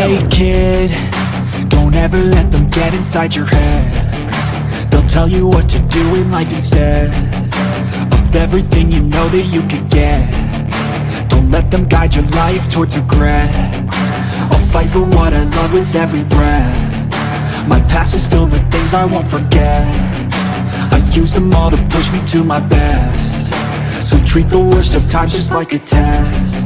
Hey kid, don't ever let them get inside your head. They'll tell you what to do in life instead of everything you know that you could get. Don't let them guide your life towards regret. I'll fight for what I love with every breath. My past is filled with things I won't forget. I use them all to push me to my best. So treat the worst of times just like a test.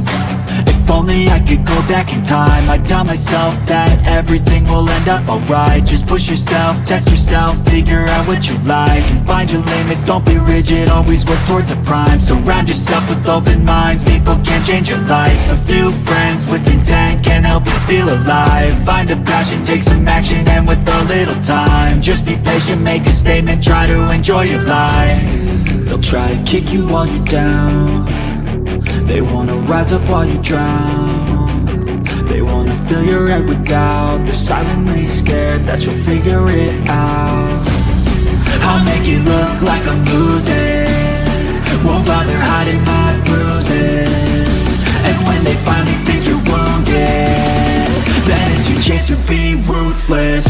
If only I could go back in time, I'd tell myself that everything will end up alright. Just push yourself, test yourself, figure out what you like, and find your limits, don't be rigid, always work towards a prime. Surround yourself with open minds, people can change your life. A few friends with intent can help you feel alive. Find a passion, take some action, and with a little time, just be patient, make a statement, try to enjoy your life. They'll try to kick you while you're down. They wanna rise up while you drown. They wanna fill your head with doubt. They're silently scared that you'll figure it out. I'll make it look like I'm losing, won't bother hiding my bruises. And when they finally think you're wounded, then it's your chance to be ruthless.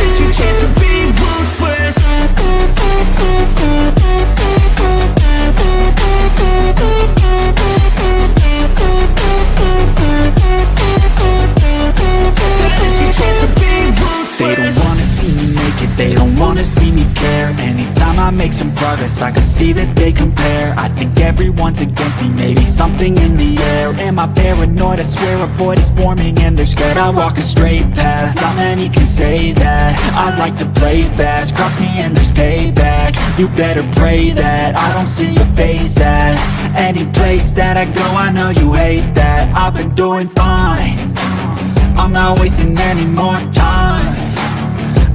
It's your chance to be ruthless. They don't wanna see me make it, they don't wanna see me care. Anytime I make some progress, I can see that they compare. I think everyone's against me, maybe something in the air. Am I paranoid? I swear a void is forming and they're scared I walk a straight path. Not many can say that. I like to play fast, cross me and there's payback. You better pray that I don't see your face at any place that I go. I know you hate that. I've been doing fine, I'm not wasting any more time.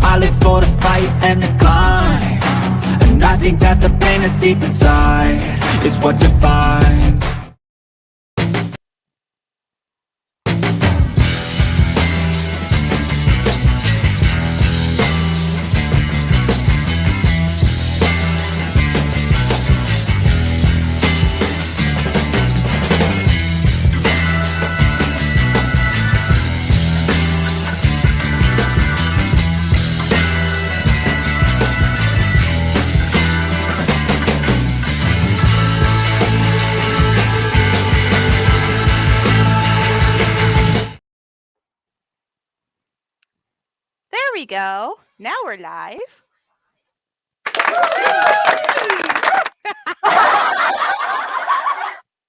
I live for the fight and the climb, and I think that the pain that's deep inside is what defines. There we go. Now we're live.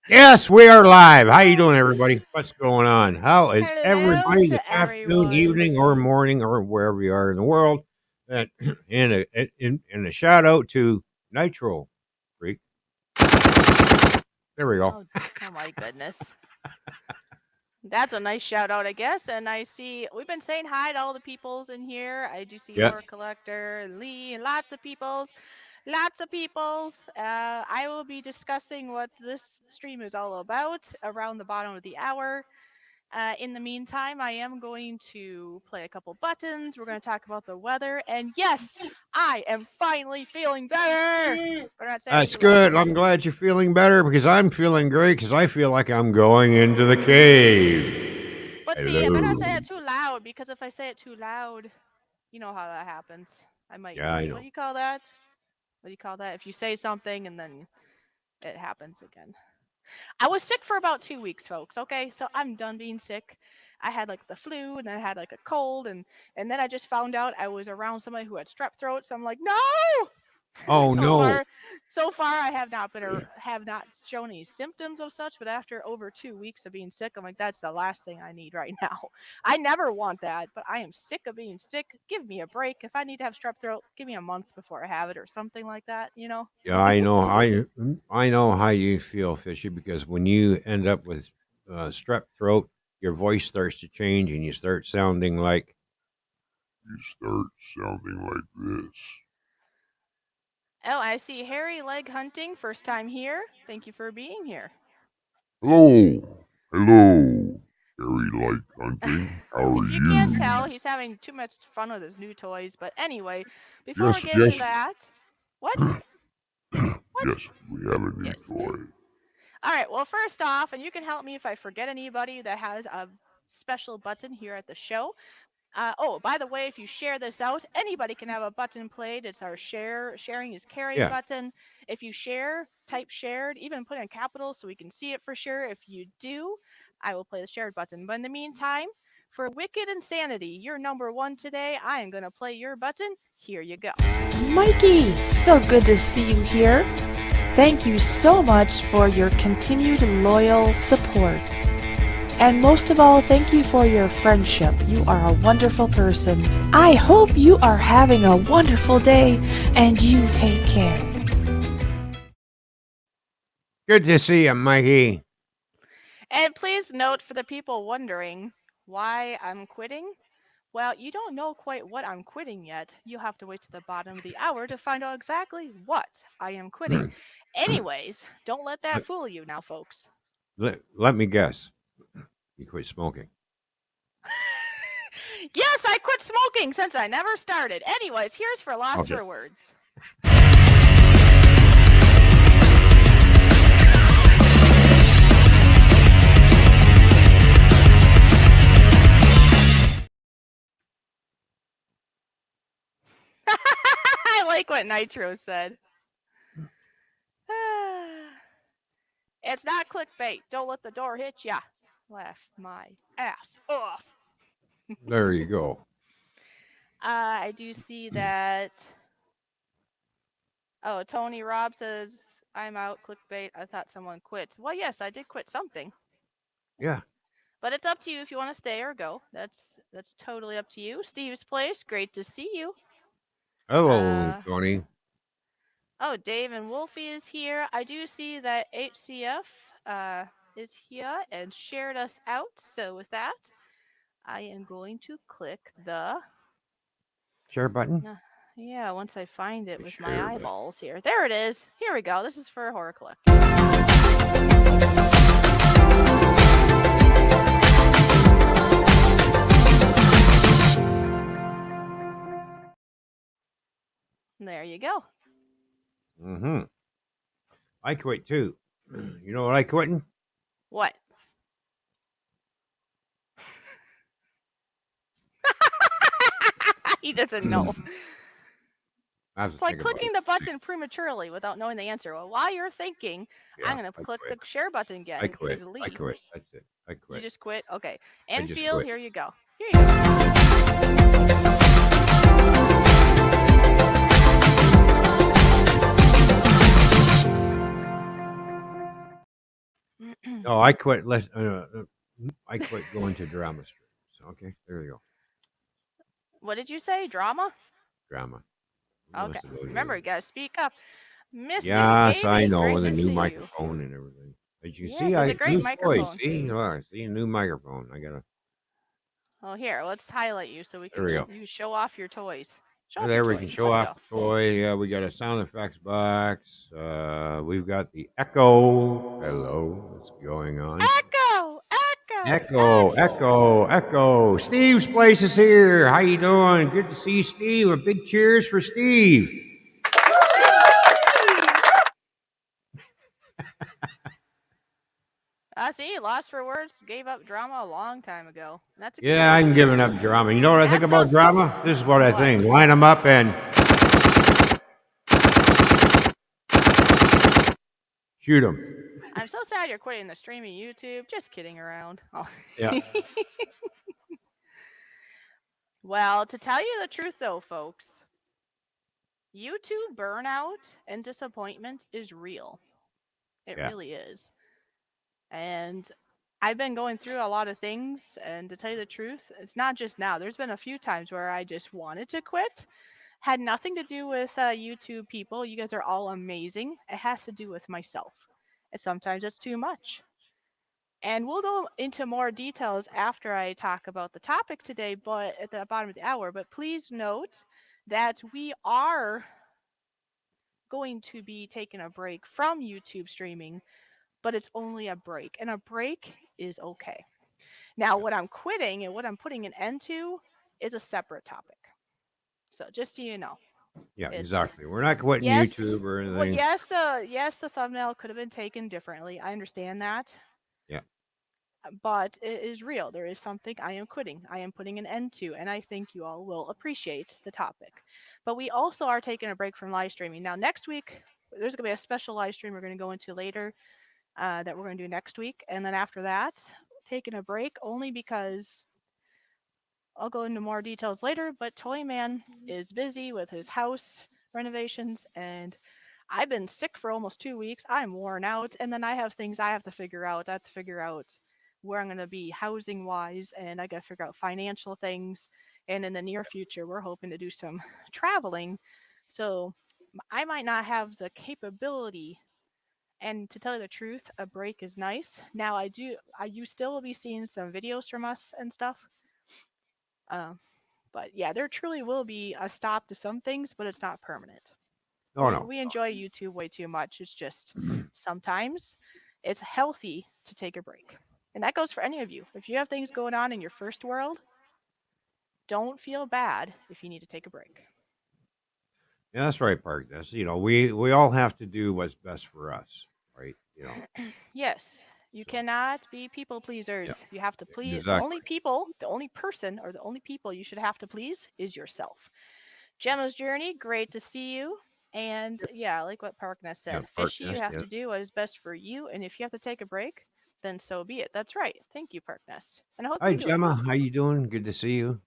Yes, we are live. How you doing, everybody? What's going on? How is Hello everybody this to afternoon, everyone. evening, or morning, or wherever you are in the world? And a shout out to Nitro Freak. There we go. Oh my goodness. That's a nice shout out, I guess. And I see we've been saying hi to all the peoples in here. I do see Yeah. Laura Collector and Lee and lots of peoples. Lots of peoples. I will be discussing what this stream is all about around the bottom of the hour. In the meantime, I am going to play a couple buttons. We're going to talk about the weather. And yes, I am finally feeling better. We're not saying That's good. I'm glad you're feeling better because I'm feeling great because I feel like I'm going into the cave. But see, I better not say it too loud because if I say it too loud, you know how that happens. I might. Yeah, I know. What do you call that? What do you call that? If you say something and then it happens again. I was sick for about 2 weeks, folks. Okay, so I'm done being sick. I had like the flu and I had like a cold and then I just found out I was around somebody who had strep throat. So I'm like, no. Oh no. So far I have not been or have not shown any symptoms of such. But after over 2 weeks of being sick, I'm like, that's the last thing I need right now. I never want that, but I am sick of being sick. Give me a break. If I need to have strep throat, give me a month before I have it or something like that. You know. Yeah, I know. I know how you feel, Fishy, because when you end up with strep throat, your voice starts to change and you start sounding like this. Oh, I see Harry Leg Hunting, first time here. Thank you for being here. Hello. Hello. Scary like hunting. How are If you can't you? tell, he's having too much fun with his new toys. But anyway, before Yes, we get into yes, that, what? What? yes, we have a new Yes. toy. All right. Well, first off, and you can help me if I forget anybody that has a special button here at the show. Oh, by the way, if you share this out, anybody can have a button played. It's our sharing is caring Yeah. button. If you share, type shared, even put in capitals so we can see it for sure. If you do, I will play the shared button. But in the meantime, for Wicked Insanity, you're number one today. I am going to play your button. Here you go. Mikey, so good to see you here. Thank you so much for your continued loyal support. And most of all, thank you for your friendship. You are a wonderful person. I hope you are having a wonderful day, and you take care. Good to see you, Mikey. And please note for the people wondering why I'm quitting. Well, you don't know quite what I'm quitting yet. You'll have to wait to the bottom of the hour to find out exactly what I am quitting. Anyways, don't let that let, fool you now, folks. let me guess. You quit smoking. Yes, I quit smoking since I never started. Anyways, here's for Okay. Losfer Words. I like what Nitro said. It's not clickbait. Don't let the door hit ya. Laugh my ass off. There you go. I do see that. Oh, Tony Robb says, I'm out, clickbait. I thought someone quit. Well, yes, I did quit something. Yeah. But it's up to you if you want to stay or go. That's totally up to you. Steve's Place, great to see you. Hello, Uh, Tony. oh, Dave and Wolfie is here. I do see that HCF is here and shared us out. So with that, I am going to click the Share button. uh, yeah, once I find it The with my share button. eyeballs here. There it is. Here we go. This is for Horror Collector. There you go. Mm-hmm. I quit too. You know what I quitting? What? He doesn't know. I have to It's like think about clicking it. the button prematurely without knowing the answer. Well, while you're thinking, I'm Yeah, going to I click quit. the share button I again quit. because I Lee. quit. That's it. I You quit. just quit? Okay. I just Enfield, quit. here you go. Here you go. No, I quit. I quit going to drama streams. Okay, there you go. What did you say? Drama? Drama. You Okay. must have go to Remember, you got to speak up. Mystic Yes, I Baby, know great the to new see you. microphone and everything. As you can see, Yes, it's a I great new toy. microphone. See, look, I see a new microphone. I got a. Oh, here, let's highlight you so we There can we go. you show off your toys. Show off your There we can toys. show Let's off go. the toy. We got a sound effects box. We've got the Echo. Hello, what's going on? Echo! Echo! Echo, Echo! Echo, Echo. Steve's place is here. How you doing? Good to see Steve. A big cheers for Steve. See, Lost for Words gave up drama a long time ago. That's a good Yeah, thing. I'm giving up drama. You know what I think That's about drama? This is what I what? think. Line them up and shoot them. I'm so sad you're quitting the streaming YouTube. Just kidding around. Oh. Yeah. Well, to tell you the truth though, folks, YouTube burnout and disappointment is real. It Yeah. really is. And I've been going through a lot of things, and to tell you the truth, it's not just now. There's been a few times where I just wanted to quit. Had nothing to do with YouTube people. You guys are all amazing. It has to do with myself. And sometimes it's too much. And we'll go into more details after I talk about the topic today, but at the bottom of the hour. But please note that we are going to be taking a break from YouTube streaming, but it's only a break, and a break is okay. Now, Yeah, what I'm quitting and what I'm putting an end to is a separate topic. So just so you know, yeah, it's exactly. We're not quitting yes, YouTube or what anything. yes, yes, the thumbnail could have been taken differently. I understand that, Yeah. but it is real. There is something I am quitting. I am putting an end to, and I think you all will appreciate the topic. But we also are taking a break from live streaming. Now, next week, there's going to be a special live stream we're going to go into later that we're going to do next week. And then after that, taking a break only because I'll go into more details later. But Toyman is busy with his house renovations, and I've been sick for almost 2 weeks. I'm worn out, and then I have things I have to figure out. I have to figure out where I'm going to be housing wise, and I got to figure out financial things. And in the near future, we're hoping to do some traveling. So I might not have the capability. And to tell you the truth, a break is nice. Now you still will be seeing some videos from us and stuff. Uh, but yeah, there truly will be a stop to some things, but it's not permanent. Oh we no. we enjoy YouTube way too much. It's just sometimes it's healthy to take a break. And that goes for any of you. If you have things going on in your first world, don't feel bad if you need to take a break. Yeah, that's right, Park. That's we all have to do what's best for us, right? Yes, you So cannot be people yeah, pleasers. You have to please exactly. the only person or the only people you should have to please is yourself. Gemma's Journey, great to see you. And yeah, like what Parkness Yeah, said, Park Fishy, you Nest. have Yes. to do what is best for you. And if you have to take a break, then so be it. That's right. Thank you, Parknest. And I hope Hi, you're doing Gemma. well. How you doing? Good to see you.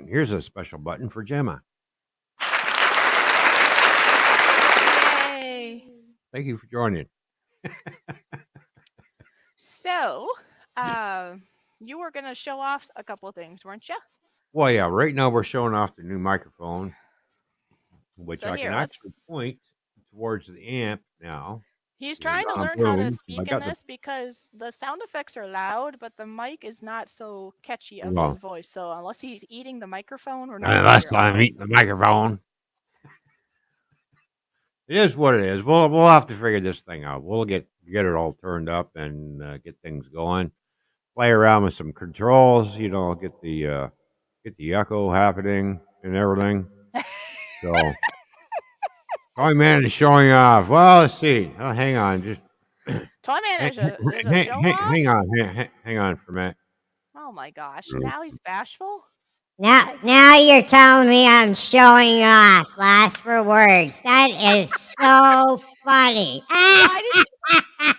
Here's a special button for Gemma. Yay! Thank you for joining. So, uh, you were going to show off a couple of things, weren't you? Well, yeah. Right now we're showing off the new microphone, which So, I can here, let's. actually point towards the amp now. He's Is trying to on learn how to boom. I speak in got the this because the sound effects are loud, but the mic is not so catchy of his well. voice. So, unless he's eating the microphone, we're not going to Last figure out time how. eating the microphone. It is what it is. We'll have to figure this thing out. We'll get it all turned up and get things going. Play around with some controls. Get the echo happening and everything. So, Toy Man is showing off. Well, let's see. Oh, hang on, just Toyman hang, is a show off. hang on for a minute. Oh my gosh! Yeah. Now he's bashful. Now you're telling me I'm showing off. Losfer Words. That is so funny. Why did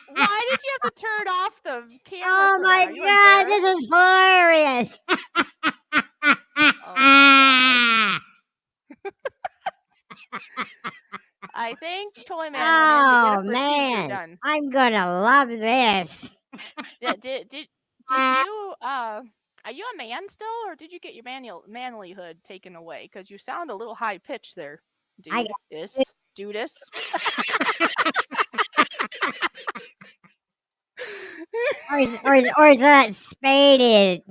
Why did you have to turn off the camera Oh for that? my Are you god, embarrassed? this is hilarious. Oh my gosh! I think Toyman went in to get a Oh procedure man, done. I'm gonna love this. Did you are you a man still, or did you get your manlyhood taken away? Because you sound a little high pitched there, I dude. got Dudis. or is that spaded?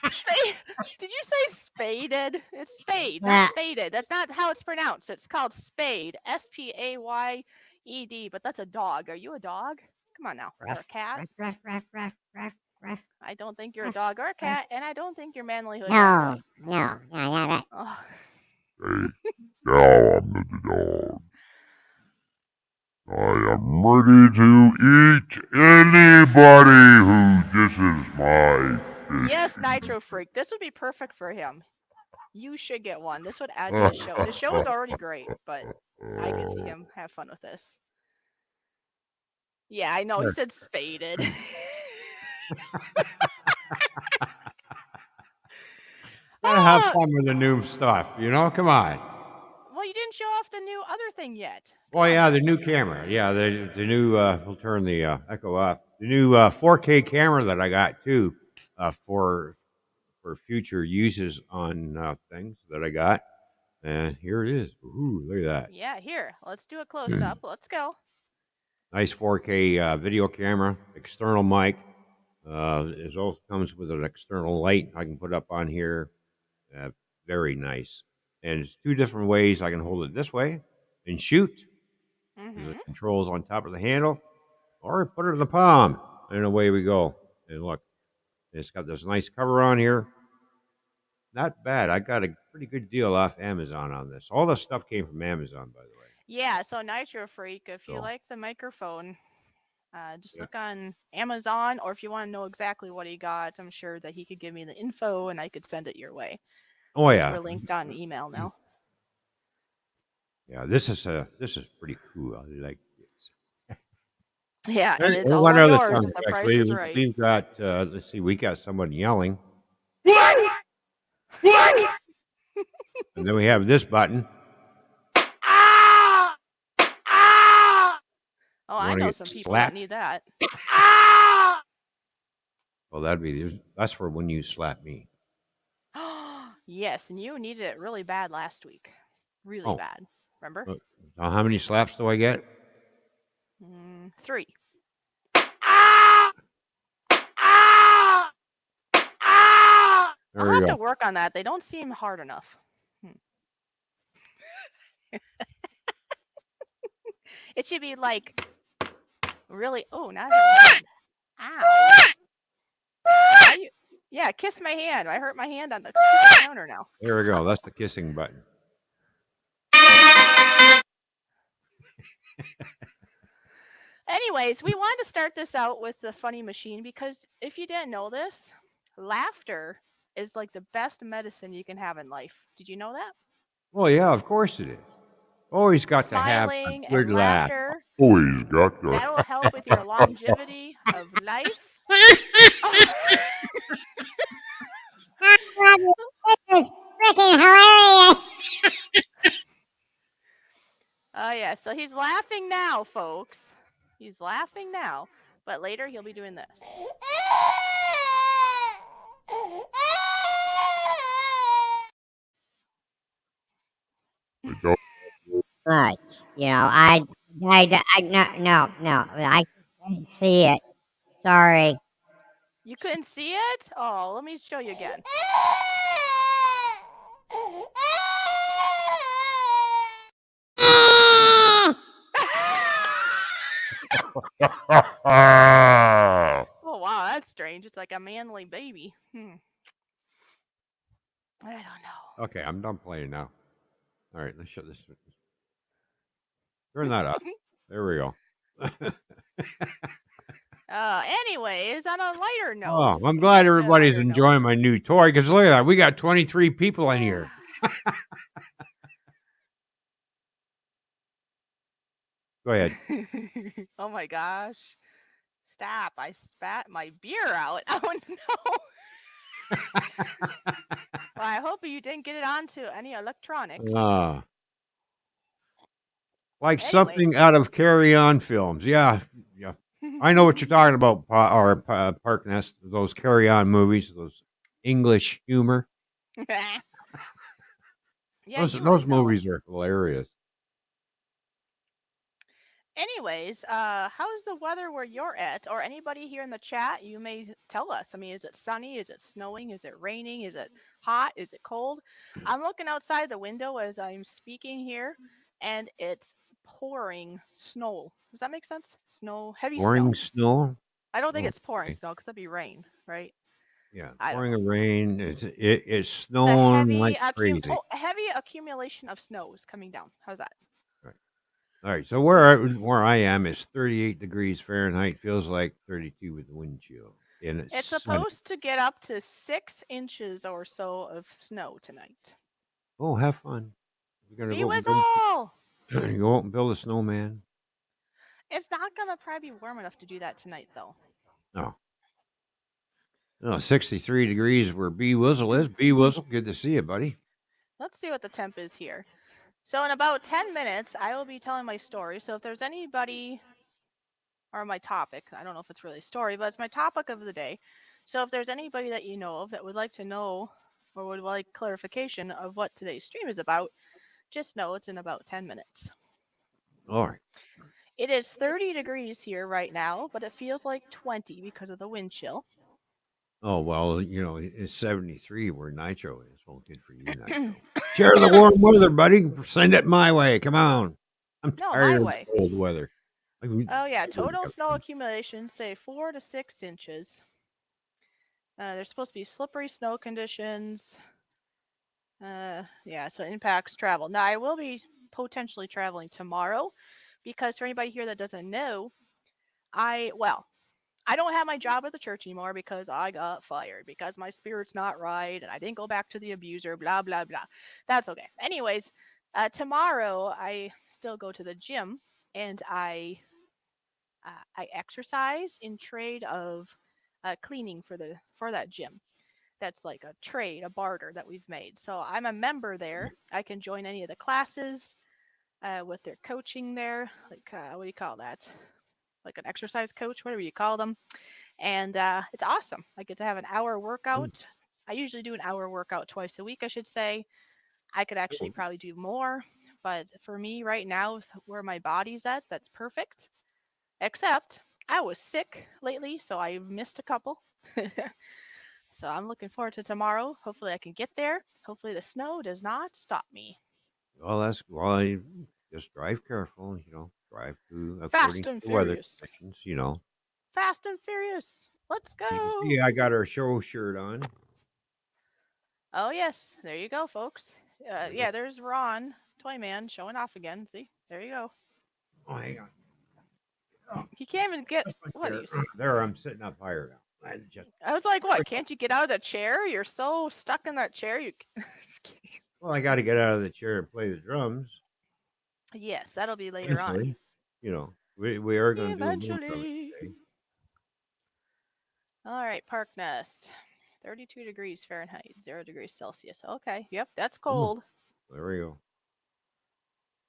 Spade? Did you say spaded? It's spade, not Yeah. spaded. That's not how it's pronounced. It's called spade. Spayed. But that's a dog. Are you a dog? Come on now. Or Ruff, a cat? ruff, ruff, ruff, ruff, ruff, ruff, I don't think you're a ruff, dog or a ruff. cat, and I don't think your manlyhood went No, away. no. Oh. Hey, now I'm the dog. I am ready to eat anybody who disses my fish. Yes, Nitro Freak. This would be perfect for him. You should get one. This would add to his show. And his show is already great, but I could see him have fun with this. Yeah, I know. He said spaded. Gotta have Oh, fun with the new stuff, Come on. well, you didn't show off the new other thing yet. Come Well, on, yeah, the buddy. new camera. Yeah, the new. We'll turn the echo off. The new 4K camera that I got too, for future uses on things that I got. And here it is. Ooh, look at Yeah, here. Let's do a close up. Let's go. nice 4K video camera, external mic. It also comes with an external light I can put up on here. Very nice. And it's two different ways. I can hold it this way and shoot. The Mm-hmm. controls on top of the handle, or put it in the palm, and away we go. And look, It's got this nice cover on here. Not bad. I got a pretty good deal off Amazon on this. All the stuff came from Amazon, by the way. Yeah, so Nitro Freak, if you So like the microphone, just yeah. look on Amazon, or if you want to know exactly what he got, I'm sure that he could give me the info and I could send it your way. Oh Since yeah. we're linked on email now. Yeah. This is pretty cool. I like this. Yeah, and it's What all other yours sound if the effects? price is right. We've got. Let's see. We got someone yelling, and then we have this button. Oh, You I want to know get some people that slapped? need that. Well, that's for when you slap me. Yes, and you needed it really bad last week. Really Oh, bad. Remember? so how many slaps do I get? 3. There I'll we have to go. work on that. They don't seem hard enough. It should be like really. Oh, now I hurt my hand. Ow. Why you? Yeah, kiss my hand. I hurt my hand on the counter now. There we go. That's the kissing button. Anyways, we wanted to start this out with the funny machine because if you didn't know this, laughter is like the best medicine you can have in life. Did you know that? Well, yeah, of course it is. Always got to have a Smiling good and laugh. laughter, Always got to. that will help with your longevity of life. This is freaking hilarious. Oh, yeah. So he's laughing now, folks. He's laughing now. But later he'll be doing this. Look, I no, I can't see it. Sorry. You couldn't see it? Oh, let me show you again. Oh, wow. That's strange. It's like a manly baby. I don't know. Okay, I'm done playing now. All right, let's shut this. Turn that up. There we go. Anyways, on a lighter note. Oh, I'm we glad get to a everybody's lighter enjoying my new toy because look at that. We got 23 people in here. Go ahead. Oh my gosh. Stop. I spat my beer out. Oh no. Well, I hope you didn't get it onto any electronics. Like Anyway. something out of Carry On films. Yeah. I know what you're talking about, Park Nest. Those Carry On movies, those English humor. Yeah, Those movies are hilarious. Anyways, how's the weather where you're at? Or anybody here in the chat, you may tell us. I mean, is it sunny? Is it snowing? Is it raining? Is it hot? Is it cold? I'm looking outside the window as I'm speaking here, and it's pouring snow. Does that make sense? Heavy Pouring snow. snow? I don't think it's pouring Okay. snow because that'd be rain, right? Yeah, I don't pouring rain. It's It's a snowing like crazy. a heavy accumulation of snow is coming down. How's that? All right, so where I am is 38 degrees Fahrenheit. Feels like 32 with the wind chill. And It's sunny. supposed to get up to 6 inches or so of snow tonight. Oh, have fun. You're gonna Bee go whistle! you go out and build a snowman. It's not gonna probably be warm enough to do that tonight, though. Oh. No, 63 degrees where Bee Whistle is. Bee Whistle, good to see you, buddy. Let's see what the temp is here. So in about 10 minutes, I will be telling my story. So if there's anybody, or my topic, I don't know if it's really a story, but it's my topic of the day. So if there's anybody that you know of that would like to know or would like clarification of what today's stream is about, just know it's in about 10 minutes. All right. It is 30 degrees here right now, but it feels like 20 because of the wind chill. Oh, well, it's 73 where Nitro is. Well, good for you, Nitro. Share the warm weather, buddy. Send it my way. Come on. I'm tired of the cold weather. Oh, yeah. Total snow accumulation, say 4 to 6 inches. There's supposed to be slippery snow conditions. Yeah, so it impacts travel. Now, I will be potentially traveling tomorrow because for anybody here that doesn't know, well, I don't have my job at the church anymore because I got fired because my spirit's not right and I didn't go back to the abuser, blah, blah, blah. That's okay. Anyways, tomorrow I still go to the gym and I exercise in trade of cleaning for that gym. That's like a trade, a barter that we've made. So I'm a member there. I can join any of the classes with their coaching there. Like what do you call that? Like an exercise coach, whatever you call them. And it's awesome. I get to have an hour workout. I usually do an hour workout twice a week, I should say. I could actually probably do more, but for me right now, where my body's at, that's perfect. Except I was sick lately, so I missed a couple. So I'm looking forward to tomorrow. Hopefully I can get there. Hopefully the snow does not stop me. Well, well. Just drive careful. Drive to Fast according to and the weather furious. conditions. Fast and furious. Let's You can go. see I got our show shirt on. Oh yes, there you go, folks. There we go. Yeah, there's Ron, Toy Man, showing off again. See, there you go. Oh, hang on. Oh, He can't even get that's my what chair. you. There, I'm sitting up higher now. I just. I was like, what? Can't you get out of the chair? You're so stuck in that chair. You. Well, I got to get out of the chair and play the drums. Yes, that'll be later on. Eventually, we are going to do a little drumming Eventually. today. All right, Park Nest. 32 degrees Fahrenheit, 0 degrees Celsius. Okay, yep, that's Oh, cold. there we go.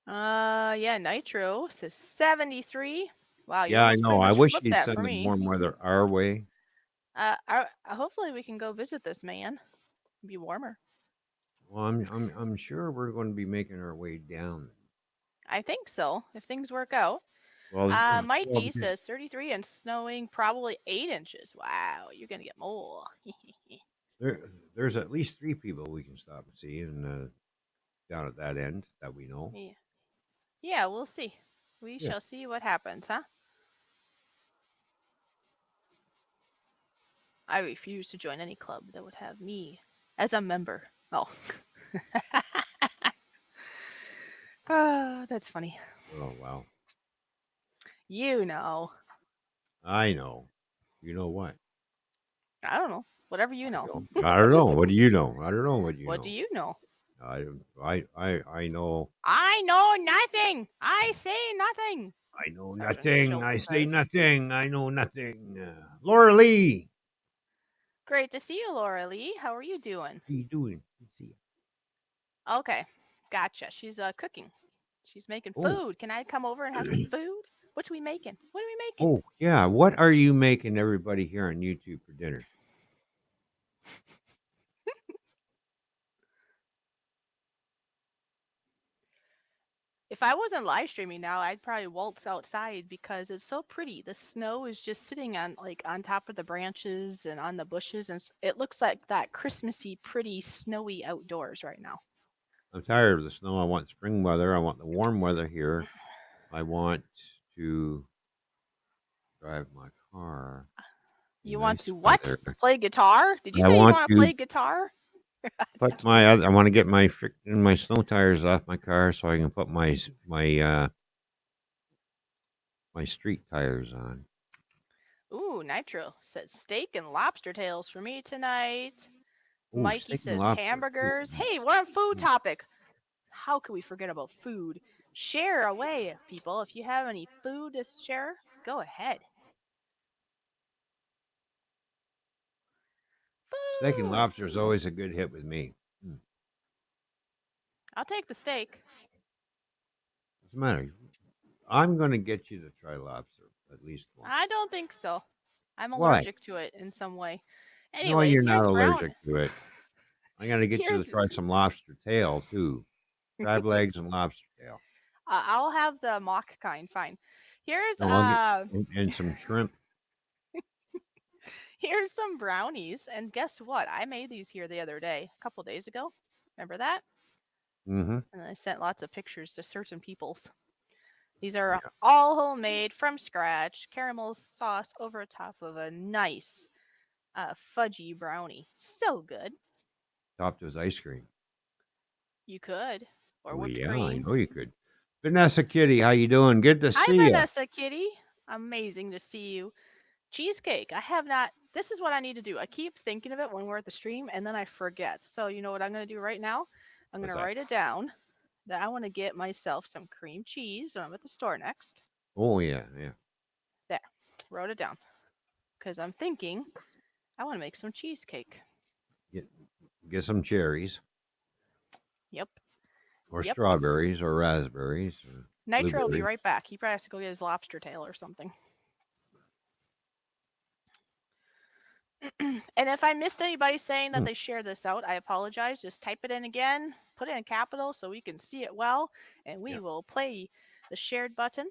Yeah, Nitro says 73. Wow, you Yeah, I almost pretty know. I much wish flipped you'd that send for the me. warm weather our way. Hopefully we can go visit this man. It'd be warmer. Well, I'm sure we're going to be making our way down. I think so, if things work out. Well, Mikey because says 33 and snowing probably 8 inches. Wow, you're gonna get more. there's at least 3 people we can stop and see, and down at that end that we know. Yeah. Yeah, we'll see. We Yeah. shall see what happens, huh? I refuse to join any club that would have me as a member. Oh. Ah, that's funny. Oh wow. You know. I know. You know what? I don't know. Whatever you know. I don't know. What do you know? I don't know what you What do know. you know? I know. I know nothing. I say nothing. I know Sergeant nothing. I Schultz say says. nothing. I know nothing. Laura Lee, Great to see you, Laura Lee. How are you doing? how you doing? Let's see. Okay. Gotcha. She's cooking. She's making Oh, food. Can I come over and have some food? What are we making? What are we making? oh yeah. What are you making everybody here on YouTube for dinner? If I wasn't live streaming now, I'd probably waltz outside because it's so pretty. The snow is just sitting on top of the branches and on the bushes, and it looks like that Christmassy, pretty, snowy outdoors right now. I'm tired of the snow. I want spring weather. I want the warm weather here. I want to drive my car. You want Nice to what? weather. Play guitar? Did you I say you want want to to play guitar? put I want to get my snow tires off my car so I can put my street tires on. Ooh, Nitro says steak and lobster tails for me tonight. Ooh, Mikey steak and says lobster. hamburgers. Hey, we're on food topic. How could we forget about food? Share away, people. If you have any food to share, go ahead. Steak and Food. lobster is always a good hit with me. I'll take the steak. What's the matter? I'm going to get you to try lobster at least once. I don't think so. I'm Why? allergic to it in some way. No, Anyways, you're here's not brown. allergic to it. I'm going to get you Here's to try some lobster tail too. Crab legs and lobster tail. I'll have the mock kind. Fine. Here's No, I'll get, and some shrimp. here's some brownies, and guess what? I made these here the other day, a couple days ago. Remember that? Mm-hmm. And I sent lots of pictures to certain peoples. These are Yeah. all homemade from scratch. Caramel sauce over top of a nice a fudgy brownie. So good. Topped with ice cream. You could. Or Oh whipped yeah, I cream. know you could. Vanessa Kitty, how you doing? Good to Hi, see you. Vanessa Kitty. Amazing to see you. Cheesecake. I have not. This is what I need to do. I keep thinking of it when we're at the stream and then I forget. So, you know what I'm going to do right now? I'm going What's to that? write it down that I want to get myself some cream cheese when I'm at the store next. Oh yeah, yeah. There. Wrote it down. Because I'm thinking I want to make some cheesecake. Get get some cherries Yep. or Yep. strawberries or raspberries or Nitro will be blueberries. right back. He probably has to go get his lobster tail or something. And if I missed anybody saying that Hmm. they shared this out, I apologize. Just type it in again, put it in capital so we can see it well, and we Yeah. will play the shared button.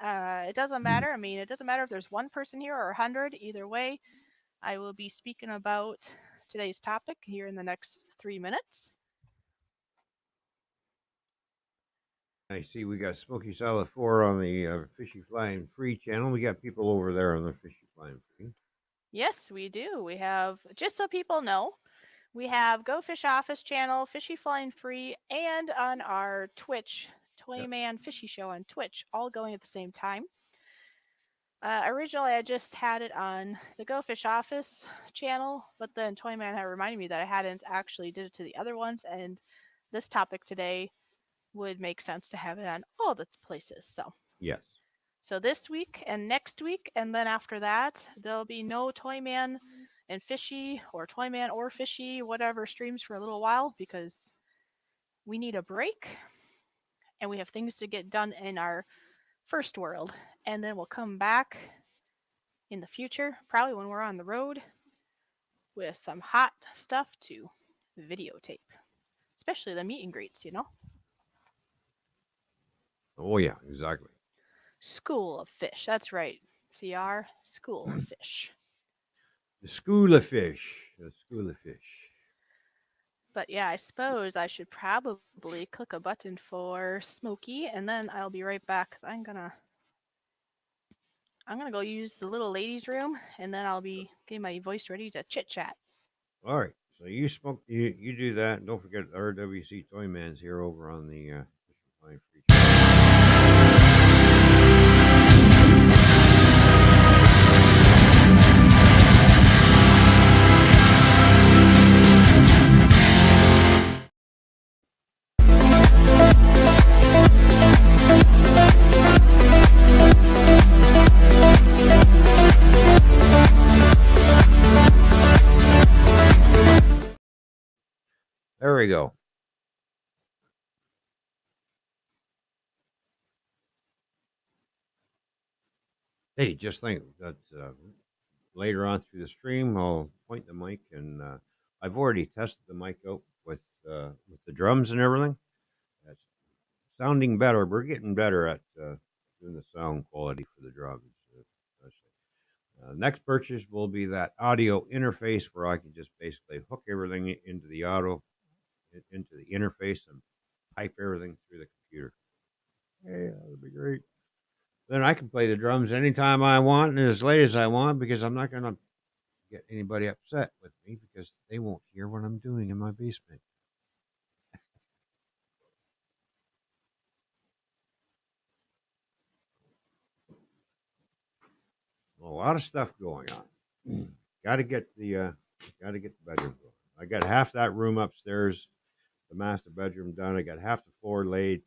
It doesn't matter. I mean, it doesn't matter if there's one person here or 100. Either way, I will be speaking about today's topic here in the next 3 minutes. I see we got Smoky Salad 4 on the Fishy Flying Free channel. We got people over there on the Fishy Flying Free. Yes, we do. We have, just so people know, we have Go Fish Office channel, Fishy Flying Free, and on our Twitch, Yep. Toyman Fishy Show on Twitch, all going at the same time. Originally, I just had it on the Go Fish Office channel, but then Toyman had reminded me that I hadn't actually did it to the other ones, and this topic today would make sense to have it on all the places. Yes. So this week and next week, and then after that, there'll be no Toyman and Fishy or Toyman or Fishy, whatever streams for a little while because we need a break and we have things to get done in our first world. And then we'll come back in the future, probably when we're on the road, with some hot stuff to videotape, especially the meet and greets, you know? Oh yeah, exactly. School of Fish. That's right. CR, School of Fish. The School of Fish. The School of Fish. But yeah, I suppose I should probably click a button for Smokey, and then I'll be right back because I'm gonna go use the little ladies' room, and then I'll be getting my voice ready to chit chat. All right. So you smoke. You do that. And don't forget RWC Toyman's here over on the Fishy Flying Free channel. There we go. Hey, just think that later on through the stream, I'll point the mic, and I've already tested the mic out with the drums and everything. That's sounding better. We're getting better at doing the sound quality for the drums. Next purchase will be that audio interface where I can just basically hook everything into the into the interface and pipe everything through the computer. Hey, that would be great. Then I can play the drums anytime I want and as late as I want because I'm not going to get anybody upset with me because they won't hear what I'm doing in my basement. A lot of stuff going on. got to get the bedroom going. I got half that room upstairs, the master bedroom done. I got half the floor laid.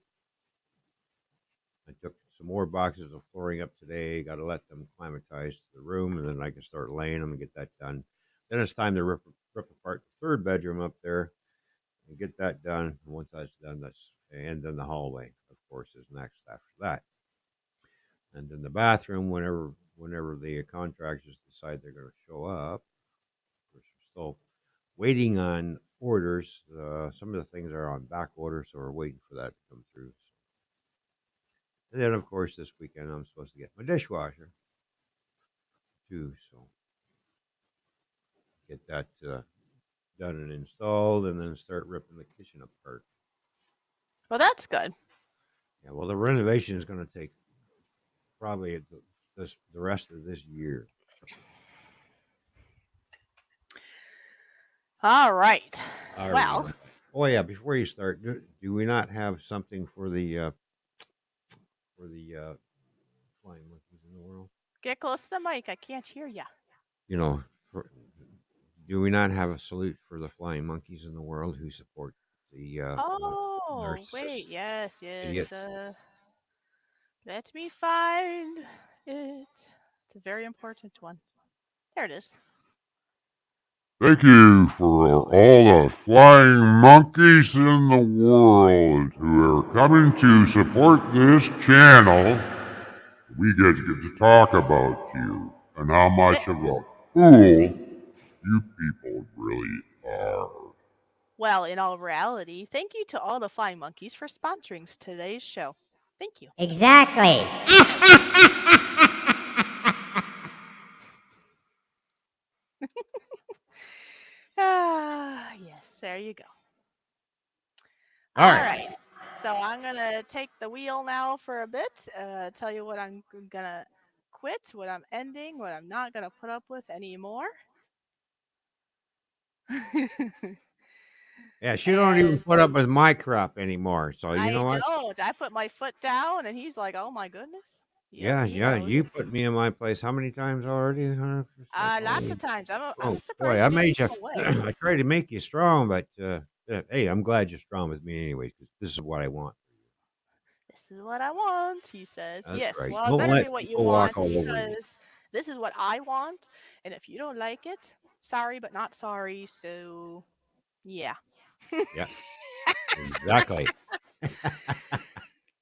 I took some more boxes of flooring up today. Got to let them climatize to the room, and then I can start laying them and get that done. Then it's time to rip apart the third bedroom up there and get that done. And once that's done, and then the hallway, of course, is next after that. And then the bathroom, whenever the contractors decide they're going to show up, of course, we're still waiting on orders. Some of the things are on back order, so we're waiting for that to come through. And then, of course, this weekend I'm supposed to get my dishwasher too, so get that done and installed, and then start ripping the kitchen apart. Well, that's good. Yeah, well, the renovation is going to take probably the rest of this year. All right. All right. Well, Oh yeah, before you start, do we not have something for the flying monkeys in the world? get close to the mic. I can't hear ya. You know, for, do we not have a salute for the flying monkeys in the world who support the Oh, narcissists, wait. Yes, yes. idiots? Let me find it. It's a very important one. There it is. Thank you for all the flying monkeys in the world who are coming to support this channel. We get to talk about you and how Th- much of a fool you people really are. Well, in all reality, thank you to all the flying monkeys for sponsoring today's show. Thank you. Exactly. Ah, yes, there you go. All All right. right. So I'm going to take the wheel now for a bit, tell you what I'm going to quit, what I'm ending, what I'm not going to put up with anymore. Yeah, she don't even And put up with my crap anymore. So you I know what? don't. I put my foot down, and he's like, "Oh my goodness." Yep, Yeah, he yeah. knows. You put me in my place how many times already? Huh? Lots of times. I'm Oh boy, surprised I you didn't made you. run away. I tried to make you strong, but hey, I'm glad you're strong with me anyway, because this is what I want. This is what I want, he says. That's Yes, right. well, it Don't better let be what you people walk want all over you. because this is what I want. And if you don't like it, sorry, but not sorry. So, yeah. Yeah, exactly.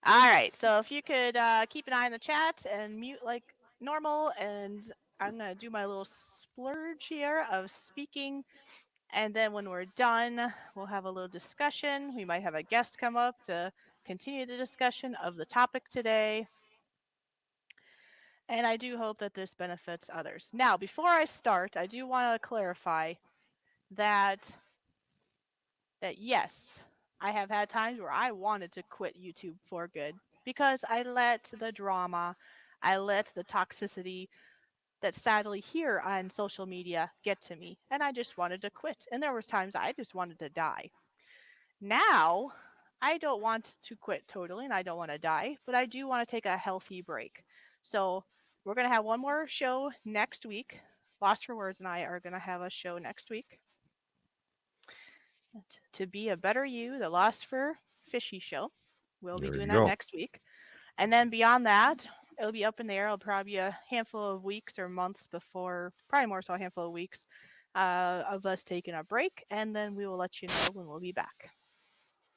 All right. So if you could keep an eye on the chat and mute like normal, and I'm going to do my little splurge here of speaking. And then when we're done, we'll have a little discussion. We might have a guest come up to continue the discussion of the topic today. And I do hope that this benefits others. Now, before I start, I do want to clarify that yes, I have had times where I wanted to quit YouTube for good because I let the drama, I let the toxicity that sadly here on social media get to me, and I just wanted to quit. And there was times I just wanted to die. Now, I don't want to quit totally and I don't want to die, but I do want to take a healthy break. So, we're going to have one more show next week. Losfer Words and I are going to have a show next week to be a better you, the Losfer Fishy show. We'll be There doing you that go. next week. And then beyond that, it'll be up in the air. It'll probably be a handful of weeks or months before, probably more so a handful of weeks of us taking a break. And then we will let you know when we'll be back.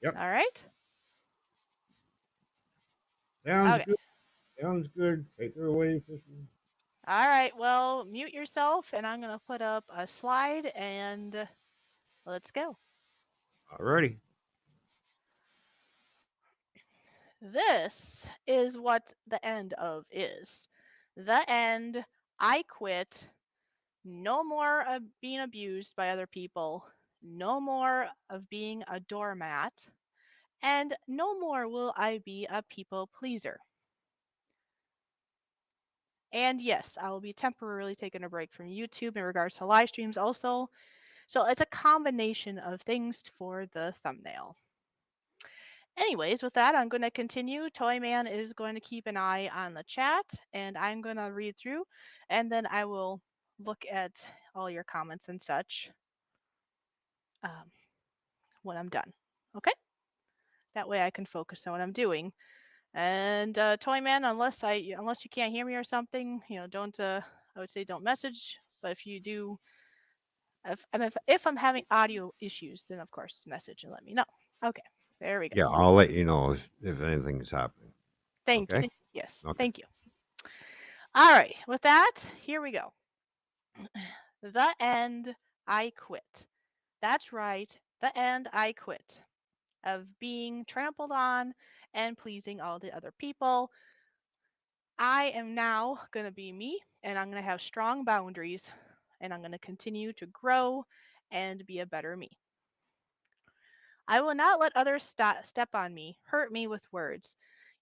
Yep. All right? Sounds Okay. good. Sounds good. Take her away, Fishy. All right. Well, mute yourself, and I'm going to put up a slide, and let's go. Alrighty. This is what the end of is. The end. I quit. No more of being abused by other people. No more of being a doormat. And no more will I be a people pleaser. And yes, I will be temporarily taking a break from YouTube in regards to live streams also. So it's a combination of things for the thumbnail. Anyways, with that, I'm going to continue. Toyman is going to keep an eye on the chat, and I'm going to read through, and then I will look at all your comments and such um, when I'm done. Okay? That way I can focus on what I'm doing. And Toyman, unless you can't hear me or something, don't I would say don't message. But if you do, if I'm having audio issues, then of course message and let me know. Okay, there we go. Yeah, I'll let you know if anything is happening. Thank you. Okay. Yes, Okay. thank you. All right, with that, here we go. The end, I quit. That's right, the end, I quit. Of being trampled on and pleasing all the other people. I am now going to be me, and I'm going to have strong boundaries, and I'm going to continue to grow and be a better me. I will not let others step on me, hurt me with words,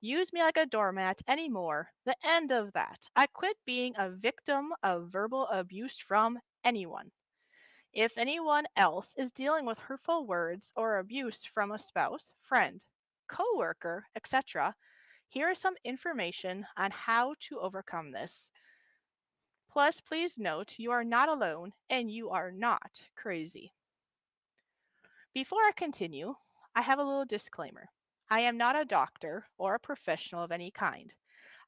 use me like a doormat anymore. The end of that. I quit being a victim of verbal abuse from anyone. If anyone else is dealing with hurtful words or abuse from a spouse, friend, coworker, etc., here is some information on how to overcome this. Plus, please note you are not alone and you are not crazy. Before I continue, I have a little disclaimer. I am not a doctor or a professional of any kind.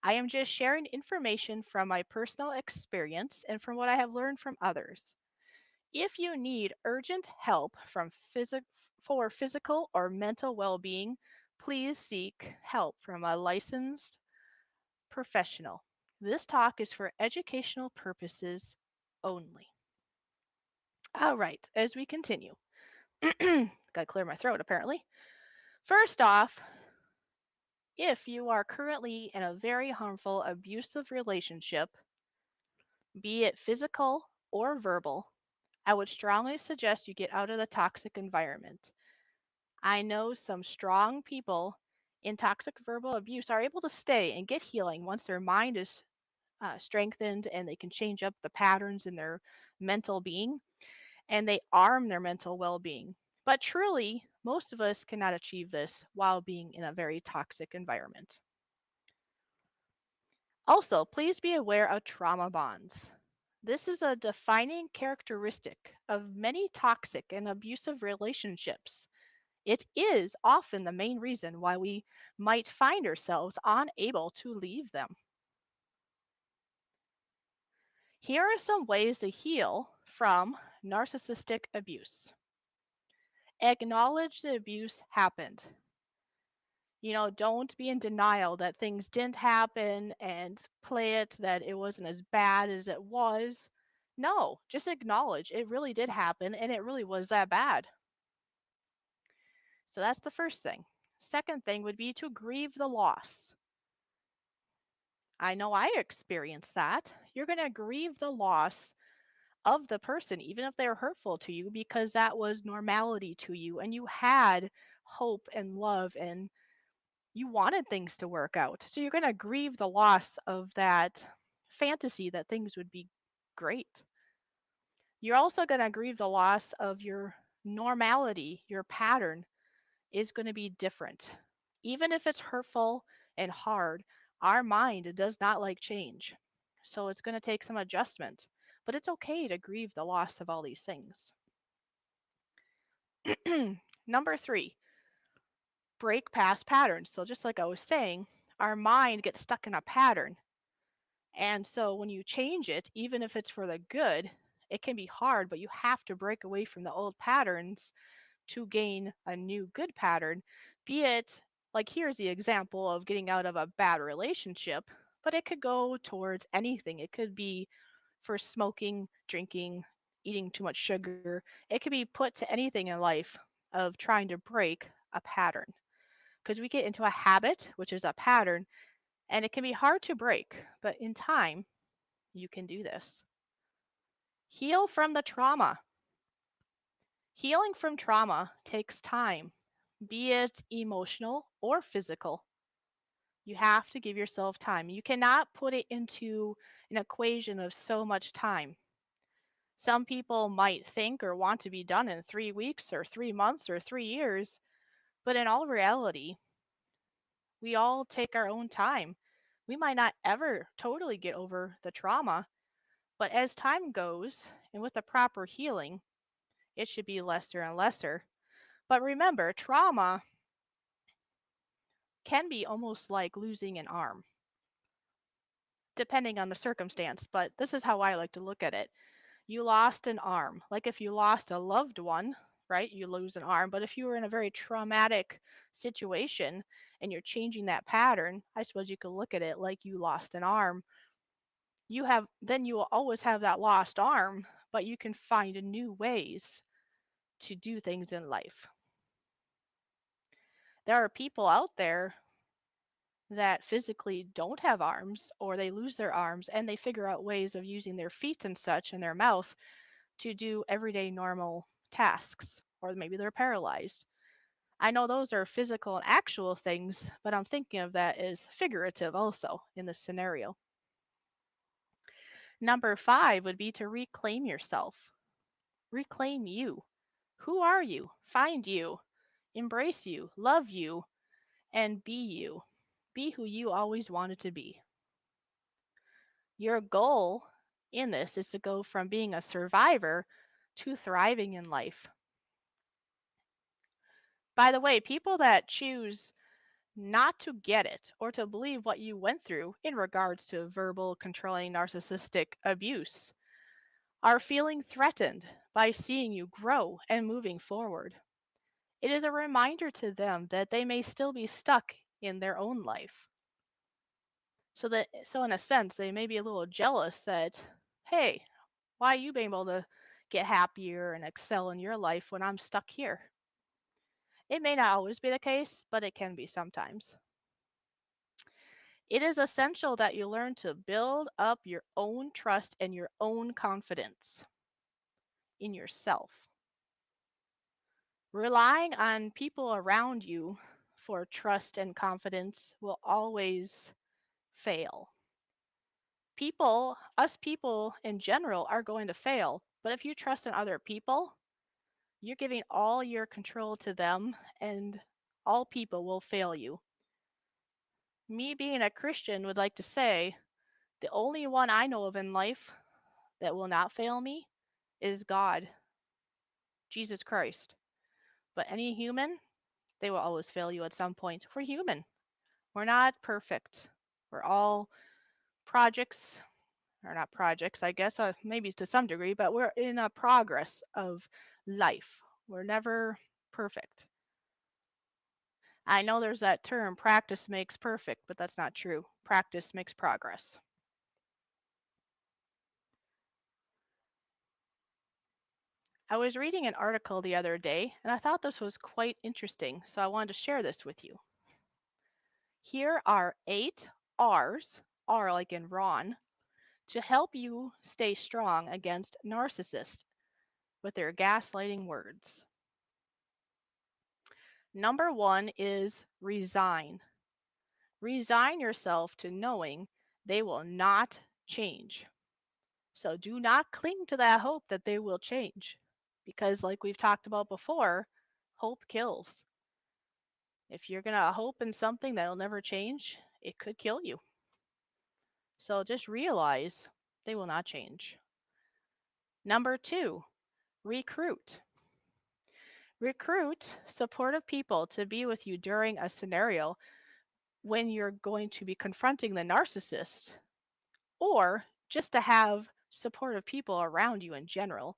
I am just sharing information from my personal experience and from what I have learned from others. If you need urgent help for physical or mental well being, please seek help from a licensed professional. This talk is for educational purposes only. All right, as we continue, gotta clear my throat apparently. First off, if you are currently in a very harmful, abusive relationship, be it physical or verbal, I would strongly suggest you get out of the toxic environment. I know some strong people in toxic verbal abuse are able to stay and get healing once their mind is strengthened and they can change up the patterns in their mental being and they arm their mental well being. But truly, most of us cannot achieve this while being in a very toxic environment. Also, please be aware of trauma bonds. This is a defining characteristic of many toxic and abusive relationships. It is often the main reason why we might find ourselves unable to leave them. Here are some ways to heal from narcissistic abuse. Acknowledge the abuse happened. Don't be in denial that things didn't happen and play it that it wasn't as bad as it was. No, just acknowledge it really did happen and it really was that bad. So that's the first thing. Second thing would be to grieve the loss. I know I experienced that. You're going to grieve the loss of the person, even if they're hurtful to you, because that was normality to you and you had hope and love and you wanted things to work out. So you're going to grieve the loss of that fantasy that things would be great. You're also going to grieve the loss of your normality, your pattern is going to be different. Even if it's hurtful and hard, our mind does not like change. So it's going to take some adjustment. But it's okay to grieve the loss of all these things. Number 3, break past patterns. So just like I was saying, our mind gets stuck in a pattern. And so when you change it, even if it's for the good, it can be hard, but you have to break away from the old patterns to gain a new good pattern, be it like here's the example of getting out of a bad relationship, but it could go towards anything. It could be for smoking, drinking, eating too much sugar. It could be put to anything in life of trying to break a pattern because we get into a habit, which is a pattern, and it can be hard to break, but in time, you can do this. Heal from the trauma. Healing from trauma takes time, be it emotional or physical. You have to give yourself time. You cannot put it into an equation of so much time. Some people might think or want to be done in 3 weeks or 3 months or 3 years, but in all reality, we all take our own time. We might not ever totally get over the trauma, but as time goes and with the proper healing, it should be lesser and lesser. But remember, trauma can be almost like losing an arm, depending on the circumstance. But this is how I like to look at it. You lost an arm. Like if you lost a loved one, right? You lose an arm. But if you were in a very traumatic situation and you're changing that pattern, I suppose you could look at it like you lost an arm. You will always have that lost arm, but you can find new ways to do things in life. There are people out there that physically don't have arms or they lose their arms and they figure out ways of using their feet and such and their mouth to do everyday normal tasks, or maybe they're paralyzed. I know those are physical and actual things, but I'm thinking of that as figurative also in this scenario. Number 5 would be to reclaim yourself. Reclaim you. Who are you? Find you. Embrace you. Love you. And be you. Be who you always wanted to be. Your goal in this is to go from being a survivor to thriving in life. By the way, people that choose not to get it or to believe what you went through in regards to verbal, controlling, narcissistic abuse are feeling threatened by seeing you grow and moving forward. It is a reminder to them that they may still be stuck in their own life. So in a sense they may be a little jealous that, hey, why are you being able to get happier and excel in your life when I'm stuck here? It may not always be the case, but it can be sometimes. It is essential that you learn to build up your own trust and your own confidence in yourself. Relying on people around you for trust and confidence will always fail. Us people in general are going to fail, but if you trust in other people, you're giving all your control to them, and all people will fail you. Me being a Christian would like to say the only one I know of in life that will not fail me is God, Jesus Christ. But any human, they will always fail you at some point. We're human. We're not perfect. We're all projects, or not projects, I guess, maybe to some degree, but we're in a progress of life. We're never perfect. I know there's that term, practice makes perfect, but that's not true. Practice makes progress. I was reading an article the other day, and I thought this was quite interesting, so I wanted to share this with you. Here are 8 R's, R like in Ron, to help you stay strong against narcissists with their gaslighting words. Number 1 is resign. Resign yourself to knowing they will not change. So do not cling to that hope that they will change, because, like we've talked about before, hope kills. If you're going to hope in something that'll never change, it could kill you. So just realize they will not change. Number 2, recruit. Recruit supportive people to be with you during a scenario when you're going to be confronting the narcissist, or just to have supportive people around you in general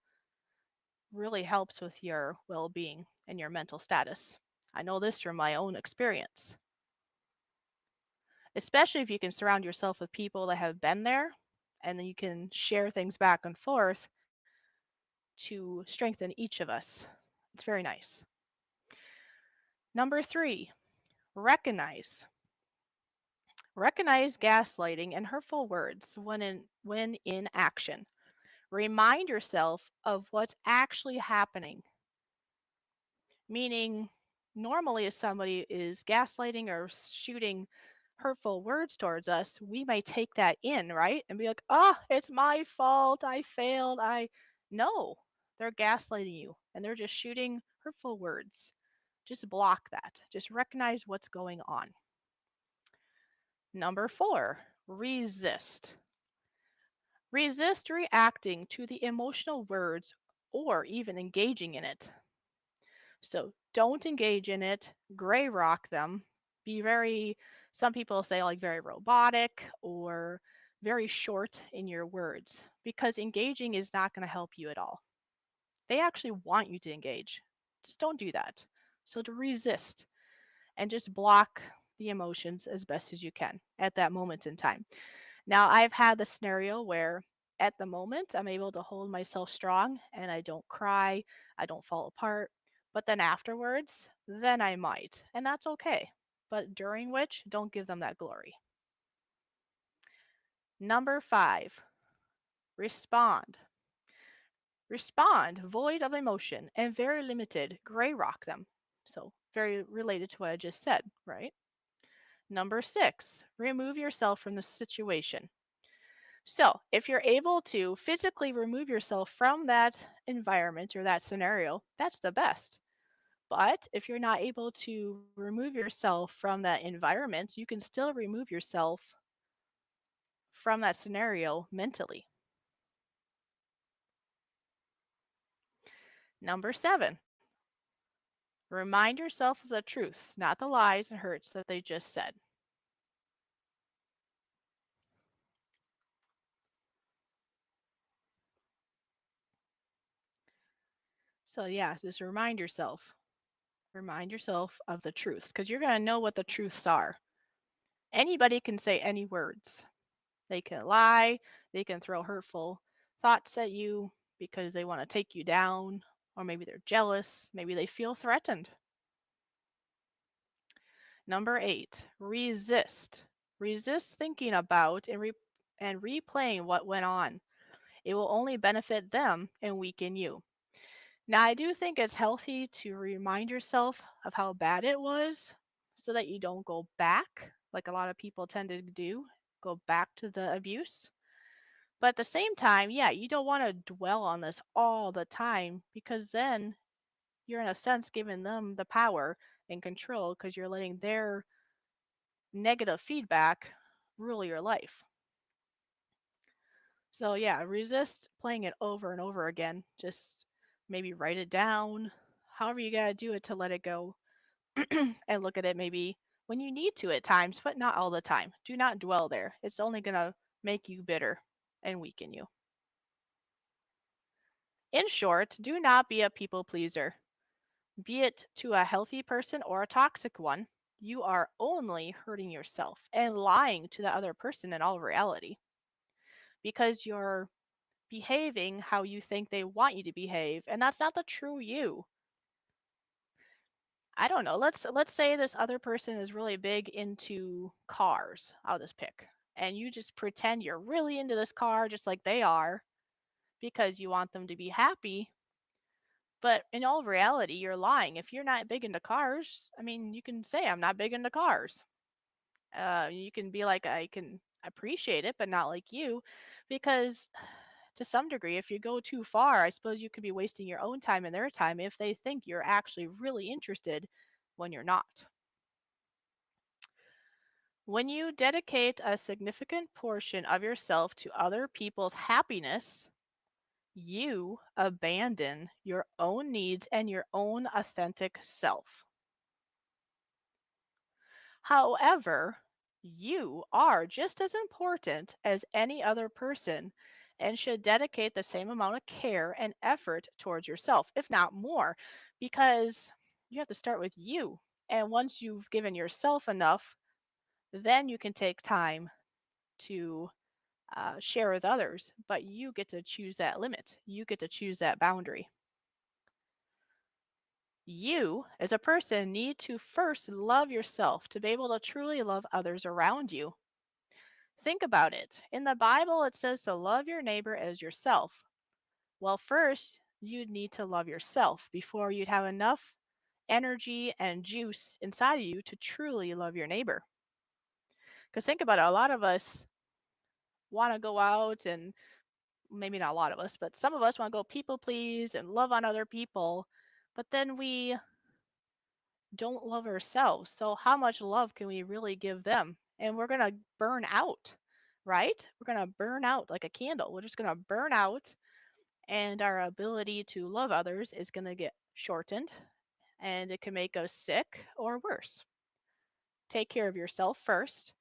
really helps with your well being and your mental status. I know this from my own experience, especially if you can surround yourself with people that have been there, and then you can share things back and forth to strengthen each of us. It's very nice. Number 3, recognize. Recognize gaslighting and hurtful words when in action. Remind yourself of what's actually happening. Meaning, normally, if somebody is gaslighting or shooting hurtful words towards us, we may take that in, right? And be like, oh, it's my fault. I failed. No, they're gaslighting you and they're just shooting hurtful words. Just block that. Just recognize what's going on. Number 4, resist. Resist reacting to the emotional words or even engaging in it. So don't engage in it, gray rock them, be very, some people say like very robotic or very short in your words, because engaging is not going to help you at all. They actually want you to engage. Just don't do that. So to resist and just block the emotions as best as you can at that moment in time. Now, I've had the scenario where at the moment I'm able to hold myself strong and I don't cry, I don't fall apart. But then afterwards, then I might. And that's okay. But during which, don't give them that glory. Number 5, respond. Respond, void of emotion and very limited, gray rock them. So, very related to what I just said, right? Number 6, remove yourself from the situation. So, if you're able to physically remove yourself from that environment or that scenario, that's the best. But if you're not able to remove yourself from that environment, you can still remove yourself from that scenario mentally. Number 7, remind yourself of the truth, not the lies and hurts that they just said. So, yeah, just remind yourself. Remind yourself of the truths because you're going to know what the truths are. Anybody can say any words. They can lie, they can throw hurtful thoughts at you because they want to take you down, or maybe they're jealous, maybe they feel threatened. Number 8, resist. Resist thinking about and replaying what went on. It will only benefit them and weaken you. Now, I do think it's healthy to remind yourself of how bad it was so that you don't go back, like a lot of people tend to do, go back to the abuse. But at the same time, yeah, you don't want to dwell on this all the time because then you're, in a sense, giving them the power and control because you're letting their negative feedback rule your life. So, yeah, resist playing it over and over again. Just maybe write it down, however you got to do it to let it go, and look at it maybe when you need to at times, but not all the time. Do not dwell there. It's only going to make you bitter and weaken you. In short, do not be a people pleaser. Be it to a healthy person or a toxic one, you are only hurting yourself and lying to the other person in all reality because you're behaving how you think they want you to behave, and that's not the true you. I don't know. Let's say this other person is really big into cars. I'll just pick. And you just pretend you're really into this car just like they are because you want them to be happy. But in all reality, you're lying. If you're not big into cars, I mean, you can say I'm not big into cars. You can be like I can appreciate it, but not like you, because to some degree, if you go too far, I suppose you could be wasting your own time and their time if they think you're actually really interested when you're not. When you dedicate a significant portion of yourself to other people's happiness, you abandon your own needs and your own authentic self. However, you are just as important as any other person and should dedicate the same amount of care and effort towards yourself, if not more, because you have to start with you. And once you've given yourself enough, then you can take time to share with others, but you get to choose that limit. You get to choose that boundary. You, as a person, need to first love yourself to be able to truly love others around you. Think about it. In the Bible, it says to love your neighbor as yourself. Well, first, you'd need to love yourself before you'd have enough energy and juice inside of you to truly love your neighbor. Because think about it, a lot of us want to go out and maybe not a lot of us, but some of us want to go people please and love on other people, but then we don't love ourselves. So, how much love can we really give them? And we're going to burn out, right? We're going to burn out like a candle. We're just going to burn out, and our ability to love others is going to get shortened, and it can make us sick or worse. Take care of yourself first,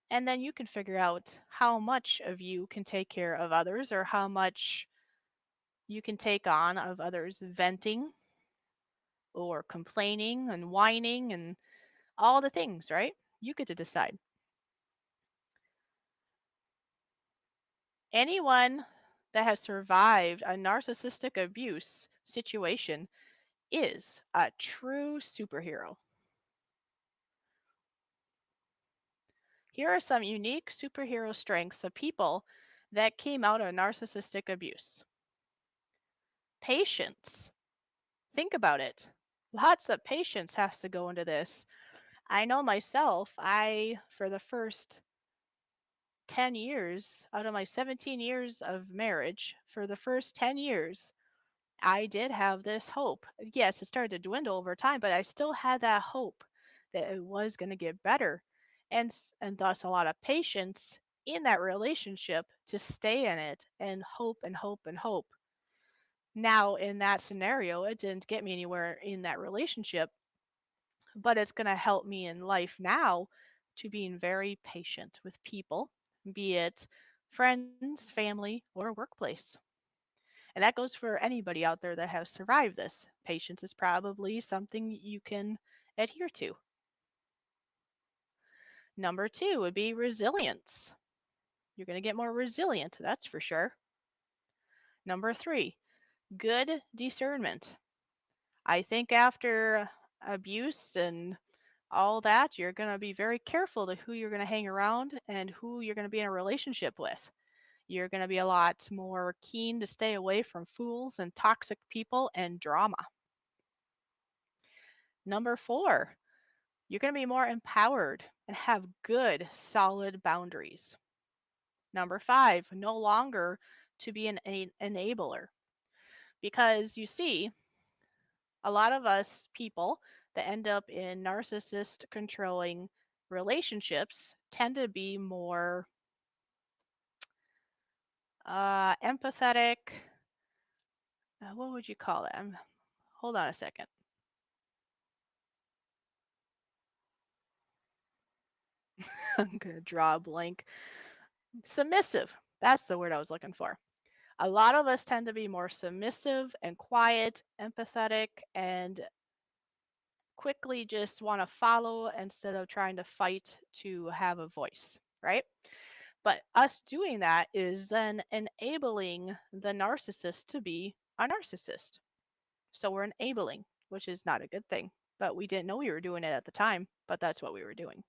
and then you can figure out how much of you can take care of others or how much you can take on of others venting or complaining and whining and all the things, right? You get to decide. Anyone that has survived a narcissistic abuse situation is a true superhero. Here are some unique superhero strengths of people that came out of narcissistic abuse. Patience. Think about it. Lots of patience has to go into this. I know myself, for the first 10 years, out of my 17 years of marriage, for the first 10 years, I did have this hope. Yes, it started to dwindle over time, but I still had that hope that it was going to get better, and thus a lot of patience in that relationship to stay in it and hope and hope and hope. Now, in that scenario, it didn't get me anywhere in that relationship, but it's going to help me in life now to being very patient with people, be it friends, family, or workplace. And that goes for anybody out there that has survived this. Patience is probably something you can adhere to. Number two would be resilience. You're going to get more resilient, that's for sure. Number three, good discernment. I think after abuse and all that, you're going to be very careful to who you're going to hang around and who you're going to be in a relationship with. You're going to be a lot more keen to stay away from fools and toxic people and drama. Number four, you're going to be more empowered and have good, solid boundaries. Number five, no longer to be an enabler. Because you see, a lot of us people that end up in narcissist controlling relationships tend to be more empathetic. What would you call it? Hold on a second. I'm going to draw a blank. Submissive. That's the word I was looking for. A lot of us tend to be more submissive and quiet, empathetic, and quickly just want to follow instead of trying to fight to have a voice, right? But us doing that is then enabling the narcissist to be a narcissist. So we're enabling, which is not a good thing. But we didn't know we were doing it at the time, but that's what we were doing.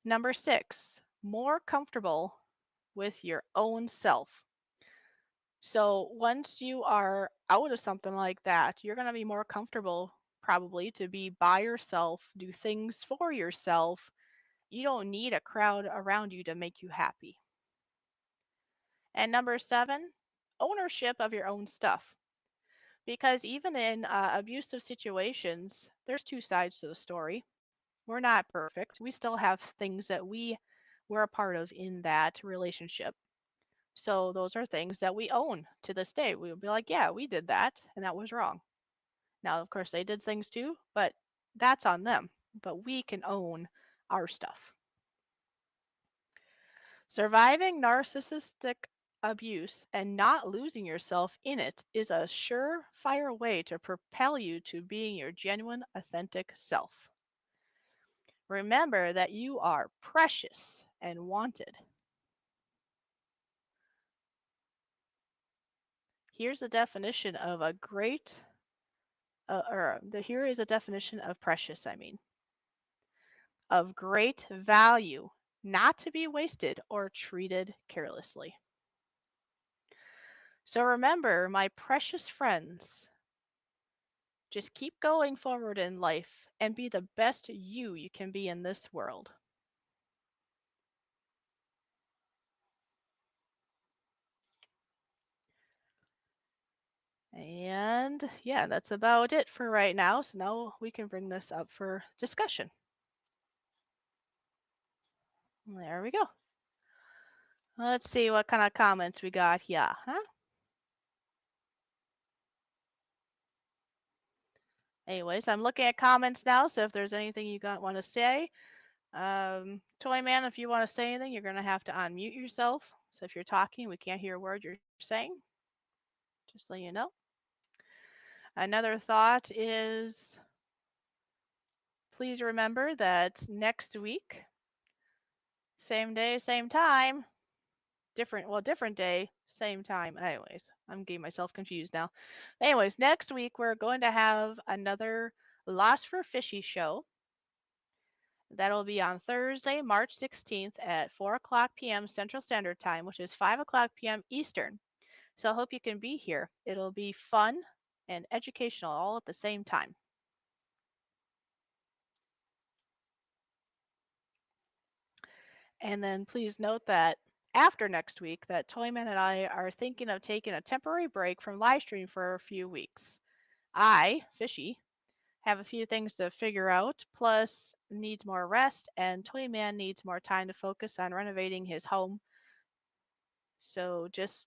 Number six, more comfortable with your own self. So once you are out of something like that, you're going to be more comfortable probably to be by yourself, do things for yourself. You don't need a crowd around you to make you happy. And number seven, ownership of your own stuff. Because even in abusive situations, there's two sides to the story. We're not perfect. We still have things that we were a part of in that relationship. So those are things that we own to this day. We'll be like, yeah, we did that, and that was wrong. Now, of course, they did things too, but that's on them. But we can own our stuff. Surviving narcissistic abuse and not losing yourself in it is a surefire way to propel you to being your genuine, authentic self. Remember that you are precious and wanted. Here's a definition of a great, here is a definition of precious, of great value, not to be wasted or treated carelessly. So remember, my precious friends, just keep going forward in life and be the best you can be in this world. And yeah, that's about it for right now. So now we can bring this up for discussion. There we go. Let's see what kind of comments we got here, huh? Anyways, I'm looking at comments now, so if there's anything you want to say, Toy Man, if you want to say anything, you're going to have to unmute yourself. So if you're talking, we can't hear a word you're saying. Just so you know. Another thought is please remember that next week, same day, same time, different day, same time. Anyways, I'm getting myself confused now. Anyways, next week we're going to have another Losfer Fishy show. That'll be on Thursday, March 16th at 4 o'clock p.m. Central Standard Time, which is 5 o'clock p.m. Eastern. So I hope you can be here. It'll be fun and educational all at the same time. And then please note that after next week, that Toyman and I are thinking of taking a temporary break from live stream for a few weeks. I, Fishy, have a few things to figure out, plus needs more rest, and Toyman needs more time to focus on renovating his home. So just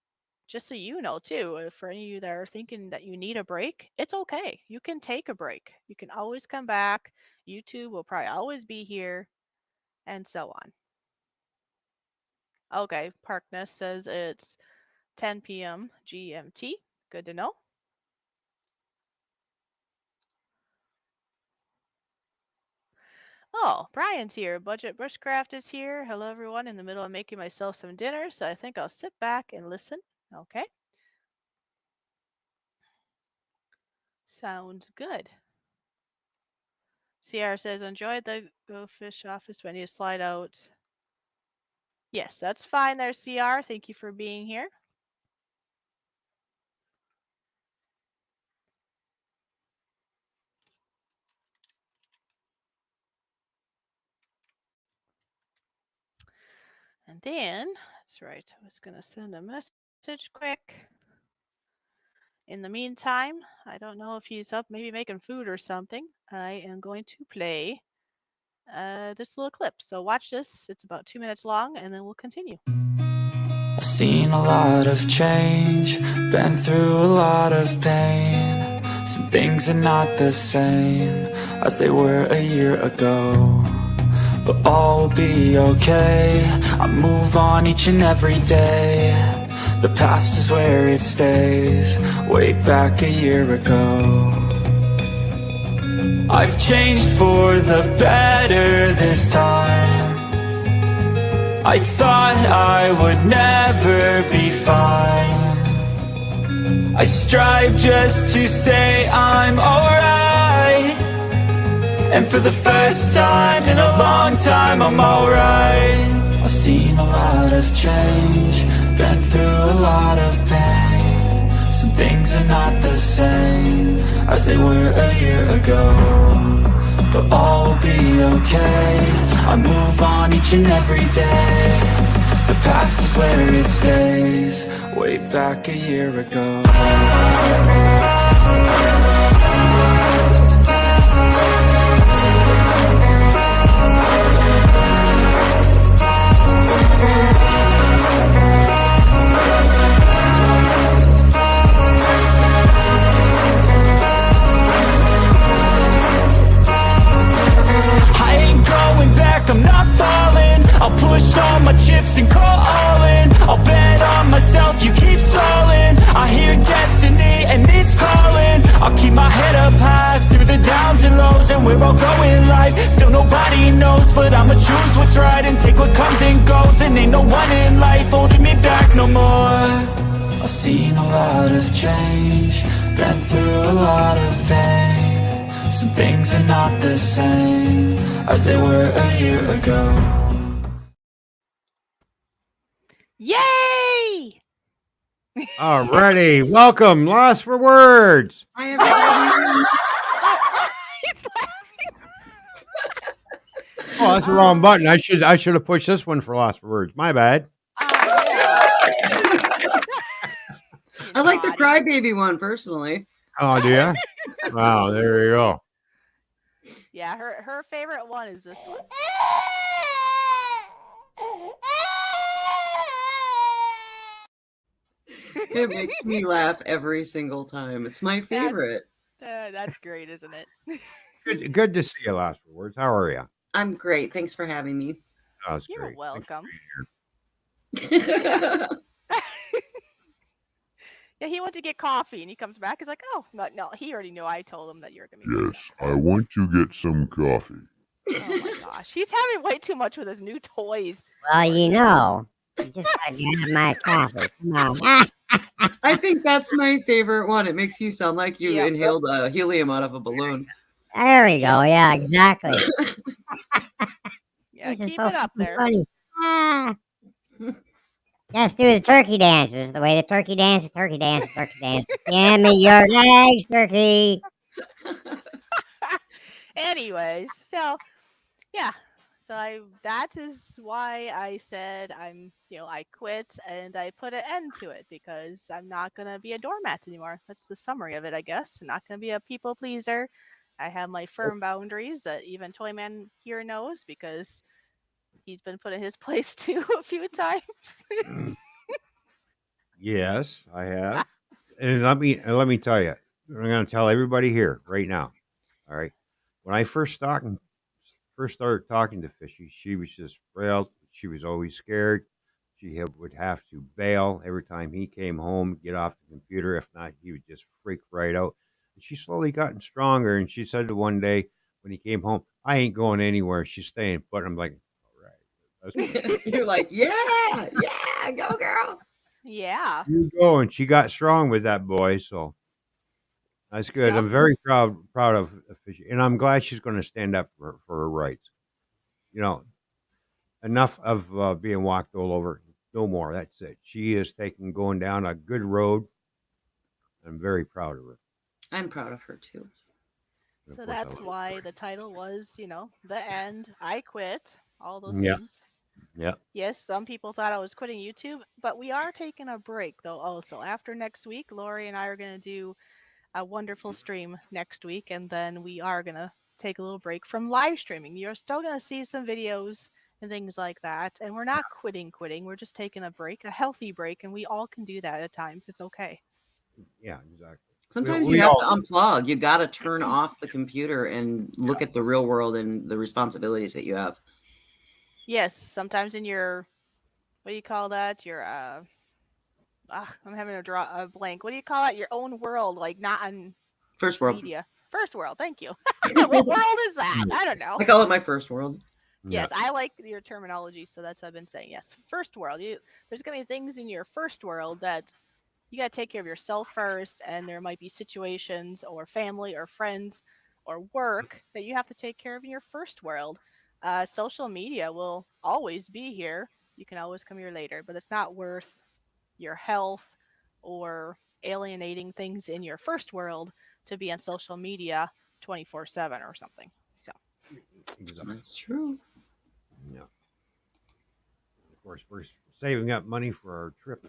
so you know too, for any of you that are thinking that you need a break, it's okay. You can take a break. You can always come back. YouTube will probably always be here, and so on. Okay, Parkness says it's 10 p.m. GMT. Good to know. Oh, Brian's here. Budget Bushcraft is here. Hello, everyone. In the middle of making myself some dinner, so I think I'll sit back and listen. Okay. Sounds good. CR says, enjoyed the Go Fish office when you slide out. Yes, that's fine there, CR. Thank you for being here. And then, that's right, I was going to send a message quick. In the meantime, I don't know if he's up, maybe making food or something. I am going to play this little clip. So watch this. It's about 2 minutes long, and then we'll continue. I've seen a lot of change, been through a lot of pain. Some things are not the same as they were a year ago, but all will be okay. I move on each and every day. The past is where it stays, way back a year ago. I've changed for the better this time. I thought I would never be fine. I strive just to say I'm alright, and for the first time in a long time I'm alright. I've seen a lot of change, been through a lot of pain. Some things are not the same as they were a year ago, but all will be okay. I move on each and every day. The past is where it stays, way back a year ago. I'm not falling. I'll push all my chips and call all in. I'll bet on myself, you keep stalling. I hear destiny and it's calling. I'll keep my head up high through the downs and lows, and we're all going life. Still nobody knows, but I'ma choose what's right and take what comes and goes. And ain't no one in life holding me back no more. I've seen a lot of change, been through a lot of pain. Some things are not the same as they were a year ago. Yay! Alrighty, welcome, Losfer Words. Hi, everybody. He's laughing. Oh, that's the wrong button. I should have pushed this one for Losfer Words. My bad. I like the crybaby one personally. Oh, do you? Wow, there you go. Yeah, her favorite one is this one. It makes me laugh every single time. It's my favorite. That's great, isn't it? Good to see you, Losfer Words. How are you? I'm great. Thanks for having me. That's You're great. welcome. Yeah. Yeah, he went to get coffee and he comes back. He's like, oh, no, he already knew. I told him that you were going to be Yes, I want to get some coffee. Oh my gosh. He's having way too much with his new toys. Well, you know, you just gotta get my coffee. Come on. I think that's my favorite one. It makes you sound like you Yep. inhaled helium out of a balloon. There we go. Yeah, exactly. Yeah, This is keep so it up fucking there. funny. Ah. Just do the turkey dances. The way the turkey dances, turkey dances, turkey dances. Give me your legs, turkey. Anyways, so yeah. So that is why I said I quit and I put an end to it because I'm not going to be a doormat anymore. That's the summary of it, I guess. I'm not going to be a people pleaser. I have my firm boundaries that even Toyman here knows because he's been put in his place too a few times. Yes, I have. And let me tell you, I'm going to tell everybody here right now. All right. When I first started talking to Fishy, she was just frail. She was always scared. Would have to bail every time he came home, get off the computer. If not, he would just freak right out. And she slowly gotten stronger. And she said to one day when he came home, "I ain't going anywhere. She's staying put." I'm like, "All right, that's good. You're like, yeah, yeah, go girl. Yeah. You go." And she got strong with that boy. So that's good. Yep. I'm very proud of Fishy, and I'm glad she's going to stand up for her rights. You know, enough of being walked all over. No more. That's it. She is going down a good road. I'm very proud of her. I'm proud of her too. And of So course, I that's love why the title was, The End, I Quit, all those her. Yeah, things. yeah. Yes, some people thought I was quitting YouTube, but we are taking a break though also. After next week, Lori and I are going to do a wonderful stream next week, and then we are going to take a little break from live streaming. You're still going to see some videos and things like that, and we're not quitting. We're just taking a break, a healthy break, and we all can do that at times. It's okay. Yeah, exactly. Sometimes you We have to all unplug. You got to turn off the computer and look at the real world and the responsibilities that you have. Yes, sometimes in your, what do you call that? Your I'm having a blank. What do you call it? Your own world, like not on First world. media. First world, thank you. What world is that? I don't know. I call it my first world. yeah, Yes, I like your terminology, so that's what I've been saying. Yes, first world. There's gonna be things in your first world that you gotta take care of yourself first, and there might be situations or family or friends or work that you have to take care of in your first world. Social media will always be here. You can always come here later, but it's not worth your health or alienating things in your first world to be on social media 24/7 or something. So, exactly. That's true. Yeah. Of course, we're saving up money for our trip.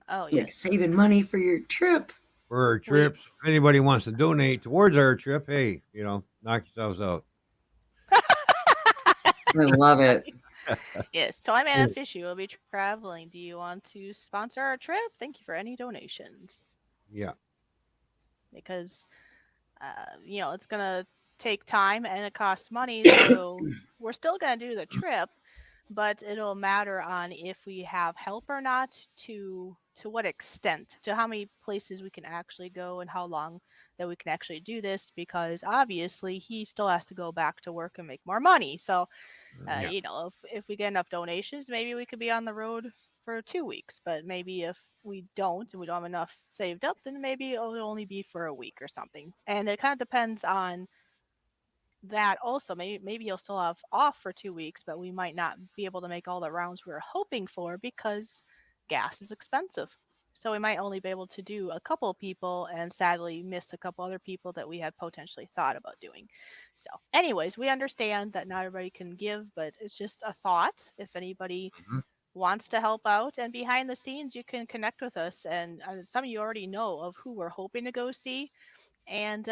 oh Like yes. saving money for your trip. For our We trips, if anybody wants to donate towards our trip, hey, knock yourselves out. I love it. Yes, Toyman and Fishy will be traveling. Do you want to sponsor our trip? Thank you for any donations. Yeah. Because it's gonna take time and it costs money, so we're still gonna do the trip, but it'll matter on if we have help or not, to what extent, to how many places we can actually go and how long that we can actually do this, because obviously he still has to go back to work and make more money. So Yeah. if we get enough donations, maybe we could be on the road for 2 weeks. But maybe if we don't and we don't have enough saved up, then maybe it'll only be for a week or something. And it kind of depends on that also. Maybe you'll still have off for 2 weeks, but we might not be able to make all the rounds we were hoping for because gas is expensive. So we might only be able to do a couple people and sadly miss a couple other people that we had potentially thought about doing. So, anyways, we understand that not everybody can give, but it's just a thought. If anybody Mhm. wants to help out and behind the scenes, you can connect with us. And some of you already know of who we're hoping to go see. And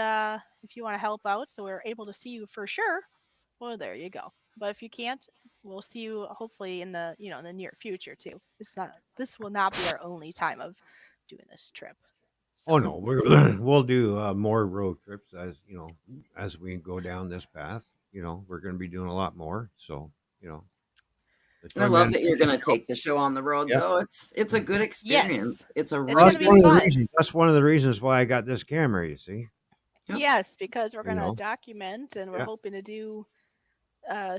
if you want to help out so we're able to see you for sure, well, there you go. But if you can't, we'll see you hopefully in the in the near future too. This will not be our only time of doing this trip. So Oh no, we'll do more road trips as we go down this path. We're going to be doing a lot more. So the And I Toy love Man that you're Fishing going to Show. take the show on the road, Yeah. though. It's a good yes, experience. It's a it's Well, going really to that's be good one of the fun. experience. reasons. That's one of the reasons why I got this camera. You see. Yep. Yes, because we're You going to know. document and we're Yeah. hoping to do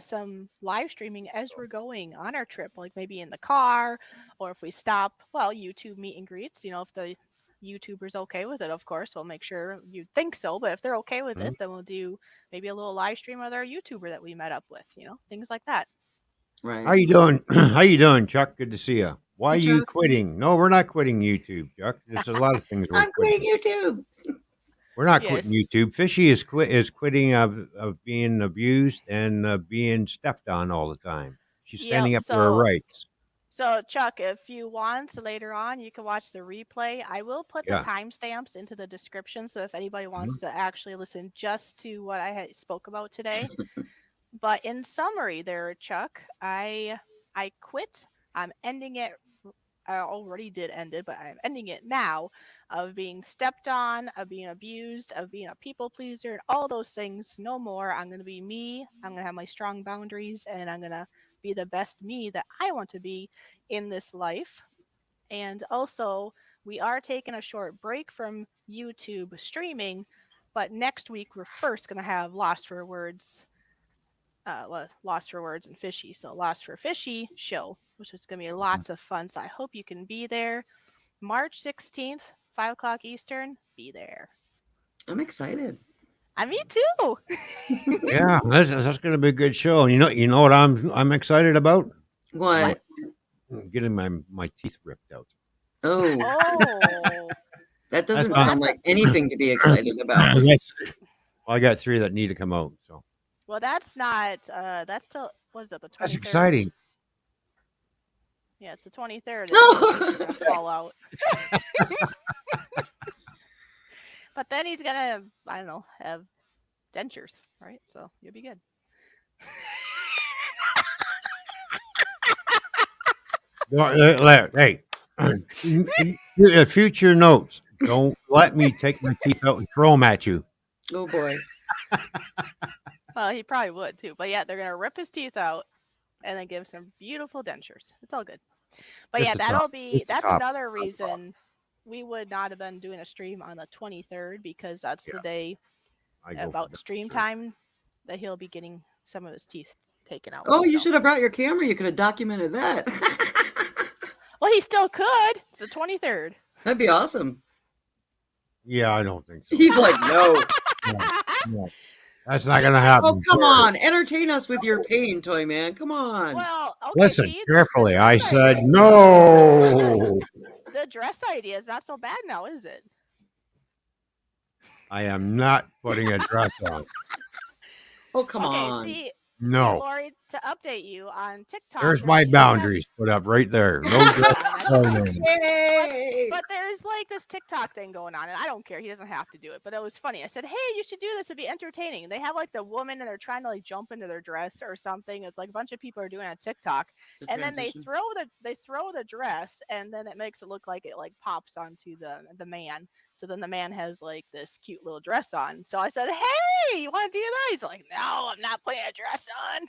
some live streaming as we're going on our trip, like maybe in the car, or if we stop, well, YouTube meet and greets. If the YouTuber's okay with it, of course, we'll make sure you think so. But if they're okay with Mhm. it, then we'll do maybe a little live stream with our YouTuber that we met up with, things like that. How Right. you doing? How you doing, Chuck? Good to see you. Why Hey, are you Chuck. quitting? No, we're not quitting YouTube, Chuck. There's a lot of things we're I'm quitting quitting. YouTube. We're not quitting Yes. YouTube. Fishy is quitting of being abused and being stepped on all the time. She's Yep. standing up for her So rights. So, Chuck, if you want later on, you can watch the replay. I will put the Yeah. timestamps into the description, so if anybody wants Mhm. to actually listen just to what I had spoke about today. But in summary, there, Chuck, I quit. I'm ending it. I already did end it, but I'm ending it now. Of being stepped on, of being abused, of being a people pleaser, and all those things. No more. I'm gonna be me. I'm gonna have my strong boundaries, and I'm gonna be the best me that I want to be in this life. And also, we are taking a short break from YouTube streaming, but next week we're first going to have Lost for Words, Lost for Words and Fishy. So, Lost for Fishy show, which is going to be lots of fun. So, I hope you can be there. March 16th, 5 o'clock Eastern, be there. I'm excited. Me too. Yeah, that's going to be a good show. And you know what I'm excited about? What? Getting my teeth ripped out. Oh, Oh, that That's doesn't well, not. sound that's a like anything to be excited about. Well, I got 3 that need to come out. So that's not. That's till what is it? The that's 23rd. exciting. Yeah, it's the 23rd is when the teeth are Oh, gonna fall out. But then he's gonna, I don't know, have dentures, right? So you'll be good. Hey, future notes. Don't let me take my teeth out and throw them at you. oh boy. Well, he probably would too. But yeah, they're gonna rip his teeth out and then give some beautiful dentures. It's all good. But Just yeah, the top. Just the that's top. another reason we would not have been doing a stream on the 23rd because that's Yeah, the day I go for about that. stream Sure. time that he'll be getting some of his teeth taken out. Oh, you So, should have brought your camera. You could have documented that. well, he still could. It's the 23rd. That'd be awesome. Yeah, I don't think so. He's like, no. No, no, that's not going Just to like, Oh, happen. come on. Entertain us with your pain, Toy Man. Come on. well, okay, Listen see, the carefully. I dress said idea. no. The dress idea is not so bad now, is it? I am not putting a dress on. Oh, come Okay, on. see, No. Lori, to update you on TikTok. There's there my used to have- boundaries put up right there. No dress. that's on. fine. Yay! But there's like this TikTok thing going on, and I don't care. He doesn't have to do it. But it was funny. I said, "Hey, you should do this. It'd be entertaining." They have like the woman, and they're trying to like jump into their dress or something. It's like a bunch of people are doing it on TikTok, The and then transition. they throw the dress, and then it makes it look like it like pops onto the man. So then the man has like this cute little dress on. So I said, "Hey, you want to do that?" He's like, "No, I'm not putting a dress on."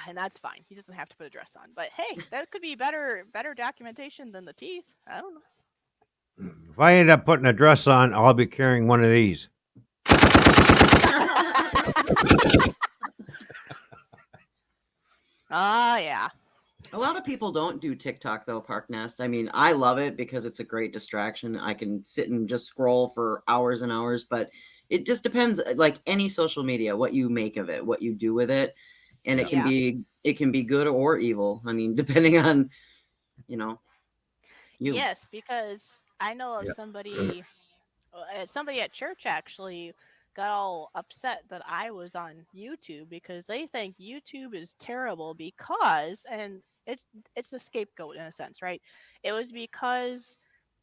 And that's fine. He doesn't have to put a dress on. But hey, that could be better documentation than the teeth. I don't know. If I end up putting a dress on, I'll be carrying one of these. Ah, yeah. A lot of people don't do TikTok though, Park Nest. I mean, I love it because it's a great distraction. I can sit and just scroll for hours and hours, but it just depends, like any social media, what you make of it, what you do with it. And Yeah. it can be good or evil. I mean, depending on, you. Yes, because I know of Yeah. somebody at church actually got all upset that I was on YouTube because they think YouTube is terrible because, and it's a scapegoat in a sense, right? It was because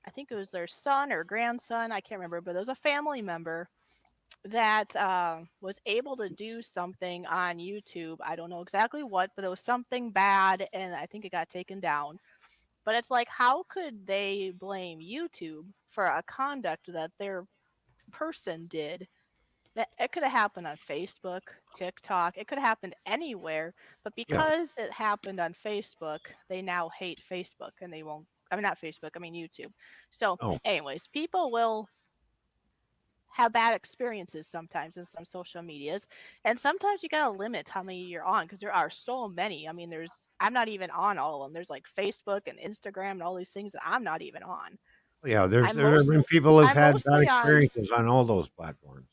I think it was their son or grandson, I can't remember, but it was a family member that was able to do something on YouTube. I don't know exactly what, but it was something bad, and I think it got taken down. But it's like, how could they blame YouTube for a conduct that their person did? It could have happened on Facebook, TikTok. It could have happened anywhere. But Yeah. because it happened on Facebook, they now hate Facebook, and they won't. I mean, not Facebook. I mean YouTube. So, Oh. anyways, people will have bad experiences sometimes in some social medias, and sometimes you gotta limit how many you're on because there are so many. I mean, I'm not even on all of them. There's like Facebook and Instagram and all these things that I'm not even on. Yeah, I'm there have been people who've I'm had bad mostly on. experiences on all those platforms.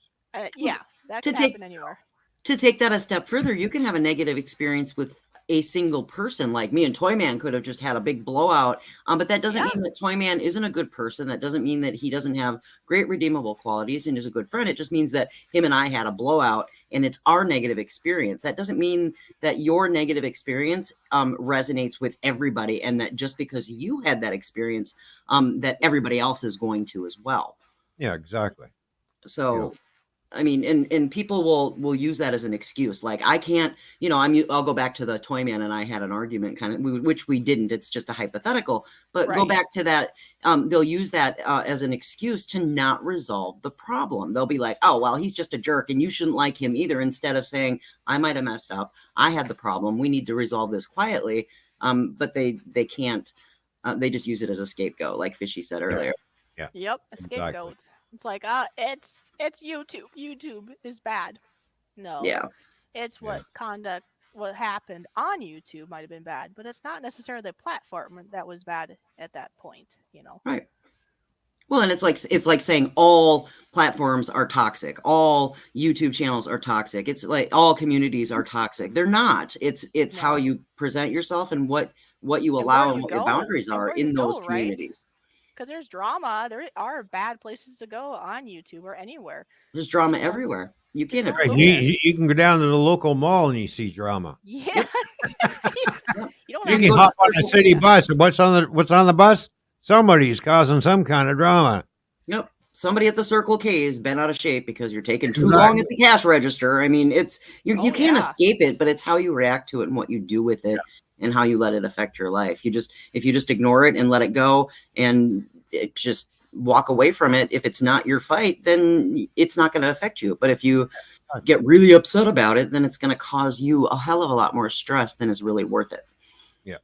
Yeah, that To could take happen anywhere. to take that a step further, you can have a negative experience with a single person like me and Toyman could have just had a big blowout. But that doesn't mean that Toyman isn't a good person. That doesn't mean that he doesn't have great redeemable qualities and is a good friend. It just means that him and I had a blowout and it's our negative experience. That doesn't mean that your negative experience resonates with everybody, and that just because you had that experience, that everybody else is going to as well. Yeah, exactly. So, I mean, and people will use that as an excuse. Like, I can't, I'll go back to the Toyman and I had an argument kind of, which we didn't. It's just a hypothetical, but go back to that. They'll use that as an excuse to not resolve the problem. They'll be like, oh, well, he's just a jerk and you shouldn't like him either. Instead of saying, I might've messed up. I had the problem. We need to resolve this quietly. But they can't, they just use it as a scapegoat, like Fishy said earlier. Yeah. Yep. A scapegoat. Exactly. It's like, it's YouTube. YouTube is bad. No. Yeah. It's what happened on YouTube might have been bad, but it's not necessarily the platform that was bad at that point, Right. Well, and it's like saying all platforms are toxic. All YouTube channels are toxic. It's like all communities are toxic. They're not. It's how you present yourself and what you allow and what your boundaries are in those communities. Because there's drama. There are bad places to go on YouTube or anywhere. There's drama everywhere. You can't. Right. You can go down to the local mall and you see drama. Yeah. You can hop on a city bus, and what's on the bus? Somebody's causing some kind of drama. Yep. Somebody at the Circle K has been out of shape because you're taking too long at the cash register. I mean, you can't escape it, but it's how you react to it and what you do with it and how you let it affect your life. If you just ignore it and let it go and just walk away from it, if it's not your fight, then it's not going to affect you. But if you get really upset about it, then it's going to cause you a hell of a lot more stress than is really worth it. Yeah.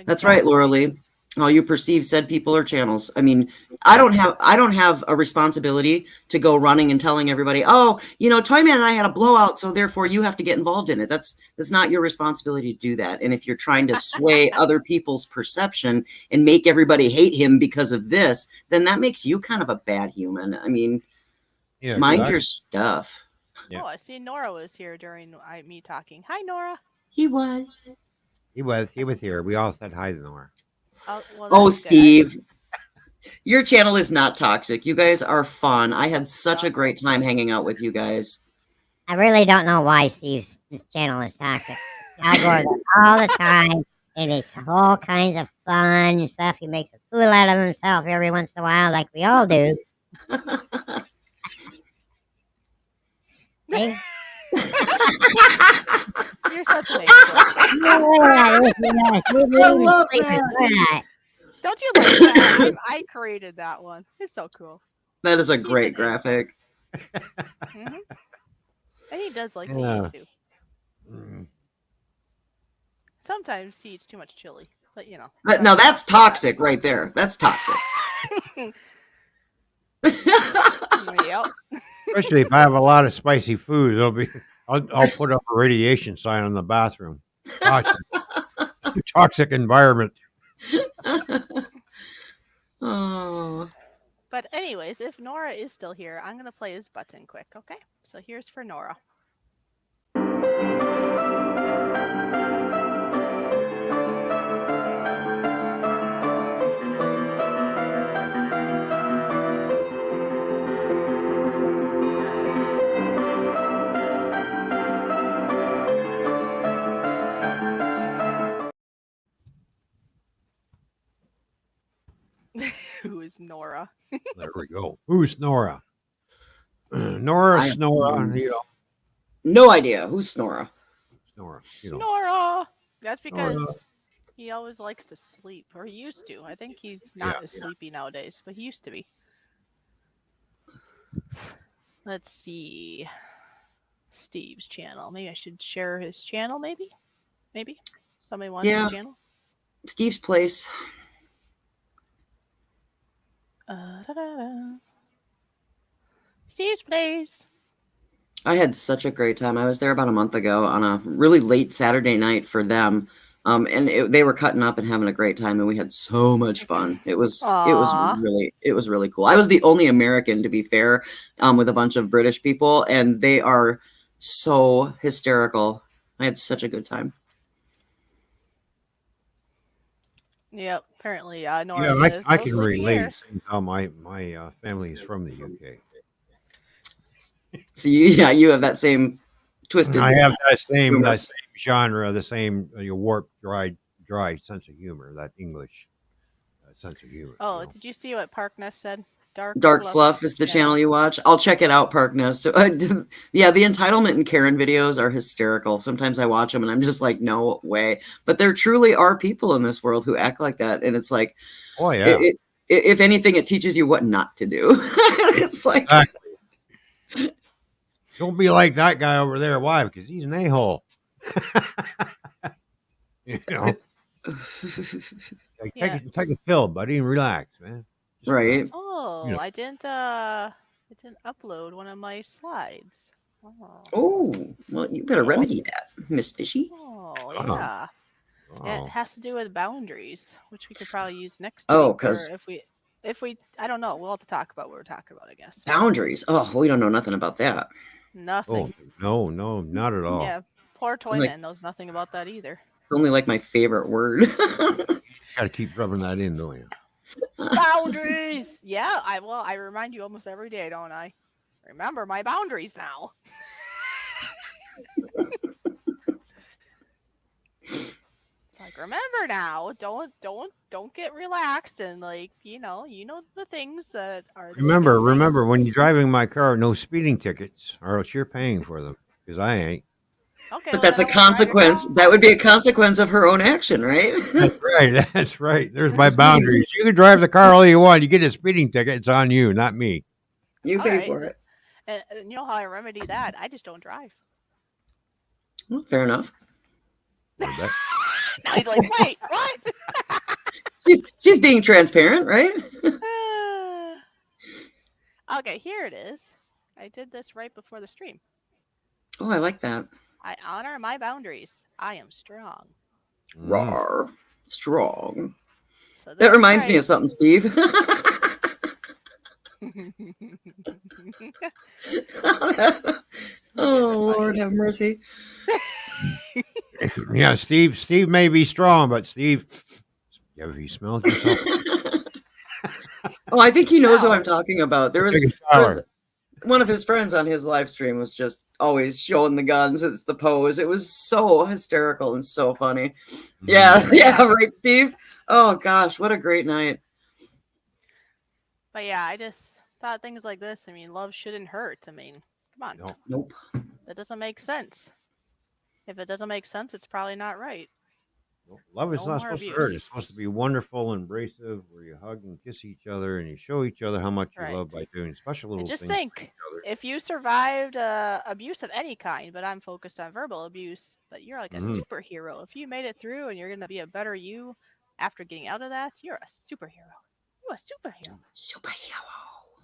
That's right, Laura Lee. All you perceive said people or channels. I mean, I don't have a responsibility to go running and telling everybody, oh, Toyman and I had a blowout, so therefore you have to get involved in it. That's not your responsibility to do that. And if you're trying to sway other people's perception and make everybody hate him because of this, then that makes you kind of a bad human. I mean, mind your stuff. Yeah. Oh, I see Nora was here during me talking. Hi, Nora. He was here. We all said hi to Nora. Steve, your channel is not toxic. You guys are fun. I had such a great time hanging out with you guys. I really don't know why Steve's channel is toxic. I go there all the time, and it's all kinds of fun and stuff. He makes a fool out of himself every once in a while, like we all do. Hey? You're such an angel. I love that. Don't you like that? I created that one. It's so cool. That is a great graphic. Mm-hmm. And he does like to eat too. Sometimes he eats too much chili, but No, that's toxic right there. That's toxic. Yep. Especially if I have a lot of spicy food, I'll put up a radiation sign on the bathroom. Toxic environment. Oh. But anyways, if Nora is still here, I'm gonna play his button quick, okay? So here's for Nora. Who is Nora? There we go. Who's Nora? Nora. No idea. Who's Snora? Snora. Nora. That's because he always likes to sleep, or he used to. I think he's not as sleepy nowadays, but he used to be. Let's see. Steve's channel. Maybe I should share his channel, maybe? Somebody wants his channel? Steve's Place. Steve's Place. I had such a great time. I was there about a month ago on a really late Saturday night for them. And they were cutting up and having a great time, and we had so much fun. It was really cool. I was the only American, to be fair, with a bunch of British people, and they are So hysterical. I had such a good time. Yep. Apparently, Yeah, Nora says I no can sleepy relate. here. Seeing how my family is from the UK. So you have that same twisted I have humor. that same genre, the same warped, dry sense of humor, that English sense of humor. Oh, did you see what Parkness said? Dark Dark Fluff Fluff is the channel channel. you watch. I'll check it out, Park Nest. Yeah, the entitlement and Karen videos are hysterical. Sometimes I watch them and I'm just like, no way. But there truly are people in this world who act like that, and it's like, Oh yeah, if anything, it teaches you what not to do. It's like, exactly. Don't be like that guy over there. Why? Because he's an a-hole. you know, like, Yeah. take a pill, buddy, and relax, man. Just relax. right, You Oh, know, I didn't upload one of my slides. Oh. oh, well, you better Yes. remedy that, Miss Fishy. Oh, oh, yeah. It oh. has to do with boundaries, which we could probably use next Oh, week, or because if we, I don't know. We'll have to talk about what we're talking about, I guess. boundaries. Oh, we don't know nothing about that. Oh Nothing. no, not at all. Yeah. Poor It's only, Toyman knows nothing about that either. it's only like my favorite word. Got to keep rubbing that in, don't you? Boundaries. Yeah. I remind you almost every day, don't I? Remember my boundaries now. It's like, remember now, don't get relaxed, and like, the things that are the biggest Remember, things. when you're driving my car, no speeding tickets, or else you're paying for them. Because I ain't. Okay, But well then that's I a won't drive your consequence. car. That would be a consequence of her own action, right? That's right. That's right. There's my Speeding. boundaries. You can drive the car all you want. You get a speeding ticket, it's on you, not me. You All pay right, for it. and you know how I remedy that? I just don't drive. Well, fair enough. Where'd that? Now he's like, wait, what? She's being transparent, right? Okay, here it is. I did this right before the stream. Oh, I like that. I honor my boundaries. I am strong. Rawr. Strong. So That that's reminds me right. of something, Steve. Oh, Lord have mercy. Yeah, Steve may be strong, but Steve, have you smelled yourself? Oh, I think he knows who Now, I'm talking about. There Take a was shower. one of his friends on his live stream was just always showing the guns. It's the pose. It was so hysterical and so funny. Yeah, yeah, right, Steve. Oh gosh, what a great night. but yeah, I just thought things like this. I mean, love shouldn't hurt. I mean, come on. No. Nope. That doesn't make sense. If it doesn't make sense, it's probably not right. Love is No not more supposed to abuse. hurt. It's supposed to be wonderful, embracive, where you hug and kiss each other and you show each other how much you Right. love by doing special little And just things for think, each other. if you survived abuse of any kind, but I'm focused on verbal abuse, that you're like a Mhm. superhero. If you made it through and you're going to be a better you after getting out of that, you're a superhero. You're a superhero. Superhero.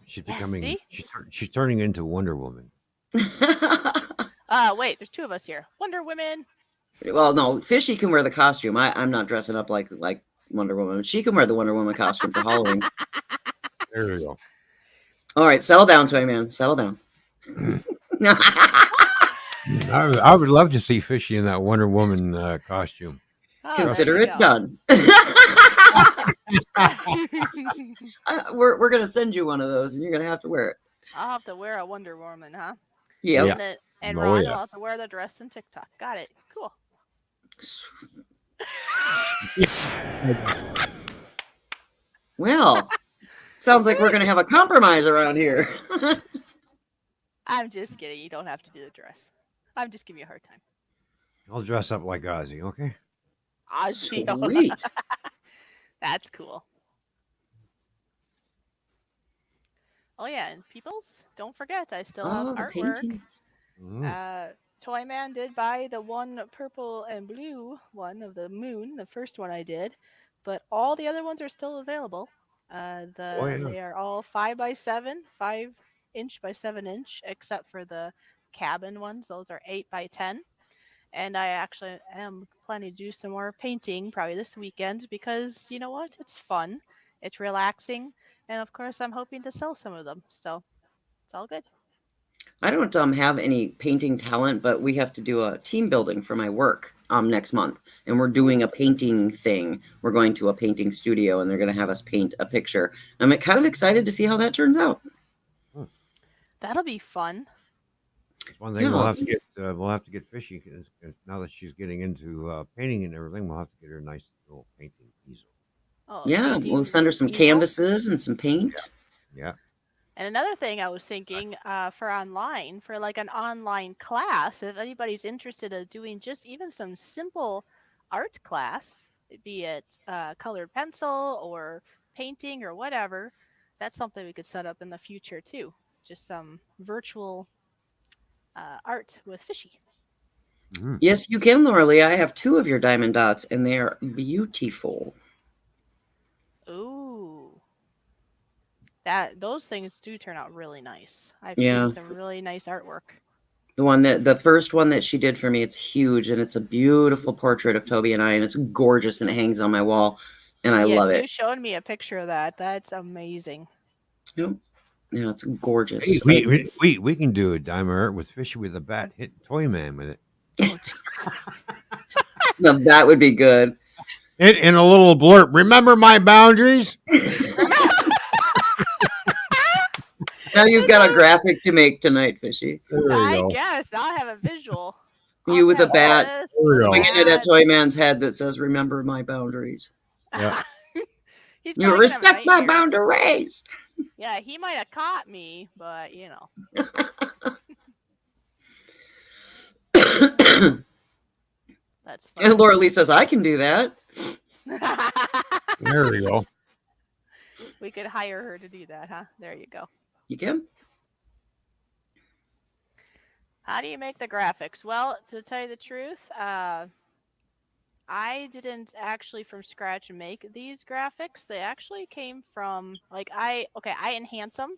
She's Yeah, becoming. see? She's turning into Wonder Woman. Wait, there's two of us here. Wonder Women. Well, no, Fishy can wear the costume. I'm not dressing up like Wonder Woman. She can wear the Wonder Woman costume for Halloween. There you go. All right, settle down, Toy Man. Settle down. I would love to see Fishy in that Wonder Woman costume. Oh, Consider there you it go. done. We're gonna send you one of those, and you're gonna have to wear it. I'll have to wear a Wonder Woman, huh? Yep. Yeah. And Oh, Ron yeah. will have to wear the dress in TikTok. Got it. Cool. Well, sounds like we're gonna have a compromise around here. I'm just kidding. You don't have to do the dress. I'm just giving you a hard time. I'll dress up like Ozzy, okay? Sweet. Sweet. That's cool. Oh yeah, and peoples, don't forget, I still have Oh, the artwork. paintings. Toyman did buy the one purple and blue one of the moon, the first one I did, but all the other ones are still available. yeah. They are all 5x7, 5" by 7" except for the cabin ones. Those are 8x10. And I actually am planning to do some more painting probably this weekend because you know what? It's fun, it's relaxing, and of course I'm hoping to sell some of them. So it's all good. I don't have any painting talent, but we have to do a team building for my work next month, and we're doing a painting thing. We're going to a painting studio, and they're going to have us paint a picture. I'm kind of excited to see how that turns out. That'll be fun. That's one thing Yeah, we'll have to get Fishy 'cause now that she's getting into painting and everything. We'll have to get her a nice little painting easel. Oh, yeah. We'll painting send her some easel. canvases and some paint. Yeah. And another thing I was thinking for online, for like an online class, if anybody's interested in doing just even some simple art class, be it colored pencil or painting or whatever, that's something we could set up in the future too. Just some virtual art with Fishy. Mhm. Yes, you can, Laura Lee. I have 2 of your diamond dots, and they are beautiful. Ooh, those things do turn out really nice. I've seen Yeah, some really nice artwork. the first one that she did for me, it's huge, and it's a beautiful portrait of Toby and I, and it's gorgeous, and it hangs on my wall, and I love Yes, you it. showed me a picture of that. That's amazing. Yep. Yeah, it's Hey, gorgeous. we can do a diamond art with Fishy with a bat hitting Toy Man with it. Oh, jeez. Now, that would be good. In a little blurb. Remember my boundaries? Now you've got a graphic to make tonight, Fishy. There we I go. guess now I have a visual. You I'll with a have bat this There we little go. swinging it at bat. Toy Man's head that says, "Remember my boundaries." Yeah. He's You probably gonna have respect my nightmares. boundaries. Yeah, he might have caught me, but that's And funny. Laura Lee says, "I can do that." There we go. We could hire her to do that, huh? There you go. You can. How do you make the graphics? Well, to tell you the truth, I didn't actually from scratch make these graphics. They actually came from like I enhance them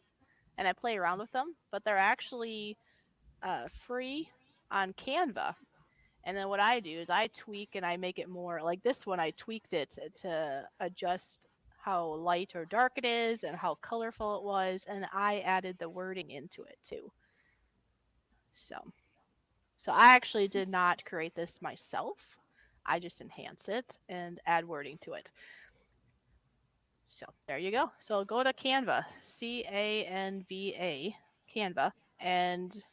and I play around with them, but they're actually free on Canva. And then what I do is I tweak and I make it more like this one. I tweaked it to adjust how light or dark it is and how colorful it was, and I added the wording into it too. So, so I actually did not create this myself. I just enhance it and add wording to it. So there you go. So go to Canva, Canva, Canva, and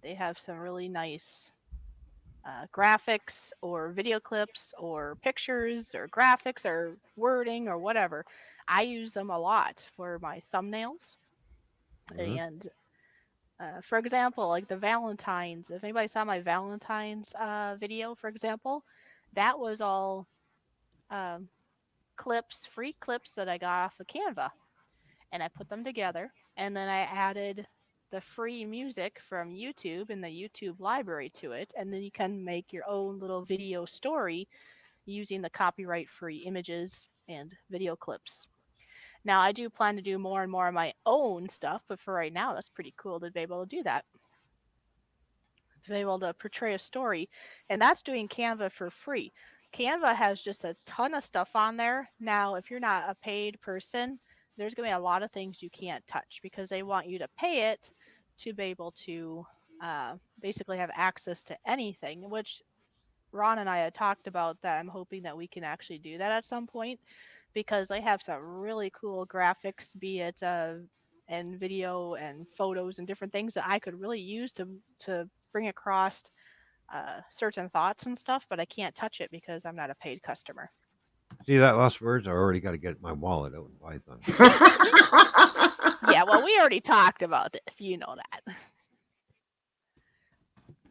they have some really nice graphics or video clips or pictures or graphics or wording or whatever. I use them a lot for my thumbnails. Mhm. And for example, like the Valentine's, if anybody saw my Valentine's video, for example, that was all um, clips, free clips that I got off of Canva. And I put them together. And then I added the free music from YouTube in the YouTube library to it. And then you can make your own little video story using the copyright free images and video clips. Now, I do plan to do more and more of my own stuff, but for right now, that's pretty cool to be able to do that. To be able to portray a story. And that's doing Canva for free. Canva has just a ton of stuff on there. Now, if you're not a paid person, there's going to be a lot of things you can't touch because they want you to pay it to be able to basically have access to anything, which Ron and I had talked about that. I'm hoping that we can actually do that at some point because they have some really cool graphics, be it and video and photos and different things that I could really use to bring across certain thoughts and stuff, but I can't touch it because I'm not a paid customer. See that last words? I already got to get my wallet out and buy them. Yeah, well, we already talked about this. You know that. Yes,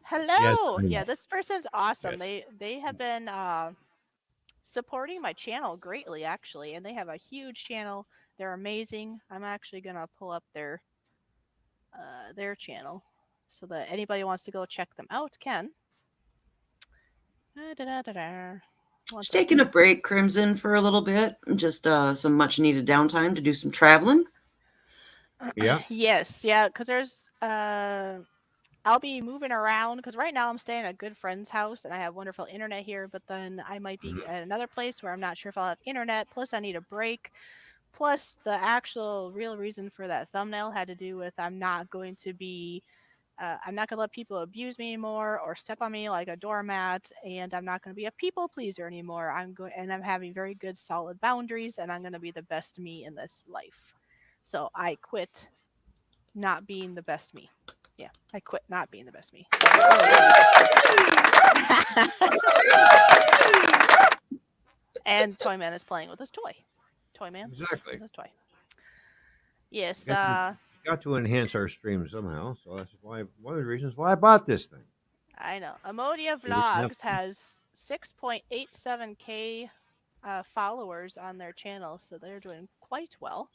Hello. I Yeah, know. this person's awesome. Yes. They have been supporting my channel greatly actually, and they have a huge channel. They're amazing. I'm actually gonna pull up their channel so that anybody wants to go check them out can. One Just taking second. a break, Crimson, for a little bit. Just some much needed downtime to do some traveling. Yeah. Yes, yeah, because there's I'll be moving around because right now I'm staying at a good friend's house and I have wonderful internet here, but then I might Mhm. be at another place where I'm not sure if I'll have internet. Plus, I need a break. Plus, the actual real reason for that thumbnail had to do with I'm not going to be I'm not going to let people abuse me anymore or step on me like a doormat, and I'm not going to be a people pleaser anymore. I'm having very good solid boundaries, and I'm going to be the best me in this life. So I quit not being the best me. Yeah, I quit not being the best me. So I'm really happy this week. And Toyman is playing with his toy. Toyman Exactly. with his toy. Yes. Got to enhance our stream somehow, so that's why one of the reasons why I bought this thing. I know. Amodia We didn't have Vlogs has 6.87k followers on their channel, so they're doing quite well.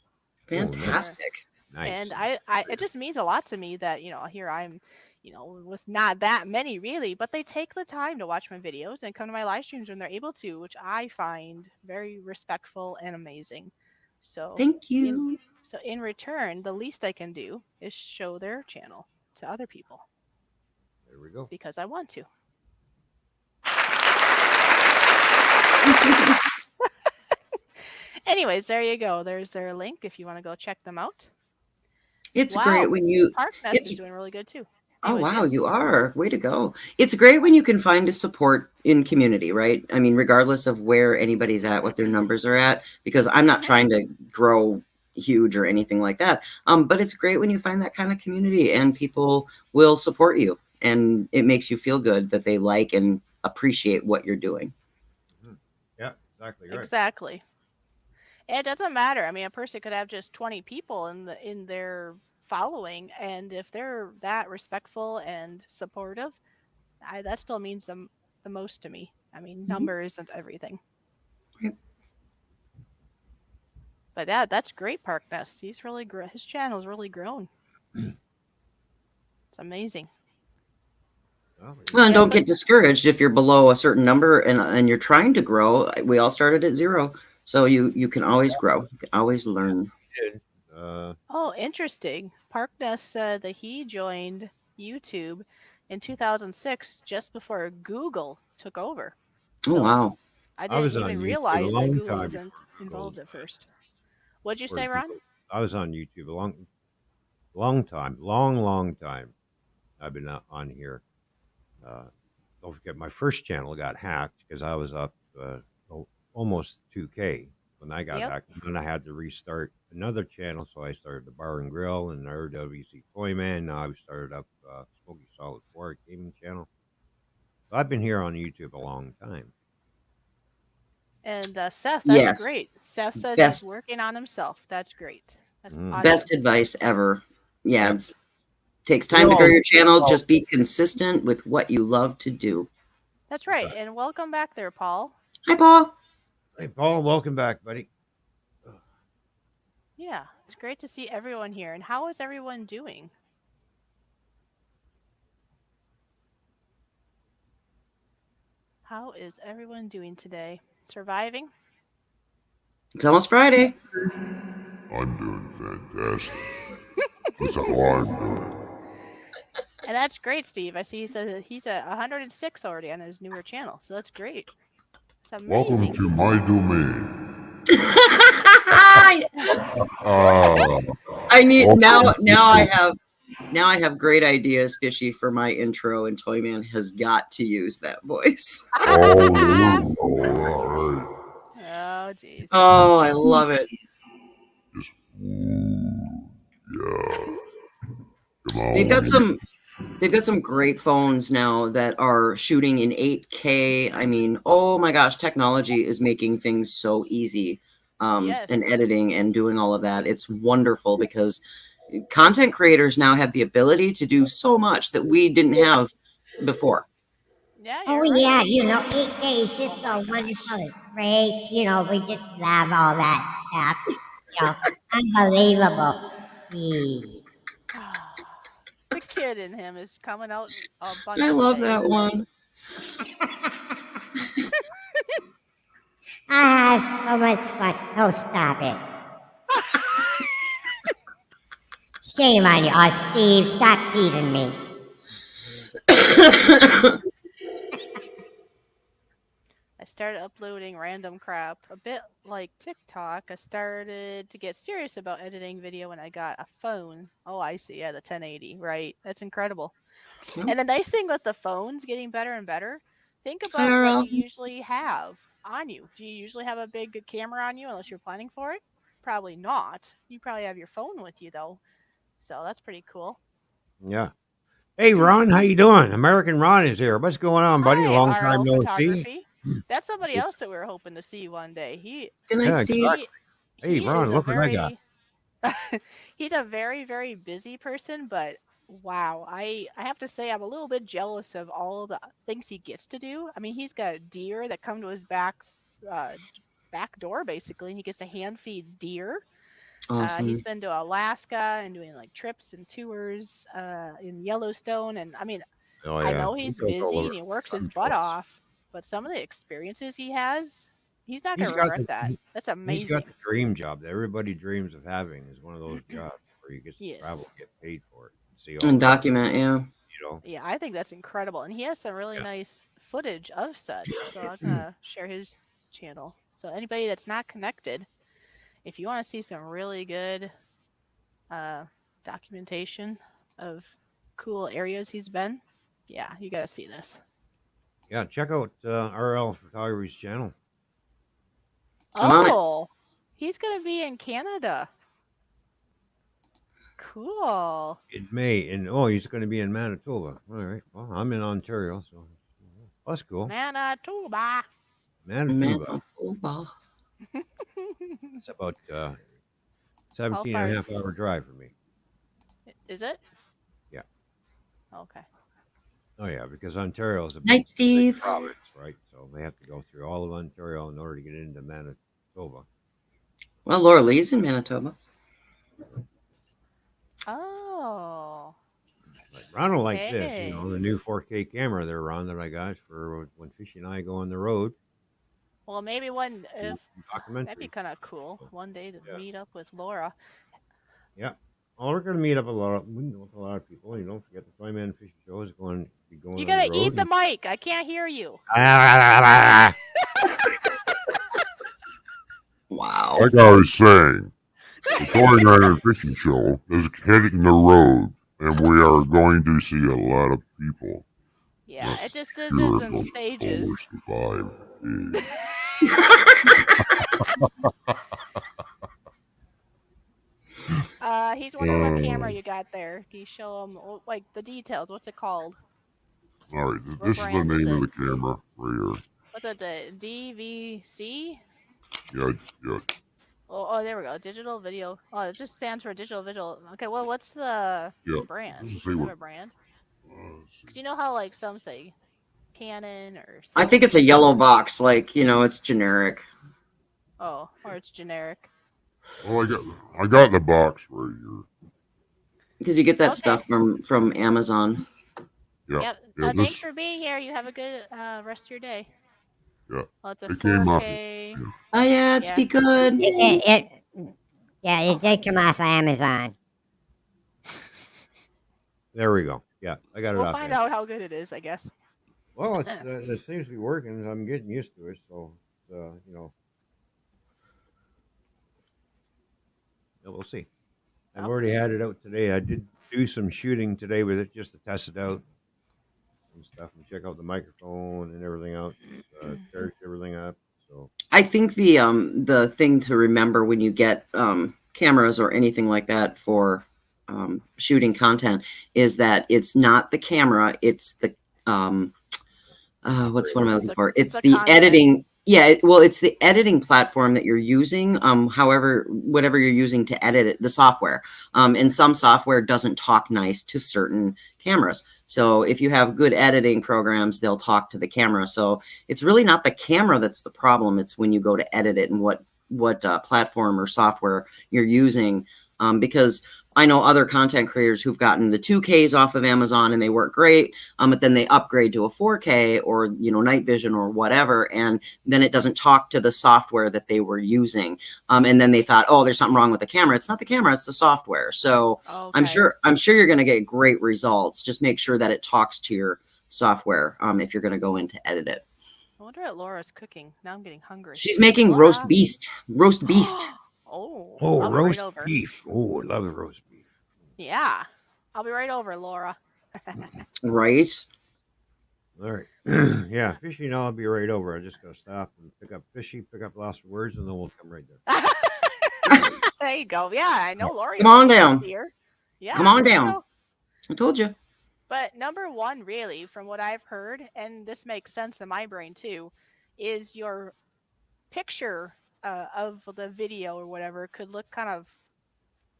Fantastic. Nice. And I it just means a lot to me that, here I'm, with not that many really, but they take the time to watch my videos and come to my live streams when they're able to, which I find very respectful and amazing. So Thank you. in return, the least I can do is show their channel to other people. There we go. Because I want to. Anyways, there you go. There's their link if you want to go check them out. It's great when you. Parknest is doing really good too. Anyways, oh wow, yes. You are. Way to go. It's great when you can find a support in community, right? I mean, regardless of where anybody's at, what their numbers are at, because I'm not trying to grow huge or anything like that. But it's great when you find that kind of community and people will support you, and it makes you feel good that they like and appreciate what you're doing. Yeah, exactly right. Exactly. It doesn't matter. I mean, a person could have just 20 people in their following, and if they're that respectful and supportive, that still means the most to me. I mean, number isn't everything. Yep. But yeah, that's great, Parknest. He's really his channel's really grown. It's amazing. Well, and don't get discouraged if you're below a certain number and you're trying to grow. We all started at 0, so you can always grow. You can always learn. Oh, interesting. Parknest said that he joined YouTube in 2006, just before Google took over. So oh wow! I didn't even realize that Google wasn't involved at first. What'd you say, Ron? I was on YouTube a long time. I've been on here. Don't forget, my first channel got hacked because I was up almost 2K when I got hacked. And then I had to restart another channel, so I started the Bar and Grill and the RWC Toyman. Now I've started up Smoky Solid 4 gaming channel. So I've been here on YouTube a long time. And Seth, that's great. Seth says he's working on himself. That's great. That's awesome. Best advice ever. Yeah, it takes time to grow your channel. Just be consistent with what you love to do. That's right. And welcome back there, Paul. Hi, Paul. Hey, Paul. Welcome back, buddy. Yeah, it's great to see everyone here. And how is everyone doing? How is everyone doing today? Surviving? It's almost Friday. I'm doing fantastic. That's how I'm doing. And that's great, Steve. I see he's at 106 already on his newer channel, so that's great. It's welcome to my domain. I need now I have great ideas, Fishy, for my intro, and Toyman has got to use that voice. Oh, all right. Oh, jeez. Oh, I love it. Just, yeah. Come on. They've got some great phones now that are shooting in 8K. I mean, oh my gosh, technology is making things so easy. And editing and doing all of that. It's wonderful because content creators now have the ability to do so much that we didn't have before. Yeah, oh, right. yeah, 8K is just so wonderful. It's great. We just love all that stuff. Unbelievable. Gee. The kid in him is coming out a bunch. I love that one. I have so much fun. Oh, stop it. Shame on you. Oh, Steve, stop teasing me. I started uploading random crap. A bit like TikTok, I started to get serious about editing video when I got a phone. Oh, I see. Yeah, the 1080. Right. That's incredible. Yep. And the nice thing with the phones getting better and better, think about what IRL. you usually have on you. Do you usually have a big camera on you unless you're planning for it? Probably not. You probably have your phone with you though. So that's pretty cool. Yeah. Hey, Ron, how you doing? American Ron is here. What's going on, buddy? Hi, Long time RL no see. Photography. That's somebody else that we were hoping to see one day. Good night, Yeah, Steve. exactly. Hey, He is Ron, a look what I got. very he's a very busy person, but wow, I have to say I'm a little bit jealous of all the things he gets to do. I mean, he's got deer that come to his back door basically, and he gets to hand feed deer. Awesome. He's been to Alaska and doing like trips and tours in Yellowstone, and I mean, Oh, I yeah. know he's goes all busy over. and he works his I'm butt jealous. off, but some of the experiences he has, he's not He's gonna got regret that. the That's he's amazing. got the dream job that everybody dreams of having. Is one of those jobs where you get to Yes. travel, get paid for it, and see all And the document, yeah. you know. Yeah, I think that's incredible. And he has some really Yeah. nice footage of such. So I'm gonna share his channel. So anybody that's not connected, if you want to see some really good documentation of cool areas he's been, yeah, you gotta see this. Yeah, check out RL Photography's channel. I'm on it. Oh, he's gonna be in Canada. Cool. In May, and oh, he's going to be in Manitoba. All right. Well, I'm in Ontario, so that's cool. Manitoba. Manitoba. Manitoba. It's about How 17 far and a half hour drive for me. is it? Yeah. Okay. Oh yeah, because Ontario is a Night, big Steve. province, right? So they have to go through all of Ontario in order to get into Manitoba. Well, Laura Lee's in Manitoba. Oh. But Ron will like this, Hey. the new 4K camera there, Ron, that I got for when Fishy and I go on the road. Well, maybe one if Documentary. that'd be kind of cool. One day to Yeah. meet up with Laura. Yeah. Well, we're going to meet up with a lot of people. You don't forget the Fly Man Fishing Show is going to be going You on gotta the road. eat the mic. I can't hear you. Wow. Like I was saying, the Toy Rider Fishing Show is hitting the road, and we are going to see a lot of people. Yeah, it just is Sure, in those stages. followers survive. He's wondering what camera you got there. Can you show him like the details? What's it called? All right, What this is the brand is name of it? the camera right here. What's it? The DVC? Yeah. Oh, there we go. Digital video. Oh, it just stands for digital video. Okay, well, what's the Yeah. brand? Let's Does see it have what- a brand? Let's see. Because you know how like some say Canon or. I think it's a yellow box, like, it's generic. Oh, or it's generic. Well, I got the box right here. Because you get that Okay. stuff from Amazon. Yeah. Yep. Yeah, Thanks this- for being here. You have a good rest of your day. Yeah. Well, it's a It came off. 4K. Oh, yeah, it's Yeah. be good. It did come off Amazon. There we go. Yeah, I got it We'll off find there. out how good it is, I guess. Well, it seems to be working. I'm getting used to it, so yeah, we'll see. I've already had it out today. I did do some shooting today with it just to test it out and stuff, and check out the microphone and everything out, charge everything up. So I think the thing to remember when you get cameras or anything like that for shooting content is that it's not the camera, it's the what am I looking for? It's the the content. editing. Yeah, it's the editing platform that you're using. Whatever you're using to edit it, the software. And some software doesn't talk nice to certain cameras. So if you have good editing programs, they'll talk to the camera. So it's really not the camera that's the problem. It's when you go to edit it and what platform or software you're using. Because I know other content creators who've gotten the 2Ks off of Amazon and they work great, but then they upgrade to a 4K or, night vision or whatever, and then it doesn't talk to the software that they were using. And then they thought, oh, there's something wrong with the camera. It's not the camera, it's the software. So Okay. I'm sure you're going to get great results. Just make sure that it talks to your software if you're going to go in to edit it. Well, wonder what Laura's cooking. Now I'm getting hungry. She's making Laura? roast beast. Roast beast. Oh, Oh, I'll be right roast over. beef. Oh, I love the roast beef. Yeah, I'll be right over, Laura. Right. All right. Yeah, fishy. Now I'll be right over. I just gotta stop and pick up fishy, pick up Losfer Words, and then we'll come right there. There you go. Yeah, I know Lori. Come on down. Here. Yeah, Come on there you down. go. I told you. But number one, really, from what I've heard, and this makes sense in my brain too, is your picture of the video or whatever could look kind of,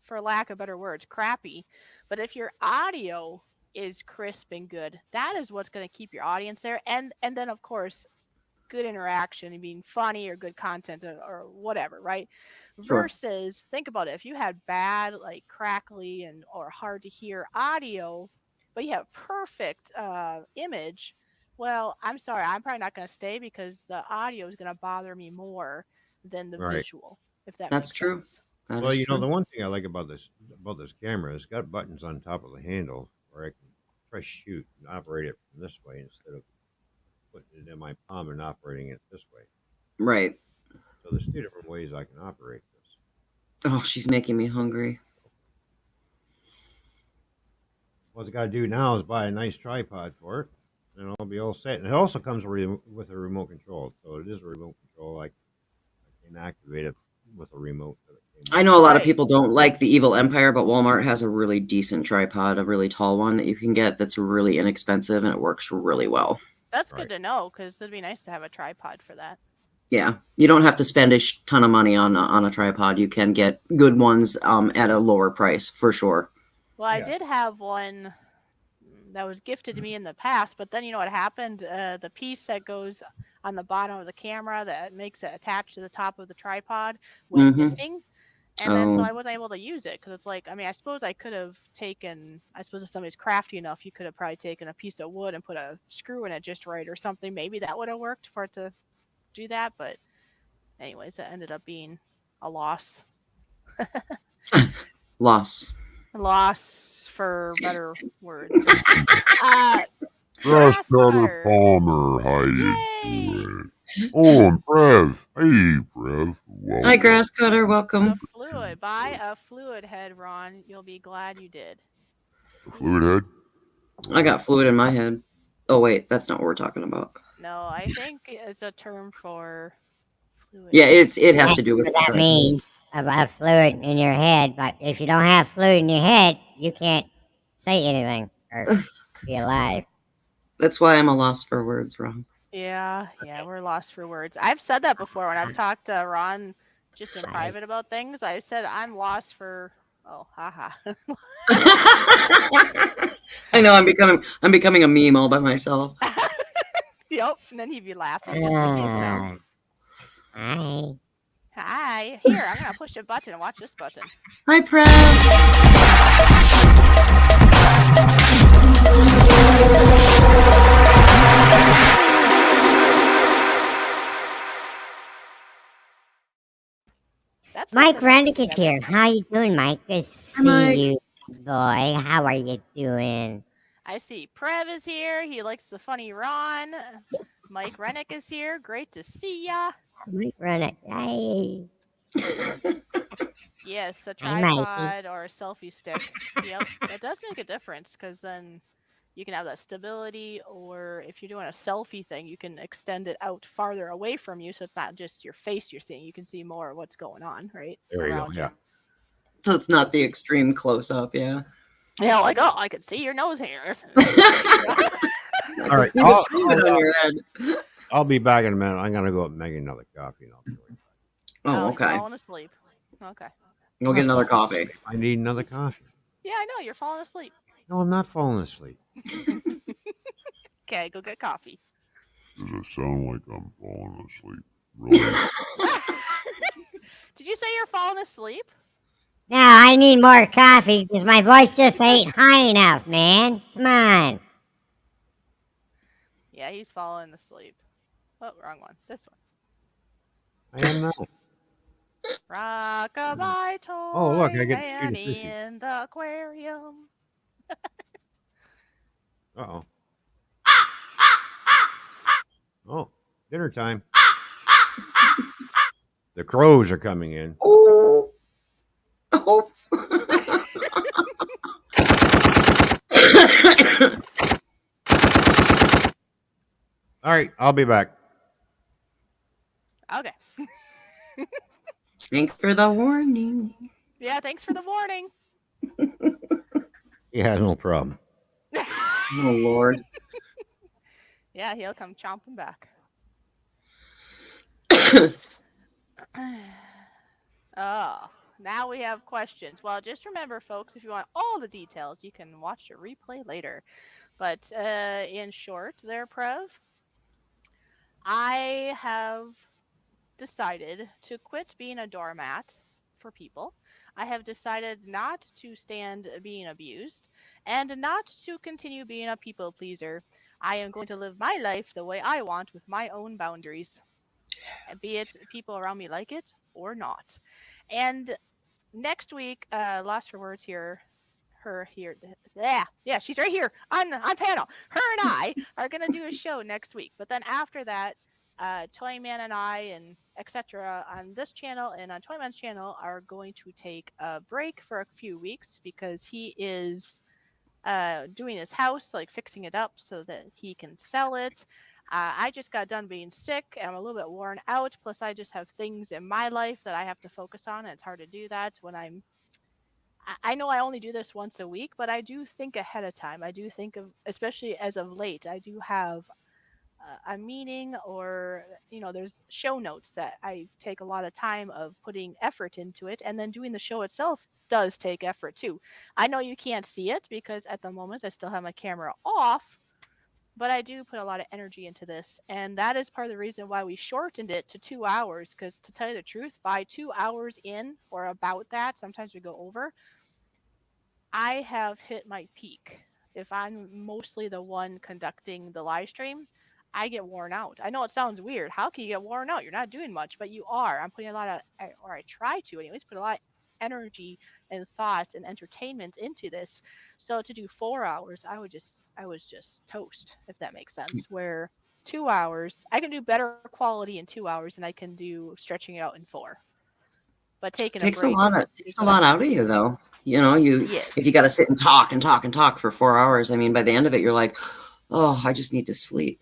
for lack of better words, crappy. But if your audio is crisp and good, that is what's going to keep your audience there. And then of course, good interaction and being funny or good content or whatever, right? Sure. Versus, think about it, if you had bad, like crackly and or hard to hear audio, but you have perfect image, well, I'm sorry, I'm probably not going to stay because the audio is going to bother me more than the Right. visual, if that That's makes true. sense. That Well, is you know, true. the one thing I like about this camera is it's got buttons on top of the handle where I can press shoot and operate it from this way instead of putting it in my palm and operating it this way. Right. So there's two different ways I can operate this. Oh, she's making me hungry. What I got to do now is buy a nice tripod for it, and I'll be all set. And it also comes with a remote control, so it is a remote control. I can activate it with a remote. I know a lot of Right. people don't like the Evil Empire, but Walmart has a really decent tripod, a really tall one that you can get that's really inexpensive and it works really well. That's Right. good to know, because it'd be nice to have a tripod for that. Yeah, you don't have to spend a ton of money on a tripod. You can get good ones at a lower price for sure. Well, I Yeah. did have one that was gifted to me in the past, but then you know what happened? The piece that goes on the bottom of the camera that makes it attach to the top of the tripod went Mhm. missing. And then so Oh. I wasn't able to use it because it's like, I mean, I suppose I could have taken, I suppose if somebody's crafty enough, you could have probably taken a piece of wood and put a screw in it just right or something. Maybe that would have worked for it to do that. But anyways, it ended up being a loss. Loss. Loss for better words. Grass cutter cutter. Palmer, how you Yay! doing? Oh, and Prev. Hey, Prev. Welcome. Hi, grass cutter. Welcome. A fluid. Buy a fluid head, Ron. You'll be glad you did. Fluid head. I got fluid in my head. Oh wait, that's not what we're talking about. No, I think it's a term for fluid. Yeah, it has That's to do with what the that tripod. means about fluid in your head. But if you don't have fluid in your head, you can't say anything or be alive. That's why I'm a loss for words, Ron. Yeah, we're lost for words. I've said that before when I've talked to Ron just in Nice. private about things. I've said I'm lost for, oh, haha. I know I'm becoming a meme all by myself. Yep, and then he'd be laughing. Just give me a sound. Hi. Hi, here, I'm gonna push a button and watch this button. Hi, Prev. That's Mike something else Rennick is together. here. How you doing, Mike? Good to see Mike. you, boy. How are you doing? I see Prev is here. He likes the funny Ron. Mike Rennick is here. Great to see ya. Mike Rennick. Hey. Yes, a Hi, Mikey. tripod or a selfie stick. Yep, that does make a difference because then you can have that stability, or if you're doing a selfie thing, you can extend it out farther away from you so it's not just your face you're seeing. You can see more of what's going on, right? There you go. around Yeah. So it's not the extreme close up, yeah. Yeah, like, oh, I can see your nose hairs. All right. See the fluid on your head. I'll be back in a minute. I'm gonna go up and make another coffee, and I'll be right back. Oh, You're okay. falling asleep. Okay. Go get another coffee. I need another coffee. Yeah, I know, you're falling asleep. No, I'm not falling asleep. Okay, go get coffee. Does it sound like I'm falling asleep? Really? Did you say you're falling asleep? No, I need more coffee because my voice just ain't high enough, man. Come on. Yeah, he's falling asleep. Oh, wrong one. This one. I am not. Rock-a-bye toy Oh, look, I get to man see the fishy. in the aquarium. Uh oh. Oh. Dinner time. The crows are coming in. Oh, oh. All right, I'll be back. Okay. Thanks for the warning. Yeah, thanks for the warning. Yeah, no problem. Oh Lord. Yeah, he'll come chomping back. Oh, now we have questions. Well, just remember, folks, if you want all the details, you can watch the replay later. But in short, there, Prev, I have decided to quit being a doormat for people. I have decided not to stand being abused and not to continue being a people pleaser. I am going to live my life the way I want with my own boundaries, be it people around me like it or not. And next week, Losfer Words here, her here, yeah, she's right here on panel. Her and I are gonna do a show next week, but then after that, Toyman and I and etc. on this channel and on Toyman's channel are going to take a break for a few weeks because he is doing his house, like fixing it up so that he can sell it. I just got done being sick. I'm a little bit worn out. Plus, I just have things in my life that I have to focus on. And it's hard to do that when I know I only do this once a week, but I do think ahead of time. I do think of, especially as of late, I do have a meeting or, there's show notes that I take a lot of time of putting effort into it. And then doing the show itself does take effort too. I know you can't see it because at the moment I still have my camera off, but I do put a lot of energy into this. And that is part of the reason why we shortened it to 2 hours. Because to tell you the truth, by 2 hours in or about that, sometimes we go over, I have hit my peak. If I'm mostly the one conducting the live stream, I get worn out. I know it sounds weird. How can you get worn out? You're not doing much, but you are. I'm putting a lot of, or I try to anyways, put a lot of energy and thought and entertainment into this. So to do 4 hours, I was just toast, if that makes sense. Where 2 hours, I can do better quality in 2 hours than I can do stretching it out in four. But taking a Takes a break lot out of you though. Yes. If you got to sit and talk and talk and talk for 4 hours, I mean, by the end of it, you're like, oh, I just need to sleep.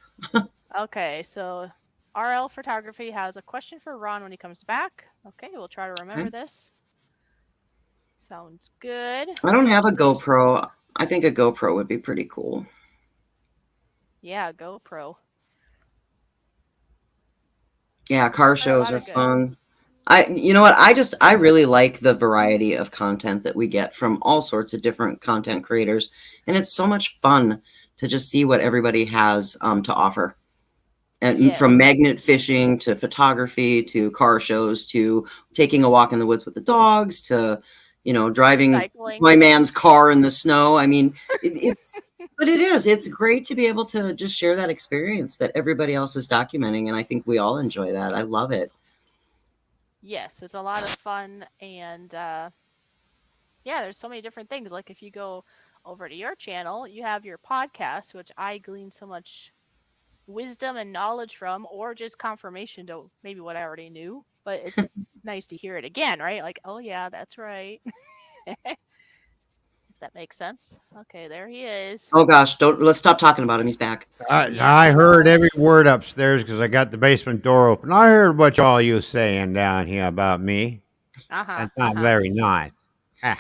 Okay, so RL Photography has a question for Ron when he comes back. Okay, we'll try to remember this. Sounds good. I don't have a GoPro. I think a GoPro would be pretty cool. Yeah, GoPro. Yeah, car Heard a shows lot are of good. fun. You know what? I really like the variety of content that we get from all sorts of different content creators, and it's so much fun to just see what everybody has to offer. And Yes. from magnet fishing to photography to car shows to taking a walk in the woods with the dogs to, driving Cycling. my man's car in the snow. I mean, it's great to be able to just share that experience that everybody else is documenting. And I think we all enjoy that. I love it. Yes, it's a lot of fun. And yeah, there's so many different things. Like if you go over to your channel, you have your podcast, which I glean so much wisdom and knowledge from, or just confirmation to maybe what I already knew. But it's nice to hear it again, right? Like, oh yeah, that's right. If that makes sense. Okay, there he is. Oh gosh, let's stop talking about him. He's back. I heard every word upstairs because I got the basement door open. I heard what all you saying down here about me. That's not very nice. Ah.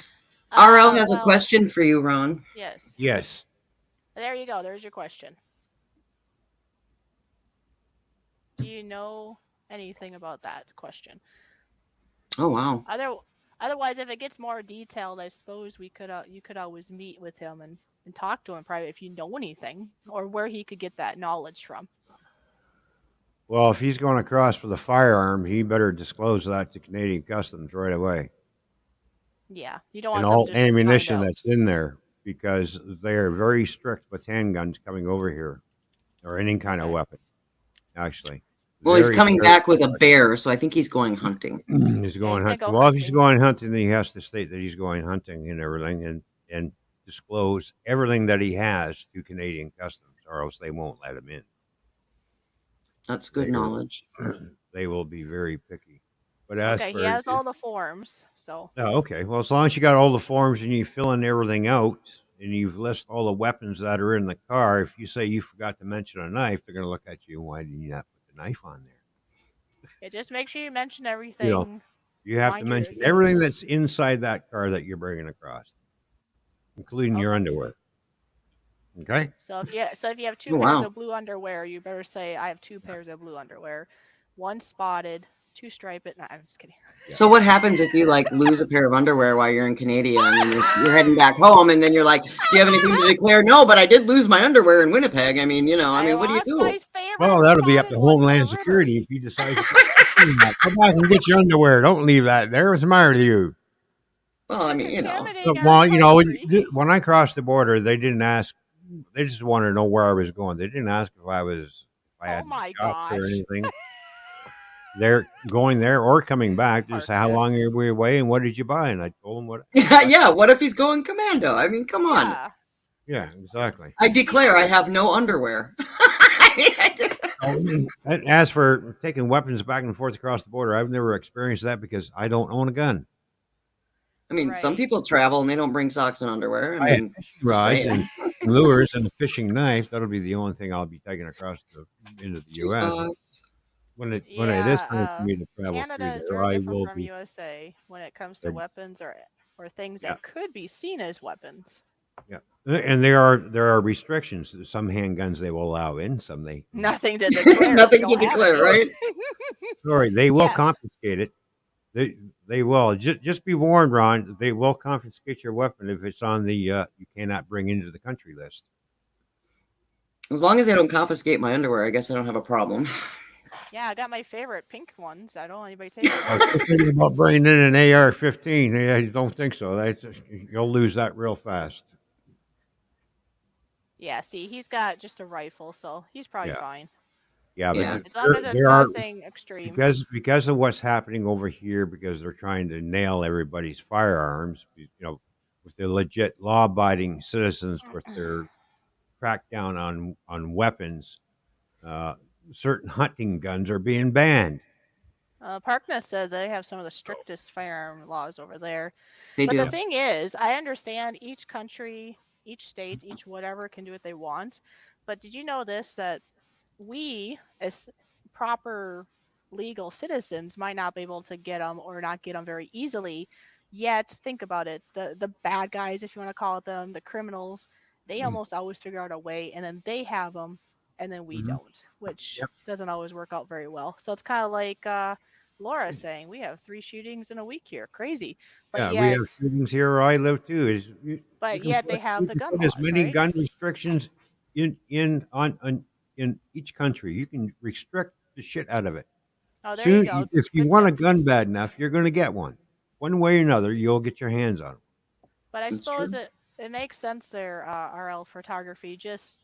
RL has a question for you, Ron. Yes. Yes. There you go. There's your question. Do you know anything about that question? Oh wow. Otherwise, if it gets more detailed, I suppose you could always meet with him and talk to him private if you know anything or where he could get that knowledge from. Well, if he's going across with a firearm, he better disclose that to Canadian Customs right away. Yeah, you don't And want them all just to ammunition find out. that's in there, because they are very strict with handguns coming over here, or any kind of weapon. Actually, Well, he's very coming strict. back with a bear, so I think he's going hunting. He's going hunting. go Well, if he's hunting. going hunting, then he has to state that he's going hunting and everything, and disclose everything that he has to Canadian Customs, or else they won't let him in. That's good They will, knowledge. they will be very picky. But as Okay, he for has all the forms, so oh, okay, well, as long as you got all the forms and you fill in everything out and you've list all the weapons that are in the car, if you say you forgot to mention a knife, they're going to look at you and why did you not put the knife on there? yeah, just make sure you mention You know, everything. you have to Mind your mention yeah. everything that's inside that car that you're bringing across, including your Okay. underwear. Okay. So if you have two Oh, pairs wow. of blue underwear, you better say I have two pairs of blue underwear, one spotted, two striped. No, I'm just kidding. So what happens if you like lose a pair of underwear while you're in Canada and then you're heading back home and then you're like, do you have anything to declare? No, but I did lose my underwear in Winnipeg. I mean, I what do you lost do? my favorite Well, that'll be up spotted to one in the Homeland river. Security if you decide to go back and get your underwear. Don't leave that there. What's the matter with you? Well, I You're mean, contaminating our Well, country. when I crossed the border, they didn't ask. They just wanted to know where I was going. They didn't ask if I Oh had my shots or gosh. anything. They're going there or coming back. Just how long Harkness. are we away and what did you buy? And I told them what. yeah. What if he's going commando? I mean, come on. Yeah. Yeah, exactly. I declare I have no underwear. And as for taking weapons back and forth across the border, I've never experienced that because I don't own a gun. I mean, some Right. people travel and they don't bring socks and underwear. I I have mean, fishing just rods saying. and lures and a fishing knife. That'll be the only thing I'll be taking across into the Shoes U.S. box. When it is time for Yeah. me to travel Canada through is there, very I different will from be. USA when it comes to weapons or things Yeah, that could be seen as weapons. yeah. And there are restrictions. Some handguns they will allow in. Some they Nothing to declare if you Nothing to don't have declare, any. right? sorry they will Yeah. confiscate it. They will just be warned, Ron. They will confiscate your weapon if it's on the you cannot bring into the country list. As long as they don't confiscate my underwear, I guess I don't have a problem. Yeah, I got my favorite pink ones. I don't want anybody taking I was them. just thinking about bringing in an AR-15. Yeah, I don't think so. You'll lose that real fast. Yeah, see, he's got just a rifle, so he's probably Yeah, fine. yeah, but Yeah. As long as it's there are nothing extreme. because of what's happening over here because they're trying to nail everybody's firearms. With the legit law-abiding citizens with their crackdown on weapons, uh, certain hunting guns are being banned. Parkness said they have some of the strictest firearm laws over there. They But do. the thing is, I understand each country, each state, each whatever can do what they want. But did you know this that we, as proper legal citizens, might not be able to get them or not get them very easily? Yet, think about it: the bad guys, if you want to call it them, the criminals, they almost always figure out a way, and then they have them, and then we Mhm. don't, which Yep. doesn't always work out very well. So it's kind of like Laura saying, we have 3 shootings in a week here, crazy, but Yeah, we yet, have shootings here where I live too. You but can yet they put have you the can gun put as laws, many right? gun restrictions in each country. You can restrict the shit out of it. Oh, there you Soon, go. if you Good want a tip. gun bad enough, you're going to get one. One way or another, you'll get your hands on it. But I That's suppose true. it makes sense there, RL photography. Just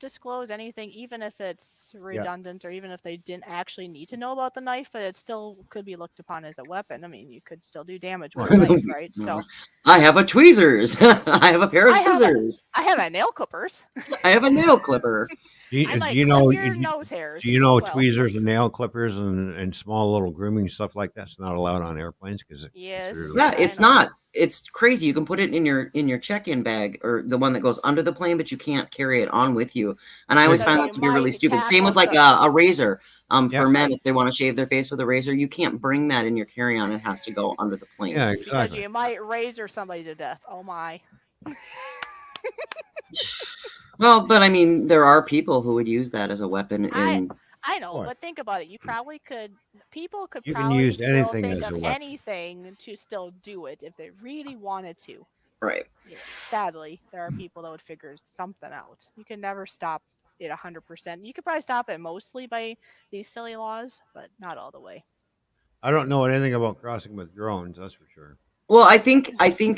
disclose anything, even if it's Yeah. redundant or even if they didn't actually need to know about the knife, but it still could be looked upon as a weapon. I mean, you could still do damage with a knife, right? So I have a tweezers. I have a pair of I have a scissors. I have a nail clippers. I have a nail clipper. I Do might you clip know? your nose hairs. Do you know Well, tweezers and nail clippers and small little grooming stuff like that's not allowed on airplanes because it's yes, considered Yeah, I it's know. not. It's crazy. You can put it in your check-in bag or the one that goes under the plane, but you can't carry it on with you. And I always Because find you that to be really might stupid. Same tackle with like some. a razor. Yeah. For men, Right. if they want to shave their face with a razor, you can't bring that in your carry-on. It has to go under the plane. Yeah, Because exactly. you might razor somebody to death. Oh my. Well, but I mean, there are people who would use that as a weapon in. I know, Boy, but think about it. People could you can probably use still anything think as of a weapon. anything to still do it if they really wanted to. Right. Yeah, sadly, there are people that would figure something out. You can never stop it 100%. You could probably stop it mostly by these silly laws, but not all the way. I don't know anything about crossing with drones. That's for sure. Well, I think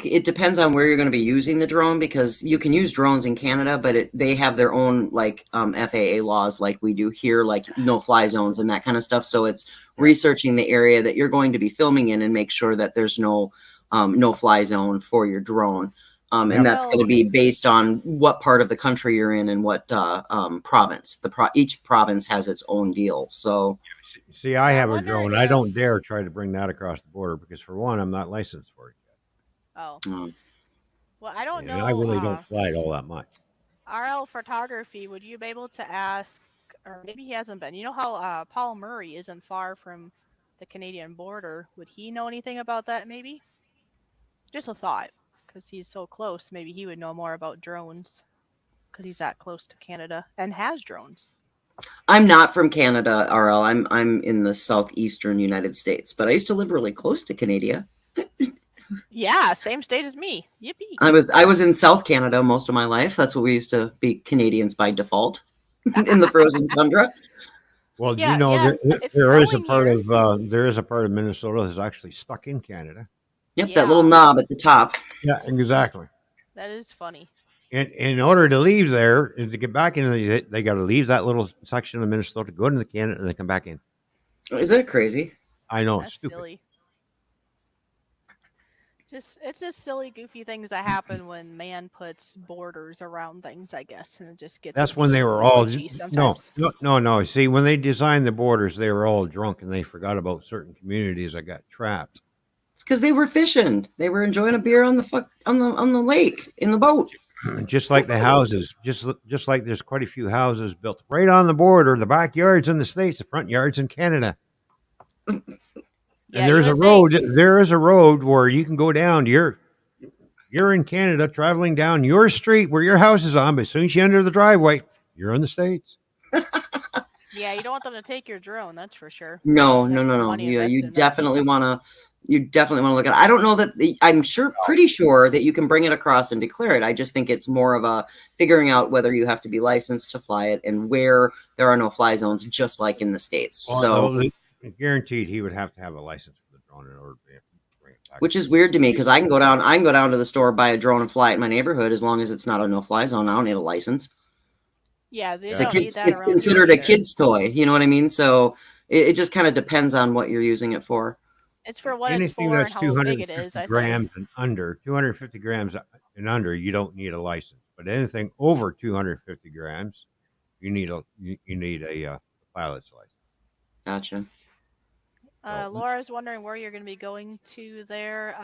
it depends on where you're going to be using the drone because you can use drones in Canada, but they have their own like FAA laws like we do here, like no fly zones and that kind of stuff. So it's researching the area that you're going to be filming in and make sure that there's no fly zone for your drone. And that's Well, going to be based on what part of the country you're in and what province. Each province has its own deal. So See, I yeah, I have a wonder drone. I if. don't dare try to bring that across the border because, for one, I'm not licensed for it Oh, mm, well, I don't yet, and I know. really don't fly it all that much. RL photography. Would you be able to ask, or maybe he hasn't been? You know how Paul Murray isn't far from the Canadian border. Would he know anything about that? Maybe. Just a thought, because he's so close. Maybe he would know more about drones, because he's that close to Canada and has drones. I'm not from Canada, RL. I'm in the southeastern United States, but I used to live really close to Canada. Yeah, same state as me. Yippee! I was in South Canada most of my life. That's what we used to be, Canadians by default, in the frozen tundra. Well, do you Yeah, know yeah. It's snowing here. there is a part of Minnesota that's actually stuck in Canada? Yep, that little Yeah, knob at the top. Yeah, exactly. that is funny. In order to leave there, and to get back into they got to leave that little section of Minnesota, go into Canada, and then come back in. Is that crazy? I know, it's That's stupid. silly. It's just silly, goofy things that happen when man puts borders around things, I guess, and it just gets That's to when be they a were little all glitchy no, sometimes. no, no, no. See, when they designed the borders, they were all drunk and they forgot about certain communities that got trapped. It's because they were fishing. They were enjoying a beer on the lake in the boat. Just like the houses, just like there's quite a few houses built right on the border, the backyards in the States, the front yards in Canada. Yeah, And you there's a would think. road. There is a road where you can go down. You're in Canada, traveling down your street where your house is on. But as soon as you enter the driveway, you're in the States. Yeah, you don't want them to take your drone, that's for sure. No, You no, have no, some no. money Yeah, invested in that. you definitely want to look at it. I don't know that I'm pretty sure that you can bring it across and declare it. I just think it's more of a figuring out whether you have to be licensed to fly it and where there are no fly zones, just like in the States. So, Well, guaranteed he would have to have a license for the drone in order to bring it back. which is weird to me because I can go down to the store, buy a drone and fly it in my neighborhood as long as it's not a no fly zone. I don't need a license. Yeah, they Yeah. It's a don't need kid's that it's around here considered a either. kid's toy, you know what I mean? So it just kind of depends on what you're using it for. It's for what it's Anything for and that's how big it is, 250 I think. grams and under, 250 grams and under, you don't need a license. But anything over 250 grams, you need a pilot's license. Gotcha. So, Laura's wondering where you're going to be going to there,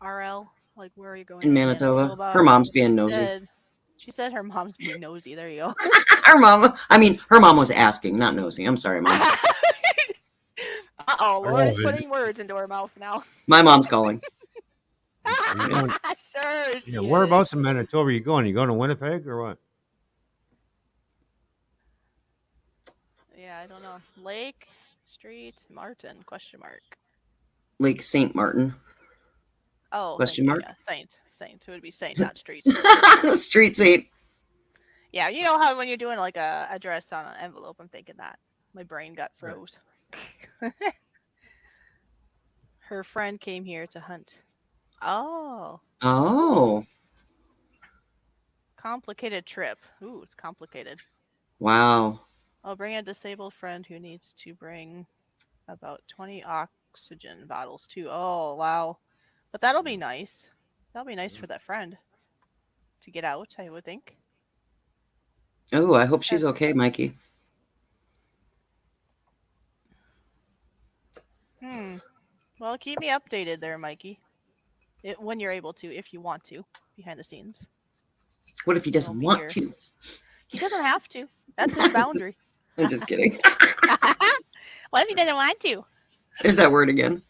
RL. Like, where are you going In to Manitoba, her Manitoba? mom's being nosy. She said her mom's being nosy. There you go. Her mom was asking, not nosy. I'm sorry, mom. Uh-oh, I Laura's love it. putting words into her mouth now. My mom's calling. Are you going, Sure she is. whereabouts in Manitoba are you going? You going to Winnipeg or what? Yeah, I don't know. Lake, Street, Martin, question mark. Lake St. Martin. Oh, Question thank you. mark? Yeah, Saint. It would be Saint, not Street. Street St. Yeah, you know how when you're doing like a address on an envelope, I'm thinking that. My brain got froze. Her friend came here to hunt. Oh, Oh, complicated trip. Ooh, it's complicated. wow. I'll bring a disabled friend who needs to bring about 20 oxygen bottles too. Oh, wow. But that'll be nice. That'll be nice for that friend to get out, I would think. Oh, I hope she's okay, Mikey. Well, keep me updated there, Mikey. When you're able to, if you want to, behind the scenes. What if he doesn't be want here. to? He doesn't have to. That's his boundary. I'm just kidding. What if he doesn't want to? There's that word again.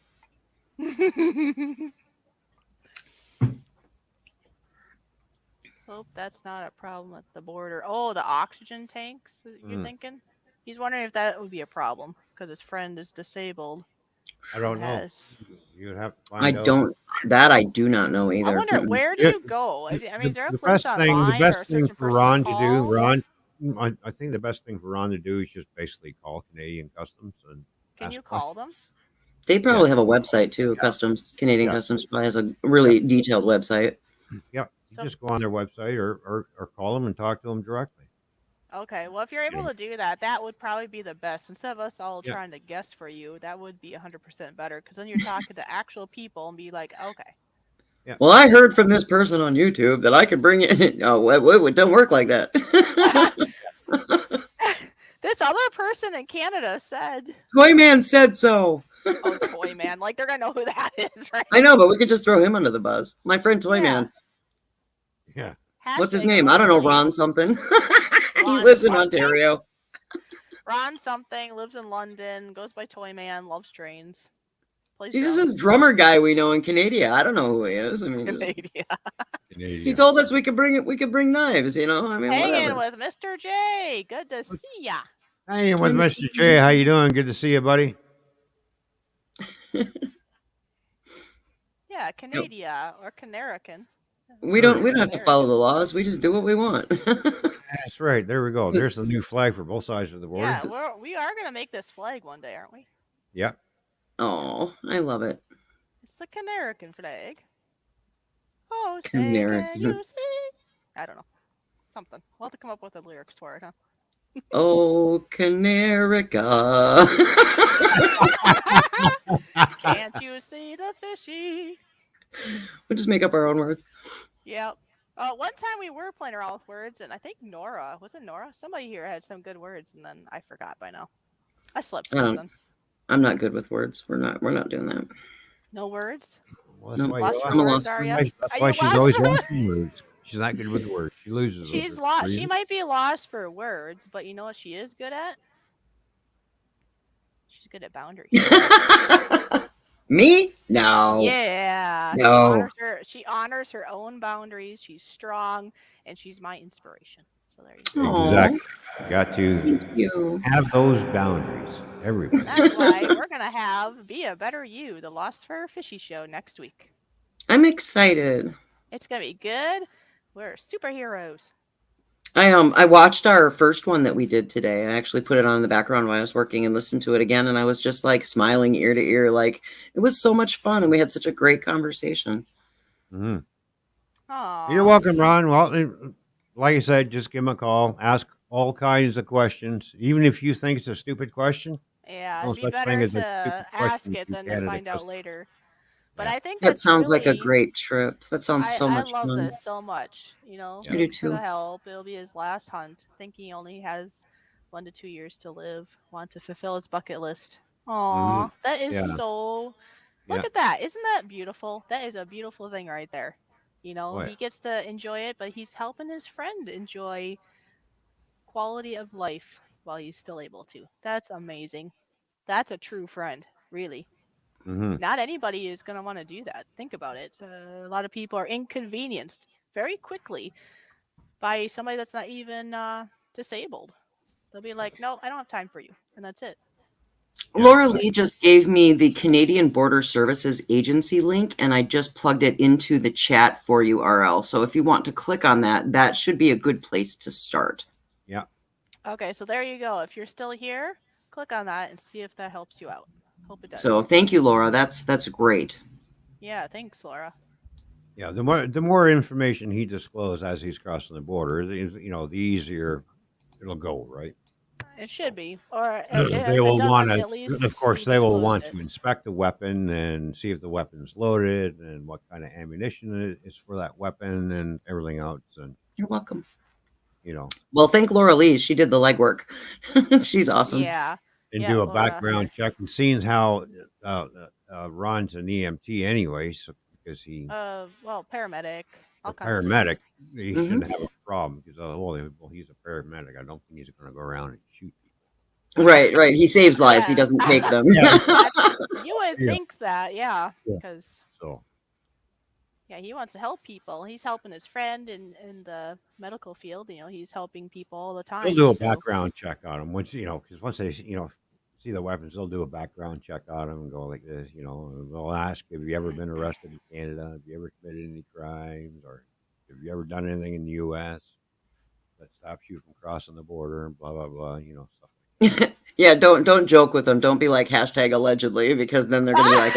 Hope that's not a problem at the border. Oh, the oxygen tanks, you're thinking? He's wondering if that would be a problem because his friend is disabled. I don't know. Has. You would have to find out. I do not know either. I wonder, where do you go? I mean, is there a place online or a certain for person Ron to to call? do, Ron, I think the best thing for Ron to do is just basically call Canadian Customs and Can ask you call questions. them? They probably have a website too. Canadian Customs probably has a really detailed website. Yep. You just go on their website or call them and talk to them directly. Okay, well, if you're able to do that, that would probably be the best. Instead of us all trying to guess for you, that would be 100% better because then you're talking to actual people and be like, okay. Yeah. Well, I heard from this person on YouTube that I could bring it. Oh, it don't work like that. This other person in Canada said, Toyman said so. "Oh, Toy Man, like they're gonna know who that is, right?" I know, but we could just throw him under the bus. My friend Toyman. Yeah. What's his Hashtag name? I don't know. allegedly. Ron something. He Ron lives in something? Ontario. Ron something, lives in London, goes by Toy Man, loves trains, plays He's just drums. this drummer guy we know in Canada. I don't know who he is. I mean, Canada. he Canadian. told us we could bring it. We could bring knives. You know, I mean, Hanging whatever. with Mr. J. Good to see ya. Hanging with Mr. J. How you doing? Good to see you, buddy. Yeah, Canada or Canarican. We don't have to follow the laws. We just do what we want. That's right. There we go. There's the new flag for both sides of the border. Yeah, we are gonna make this flag one day, aren't we? Yep. Oh, I love it. It's the Canarican flag. Oh, say Canarican. can you see? I don't know. Something. We'll have to come up with the lyrics for it, huh? Oh, Canarica. Can't you see the fishy? We'll just make up our own words. Yep. One time we were playing around with words, and I think Nora, was it Nora? Somebody here had some good words, and then I forgot by now. I slept since then. I'm not good with words. We're not doing that. No words? Well, No, that's why, Lost you for I'm a words, lost are for ya? words. that's Are why you she's lost always for lost for words. She's not good with words. She loses. She's over lost. She reason. might be lost for words, but you know what she is good at? She's good at boundaries. Me? No. Yeah. No. She honors her own boundaries. She's strong, and she's my inspiration. So there you go. Aw, Exactly. Got to thank you. have those boundaries. Everybody. That's why we're gonna have Be a Better You, the Losfer Fishy Show next week. I'm excited. It's gonna be good. We're superheroes. I watched our first one that we did today. I actually put it on in the background while I was working and listened to it again, and I was just like smiling ear to ear. Like it was so much fun, and we had such a great conversation. Mm-hmm. Aww. You're welcome, Ron. Well, like I said, just give him a call. Ask all kinds of questions, even if you think it's a stupid question. Yeah, No it'd be such thing better as a to stupid ask question it if you than get to it, find out because- later. But Yeah. I think That that's sounds like a really, great trip. That sounds so I much love fun. this so much. You know, Yeah. I do thanks for the too. help. It'll be his last hunt. Thinking he only has 1 to 2 years to live. Want to fulfill his bucket list. Aw, that is Yeah. so. Look Yeah. at that! Isn't that beautiful? That is a beautiful thing right there. You know, Oh, yeah. he gets to enjoy it, but he's helping his friend enjoy quality of life while he's still able to. That's amazing. That's a true friend, really. Mm-hmm. Not anybody is going to want to do that. Think about it. A lot of people are inconvenienced very quickly by somebody that's not even disabled. They'll be like, no, I don't have time for you. And that's it. Yeah, Laura exactly. Lee just gave me the Canadian Border Services Agency link, and I just plugged it into the chat for URL. So if you want to click on that, that should be a good place to start. Yeah. Okay, so there you go. If you're still here, click on that and see if that helps you out. Hope it does. So thank you, Laura. That's great. Yeah, thanks, Laura. Yeah. The more information he discloses as he's crossing the border, the easier it'll go, right? It should be. Or They if it will want doesn't, to, at least of course, he they will disclosed want it. to inspect the weapon and see if the weapon's loaded and what kind of ammunition it is for that weapon and everything else. And, You're welcome. Well, thank Laura Lee. She did the legwork. She's awesome. Yeah. and Yeah, do a Laura background check. And seeing how Ron's an EMT anyway, so because he well, paramedic. a All kinds of things. paramedic, he Mhm. shouldn't have a problem because well, he's a paramedic. I don't think he's going to go around and shoot people. Right. He saves lives. He Yeah. doesn't take them. You would Yeah. think that, yeah, Yeah. because So yeah, he wants to help people. He's helping his friend in the medical field. You know, he's helping people all the time. they'll do a so- background check on him once because once they see the weapons, they'll do a background check on them and go like this. They'll ask, have you ever been arrested in Canada? Have you ever committed any crimes, or have you ever done anything in the U.S. that stops you from crossing the border and blah blah blah. Stuff like that. Yeah, don't joke with them. Don't be like hashtag allegedly, because then they're gonna be like,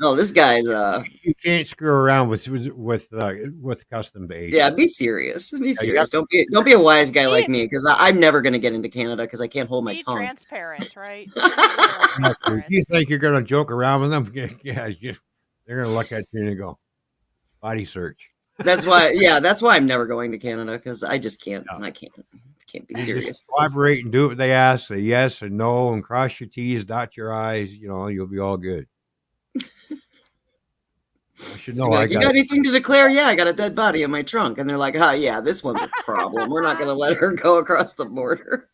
oh, this guy's You can't screw around with custom agents. yeah. Be serious. Be you serious. got- Don't be a wise guy Be- like me, because I'm never gonna get into Canada because I can't hold my Be tongue. transparent, right? If you think you're going to joke around with them, yeah, they're going to look at you and go, body search. That's why. Yeah, that's why I'm never going to Canada because I just can't. Yeah. I can't be You just serious. collaborate and do what they ask. Say yes and no, and cross your T's, dot your I's. You'll be all good. I should You're know. I like, you got got anything to declare? Yeah, I got a dead body in my trunk, and they're like, yeah, this one's a problem. We're not gonna let her go across the border.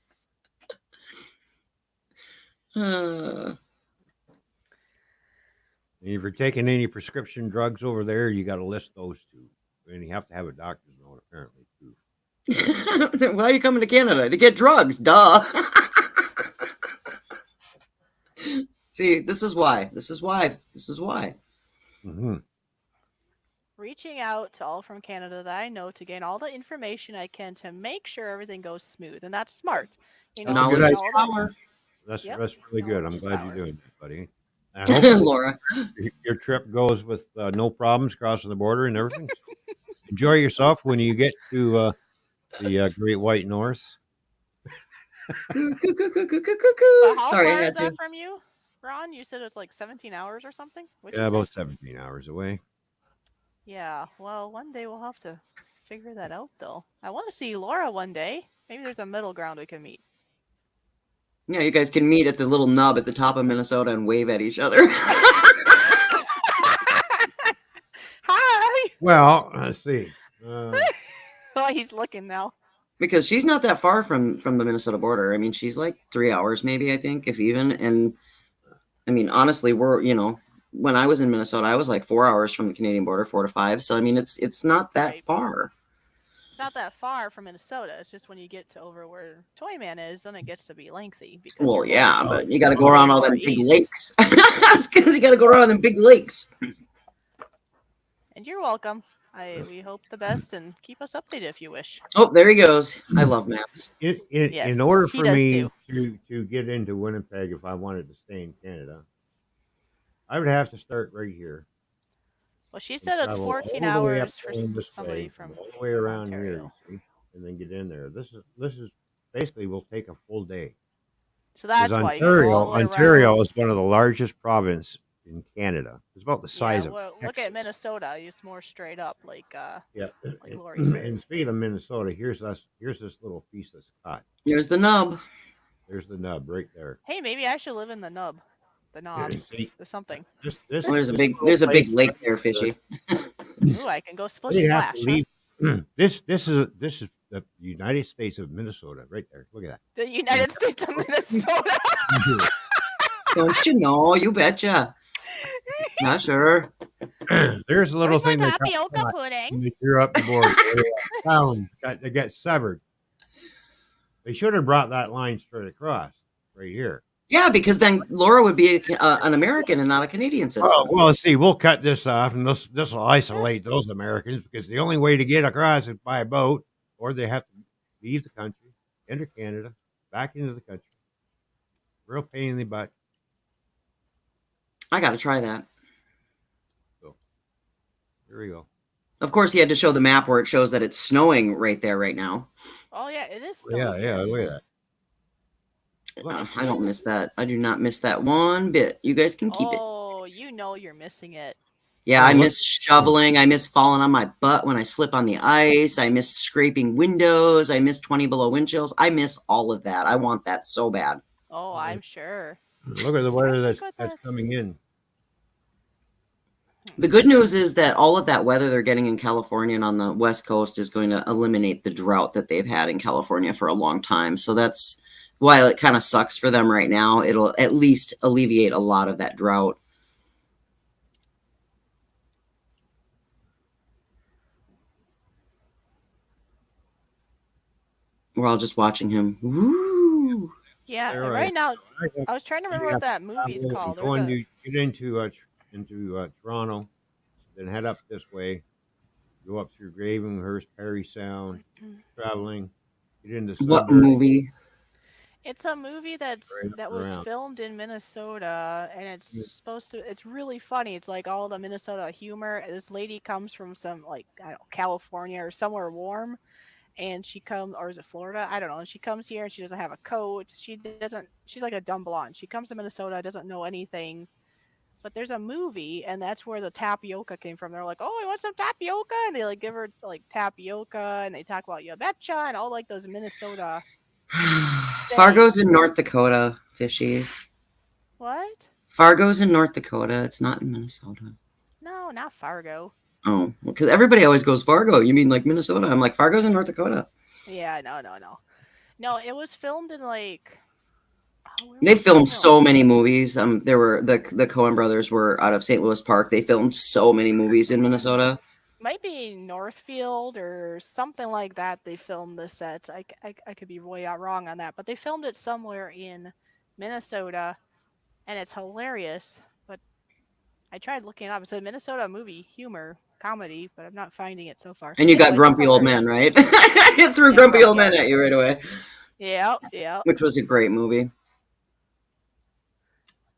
Uh, And if you're taking any prescription drugs over there, you got to list those too. And you have to have a doctor's note apparently too. why are you coming to Canada to get drugs? Duh. See, this is why. This is why. This is why. Mm-hmm. Reaching out to all from Canada that I know to gain all the information I can to make sure everything goes smooth, and that's smart. That's a good Knowledge idea. is power. That's Yep, really good. knowledge I'm is glad power. you're doing that, buddy. And hopefully Laura. your trip goes with no problems crossing the border and everything. Enjoy yourself when you get to the Great White North. Coo, coo, coo, coo, coo, coo, coo, But coo. how Sorry, I far is had to. that from you, Ron? You said it's like 17 hours or something? What'd Yeah, you say? about 17 hours away. Yeah, well, one day we'll have to figure that out, though. I want to see Laura one day. Maybe there's a middle ground we can meet. Yeah, you guys can meet at the little nub at the top of Minnesota and wave at each other. Hi! Well, let's see. Oh, he's looking now. Because she's not that far from the Minnesota border. I mean, she's like 3 hours, maybe, I think, if even. And I mean, honestly, when I was in Minnesota, I was like 4 hours from the Canadian border, 4 to 5. So I mean, it's not that Right. far. It's not that far from Minnesota. It's just when you get to over where Toyman is, then it gets to be lengthy. Because Well, you're yeah, going but you got to go around all them big northeast. lakes. Because you got to go around them big lakes. And you're welcome. We hope the best and keep us updated if you wish. Oh, there he goes. I love maps. Yes, In order he for does me too. to get into Winnipeg, if I wanted to stay in Canada, I would have to start right here. Well, she and said it's travel 14 all the way up hours for going this somebody way, from all the way around here, Ontario. you see, and then get in there. This is basically will take a full day. So that's Because why you gotta go all the way Ontario around. is one of the largest provinces in Canada. It's about the size Yeah, of well, look Texas. at Minnesota. It's more straight up, like Yeah. Lori said. And speaking of Minnesota, here's this little piece that's cut. Here's the nub. There's the nub right there. Hey, maybe I should live in the nub, the knob, You see, the something. this Well, there's a this big little place lake right there, fishy. Ooh, I can go splish We'd have splash. to leave. This is the United States of Minnesota right there. Look at The United States of Minnesota. that. Don't you know? You betcha. Not sure. There's a little Where's my thing they tapioca cut pudding? when they threw up the board. They got severed. They should have brought that line straight across right here. Yeah, because then Laura would be an American and not a Canadian citizen. Oh, well, see, we'll cut this off, and this will isolate those Americans because the only way to get across is by boat, or they have to leave the country, enter Canada, back into the country. Real pain in the butt. I got to try that. So, here we go. Of course, he had to show the map where it shows that it's snowing right there, right now. Oh yeah, it is. Yeah, look at that. I don't miss that. I do not miss that one bit. You guys can keep it. Oh, you know you're missing it. Yeah, Oh, I look. miss shoveling. I miss falling on my butt when I slip on the ice. I miss scraping windows. I miss 20 below wind chills. I miss all of that. I want that so bad. Oh, I'm sure. Look at the weather think that's about that. coming in. The good news is that all of that weather they're getting in California and on the West Coast is going to eliminate the drought that they've had in California for a long time. So that's while it kind of sucks for them right now, it'll at least alleviate a lot of that drought. We're all just watching him. Woo! Yeah, You're and right. right now I was trying to remember what that movie's called. Going There's to get into Toronto, then head up this way, go up through Gravenhurst, Perry Sound, traveling, get into What suburbs. movie? It's a movie that Right was around. filmed in Minnesota, and it's really funny. It's like all the Minnesota humor. This lady comes from some like I don't know, California or somewhere warm, and she comes, or is it Florida? I don't know. And she comes here and she doesn't have a coat. She's like a dumb blonde. She comes to Minnesota, doesn't know anything, but there's a movie, and that's where the tapioca came from. They're like, "Oh, you want some tapioca?" And they like give her like tapioca, and they talk about "you betcha" and all like those Minnesota. Fargo's in North Dakota, fishy. What? Fargo's in North Dakota. It's not in Minnesota. No, not Fargo. Oh, because everybody always goes Fargo. You mean like Minnesota? I'm like Fargo's in North Dakota. Yeah, no. No, it was filmed in like. Where They was it filmed so filmed? many movies. There were the Coen brothers were out of St. Louis Park. They filmed so many movies in Minnesota. Might be Northfield or something like that. They filmed the set. I could be way out wrong on that, but they filmed it somewhere in Minnesota, and it's hilarious. But I tried looking it up. It's a Minnesota movie, humor, comedy, but I'm not finding it so far. And you got Anyways, it's Grumpy Old hilarious. Man, right? It threw Yeah, Grumpy Old Grumpy Man Old at you right away, Yeah. which was a great movie.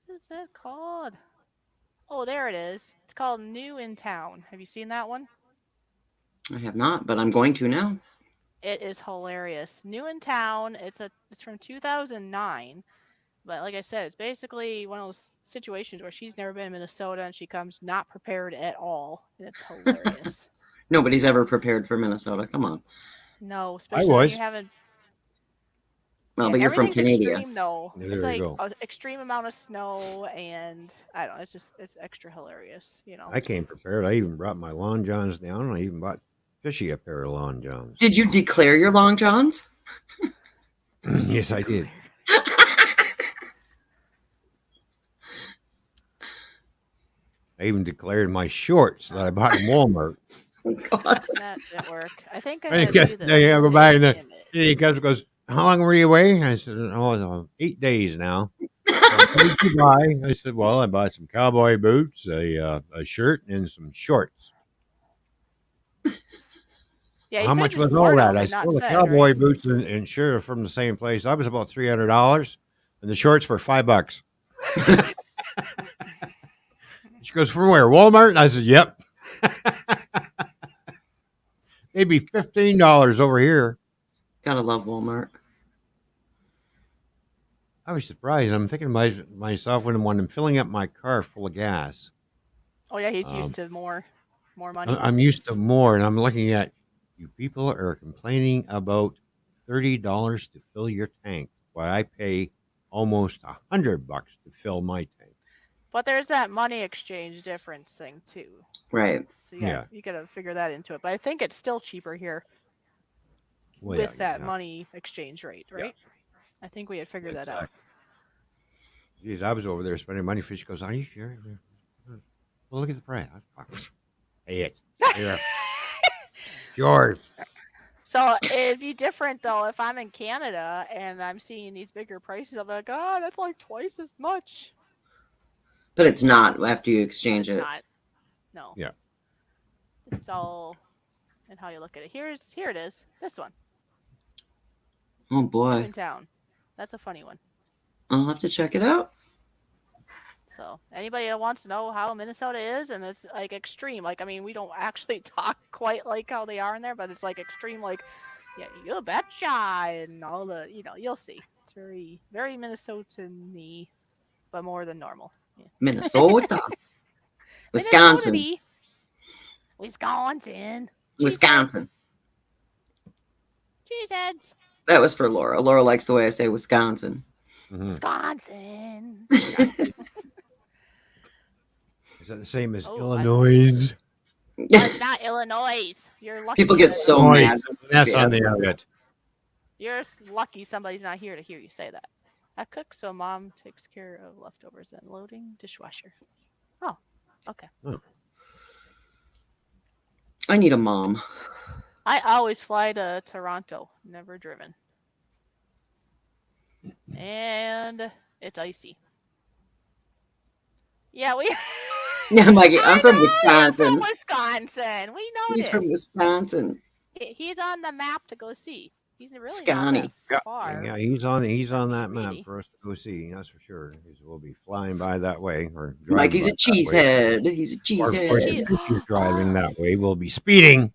What is that called? Oh, there it is. It's called New in Town. Have you seen that one? I have not, but I'm going to now. It is hilarious. New in Town. It's from 2009. But like I said, it's basically one of those situations where she's never been in Minnesota and she comes not prepared at all, and it's hilarious. Nobody's ever prepared for Minnesota. Come on. No, I especially when was. you haven't. Well, Yeah, but you're from everything's Canada. extreme though. Yeah, It's there like you go. an extreme amount of snow, and I don't know. It's extra hilarious. I came prepared. I even brought my Long Johns down, and I even bought Fishy a pair of Long Johns. Did you declare your Long Johns? Yes, I did. I even declared my shorts that I bought in Walmart. Oh, God. That didn't work. I think I'm And gonna he do goes, this. go back and Wait a minute. he goes, "How long were you away?" I said, "Oh, no, 8 days now." "What did you buy?" I said, "Well, I bought some cowboy boots, a shirt, and some shorts." Yeah, you How could've much just was all worn that? 'em I and said, not "Well, the said, cowboy right? boots and shirt are from the same place. That was about $300, and the shorts were $5." She goes, "From where? Walmart?" And I said, "Yep." Maybe $15 over here. Gotta love Walmart. I was surprised. I'm thinking to myself when I'm filling up my car full of gas. Oh yeah, he's Um, used to more money. I'm used to more, and I'm looking at you people are complaining about $30 to fill your tank, while I pay almost $100 to fill my tank. But there's that money exchange difference thing too. Right. So Yeah. you gotta figure that into it. But I think it's still cheaper here Well, with yeah, that yeah. money exchange rate, right? I think we had figured that out. Geez, I was over there spending money. Fish goes, "Are you sure?" Well, look at the price. Pay it. Here. Yours. So it'd be different though if I'm in Canada and I'm seeing these bigger prices. I'm like, oh, that's like twice as much. But it's not after you But exchange it's it. not. No. Yeah. It's all in how you look at it. Here it is. This one. Oh, New boy. in Town. That's a funny one. I'll have to check it out. So anybody that wants to know how Minnesota is, and it's like extreme. Like, I mean, we don't actually talk quite like how they are in there, but it's like extreme. Like, yeah, you betcha, and all the, you'll see. It's very, very Minnesotan-y, but more than normal. Yeah. Minnesota. Wisconsin. Minnesota-y. Wisconsin. Wisconsin. Cheeseheads. That was for Laura. Laura likes the way I say Wisconsin. Mhm. Wisconsin. Is that the same as Oh, Illinois? It's not Illinois. You're lucky. People get that- so Illinois. mad. That's on Yes. the outlet. You're lucky somebody's not here to hear you say that. I cook so mom takes care of leftovers and loading dishwasher. Oh, okay. I need a mom. I always fly to Toronto, never driven. And it's icy. Yeah, we. Yeah, Mikey, I I'm from know he's Wisconsin. from Wisconsin. We know He's this. from Wisconsin. He's on the map to go see. He's really Scotty. not that far. Yeah, he's on that map Really? for us to go see. That's for sure. We'll be flying by that way or driving Mikey's by a that way. cheesehead. He's a Or, of course, cheesehead. if he's driving that way, we'll be speeding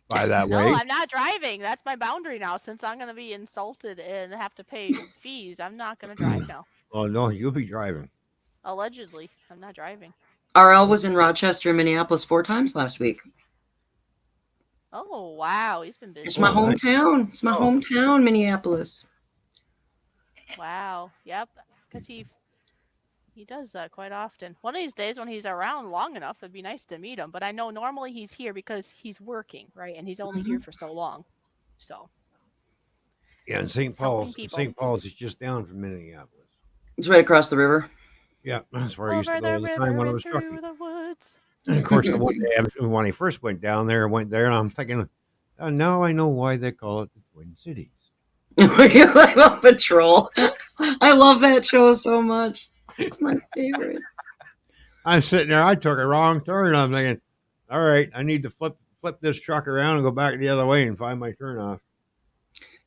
by that No, way. I'm not driving. That's my boundary now. Since I'm going to be insulted and have to pay fees, I'm not going to drive now. Oh no, you'll be driving. Allegedly. I'm not driving. RL was in Rochester and Minneapolis 4 times last week. Oh, wow. He's been It's busy. my Oh, nice. hometown. It's my Oh. hometown, Minneapolis. Wow. Yep. Because he does that quite often. One of these days when he's around long enough, it'd be nice to meet him. But I know normally he's here because he's working, right? And he's only here for so long. So Yeah, and St. he's helping Paul's. people. St. Paul's is just down from Minneapolis. It's right across the river. Yeah, that's where I used to Over go all the the time river when I and was trucking. through the woods. And of course, the one day when I first went down there, and I'm thinking, now I know why they call it the Twin Cities. You're like on patrol. I love that show so much. It's my favorite. I'm sitting there. I took a wrong turn. I'm thinking, all right, I need to flip this truck around and go back the other way and find my turnoff.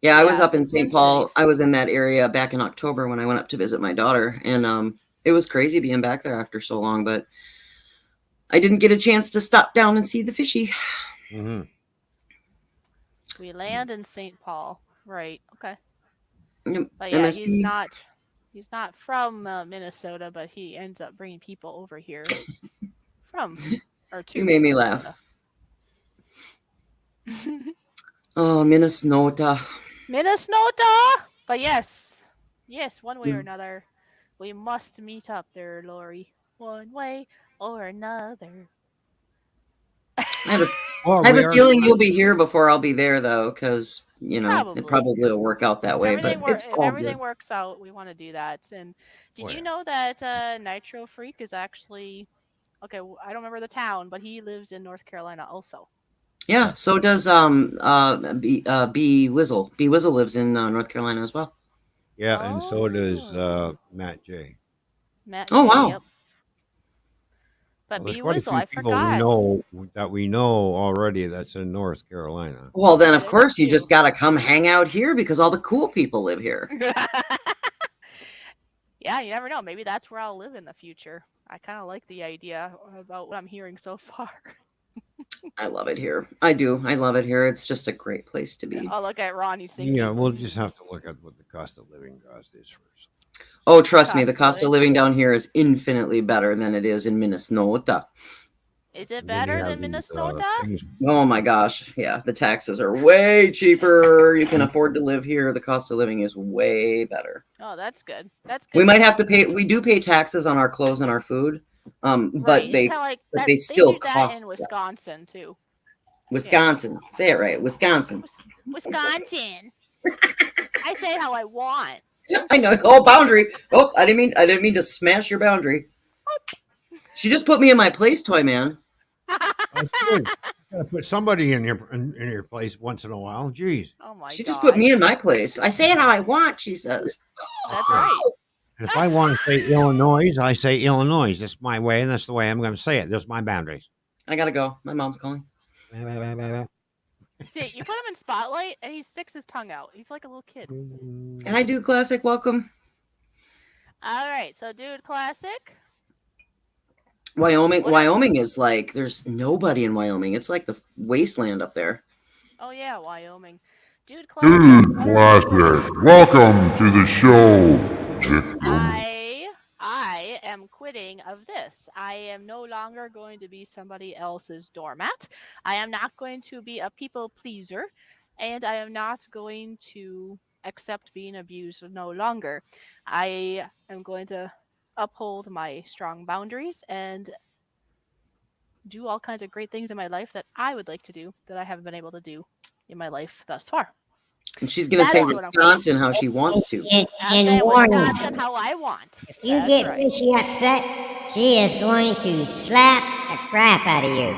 Yeah, I was Yeah, up in St. Twin Paul. Cities. I was in that area back in October when I went up to visit my daughter, and it was crazy being back there after so long. But I didn't get a chance to stop down and see the fishy. Mm-hmm. We land in St. Paul. Right. Okay. Yep, But yeah, MSP. he's not from Minnesota, but he ends up bringing people over here from or to You made me laugh. Minnesota. Oh, Minnesota. Minnesota. But yes, one way or Mm. another, we must meet up there, Lori. One way or another. I have a, Well, I have we a are. feeling you'll be here before I'll be there, though, because it Probably. probably will work out that way. But it's If all everything good. works out, we want to do that. And did Oh, you yeah. know that Nitro Freak is actually okay? I don't remember the town, but he lives in North Carolina also. Yeah. So does B Wizzle. B Wizzle lives in North Carolina as well. Yeah, and so does Oh. Matt J. Matt Oh, J, wow. Yep. But Well, there's B quite a Wizzle, few I people forgot. we know already that's in North Carolina. Well, then, Yeah, of there's a course, you few. just got to come hang out here because all the cool people live here. Yeah, you never know. Maybe that's where I'll live in the future. I kind of like the idea about what I'm hearing so far. I love it here. I do. I love it here. It's just a great place to be. Oh, look at Ron. He's thinking. Yeah, we'll just have to look at what the cost of living cost is first. Oh, trust me, the Cost cost of of living down here is infinitely better than it is in Minnesota. Is it And then you better have than these, Minnesota? things. Oh my gosh. Yeah, the taxes are way cheaper. You can afford to live here. The cost of living is way better. Oh, that's good. That's good. We might to have know. to pay, we do pay taxes on our clothes and our food. Right. But It's they kind of like but that. they They still do that cost in less. Wisconsin too. Wisconsin. Say it right. Wisconsin. Wisconsin. I say it how I want. I know. Oh, boundary. Oh, I didn't mean to smash your boundary. She just put me in my place, toy man. That's good. You gotta put somebody in your place once in a while. Jeez. Oh my She gosh. just put me in my place. I say it how I want, she says. That's right. And if I want to say Illinois, I say Illinois. That's my way, and that's the way I'm going to say it. There's my boundaries. I gotta go. My mom's calling. See, you put him in spotlight, and he sticks his tongue out. He's like a little kid. And I do classic welcome. All right, so dude, classic. Wyoming is like there's nobody in Wyoming. It's like the wasteland up there. Oh yeah, Wyoming. Dude, classic. Dude, classic. Welcome to the show, victim. I am quitting of this. I am no longer going to be somebody else's doormat. I am not going to be a people pleaser, and I am not going to accept being abused no longer. I am going to uphold my strong boundaries and do all kinds of great things in my life that I would like to do that I haven't been able to do in my life thus far. And she's gonna That say is what I'm Wisconsin how she wants to. I'm saying Wisconsin how I want. If you That's get right. Fishy upset, she is going to slap the crap out of you.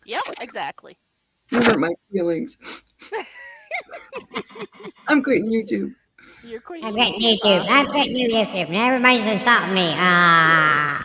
Yep, exactly. You hurt my feelings. I'm quitting YouTube. You're quitting I'm quitting YouTube, YouTube. huh? I'm quitting YouTube. And everybody's insulting me. Ah.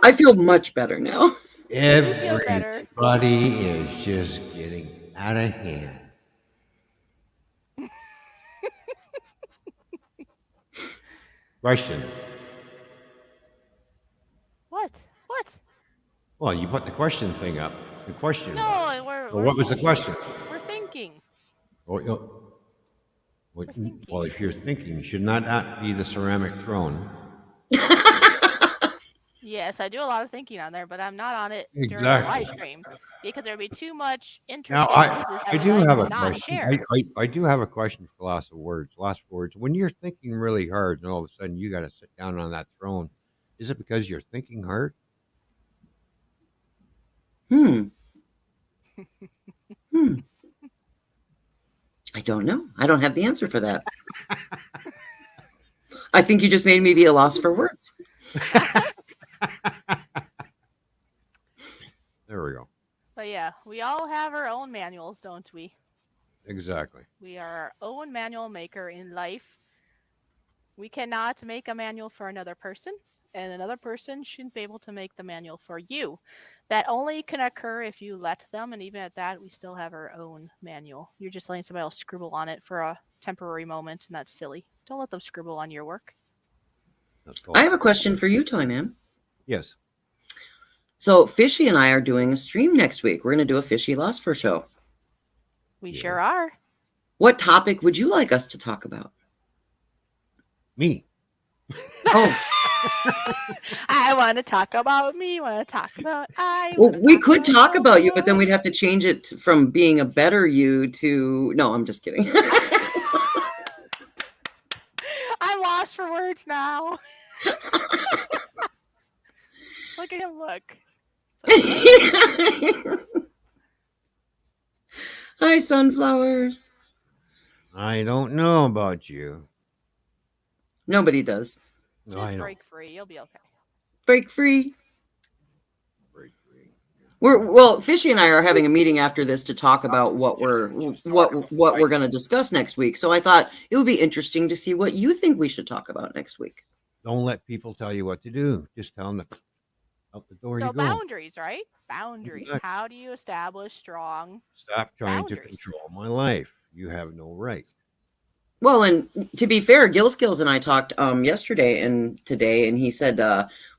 I feel much better now. I do feel better. Everybody is just getting out of hand. Question. What? What? Well, you put the question thing up. The question mark. No, Well, we're what was the thinking. question? We're thinking. Well, We're well, thinking. if you're thinking, should not that be the ceramic throne? Yes, I do a lot of thinking on there, but I'm not on it during a live Exactly. stream because there'd be too much Now, interesting pieces I I would do like have to a not question. share. I do have a question for Lost of Words. Lost Words. When you're thinking really hard, and all of a sudden you got to sit down on that throne, is it because you're thinking hard? Hmm. Hmm. I don't know. I don't have the answer for that. I think you just made me be a loss for words. There we go. But yeah, we all have our own manuals, don't we? Exactly. We are our own manual maker in life. We cannot make a manual for another person, and another person shouldn't be able to make the manual for you. That only can occur if you let them, and even at that, we still have our own manual. You're just letting somebody else scribble on it for a temporary moment, and that's silly. Don't let them scribble on your work. That's I called. have a question for you, Toy Man. Yes. So Fishy and I are doing a stream next week. We're going to do a Fishy Losfer show. We Yeah. sure are. What topic would you like us to talk about? Me. Oh, I want to talk about me. Want to talk about I. well, Wanna we could talk about about you, but then us. we'd have to change it from being a better you to. No, I'm just kidding. I'm lost for words now. Look at him. Look. Hi, sunflowers. I don't know about you. Nobody does. No, I Just know. break free. You'll be okay. Break free. Break free. Well, Fishy and I are having a meeting after this to talk about what we're going to discuss next week. So I thought it would be interesting to see what you think we should talk about next week. Don't let people tell you what to do. Just tell them to out the door you So go. boundaries, right? Boundaries. Exactly. How do you establish strong Stop trying to boundaries? control my life. You have no right. Well, and to be fair, Gil Skills and I talked yesterday and today, and he said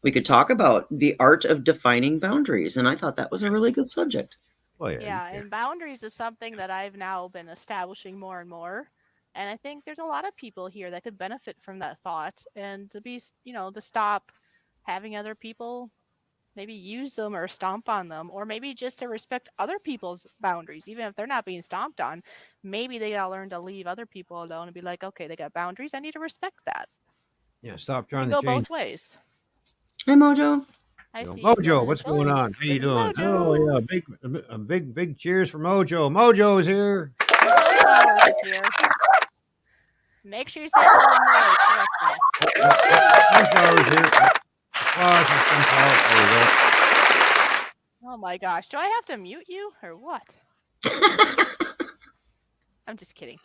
we could talk about the art of defining boundaries, and I thought that was a really good subject. Well, yeah. Yeah, and boundaries is something that I've now been establishing more and more. And I think there's a lot of people here that could benefit from that thought and to be, to stop having other people maybe use them or stomp on them, or maybe just to respect other people's boundaries, even if they're not being stomped on. Maybe they gotta learn to leave other people alone and be like, okay, they got boundaries. I need to respect that. Yeah. Stop It trying can to go change. both ways. Hi, Mojo. I see you Mojo, building a what's going building. on? How you doing? Oh Mojo! yeah, big cheers for Mojo. Mojo's here. And Sunflowers is here. Make sure you say hello in Malay correctly. Sunflower's here. Oh, some sunflower. There we go. Oh my gosh, do I have to mute you or what? I'm just kidding.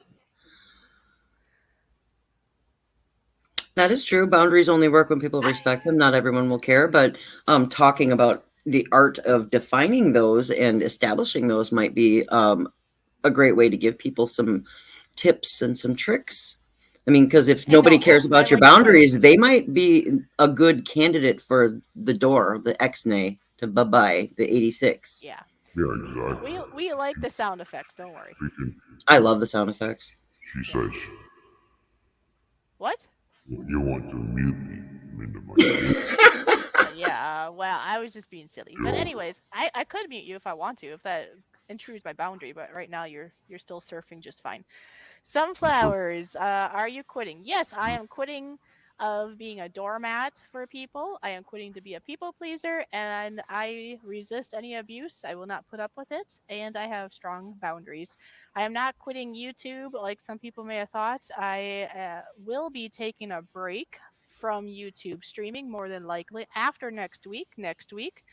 That is true. Boundaries only work when people respect them. Not everyone will care, but talking about the art of defining those and establishing those might be a great way to give people some tips and some tricks. I mean, because if nobody cares about your boundaries, they might be a good candidate for the door, the X-nay to bye-bye, the 86. Yeah. Yeah, exactly. We like the sound effects, don't worry. I love the sound effects. She says, What? you want to mute me into my Yeah, well, I was just being silly. But anyways, I could mute you if I want to, if that intrudes my boundary, but right now you're still surfing just fine. Sunflowers, are you quitting? Yes, I am quitting of being a doormat for people. I am quitting to be a people pleaser, and I resist any abuse. I will not put up with it, and I have strong boundaries. I am not quitting YouTube like some people may have thought. I will be taking a break from YouTube streaming more than likely after next week. Next week,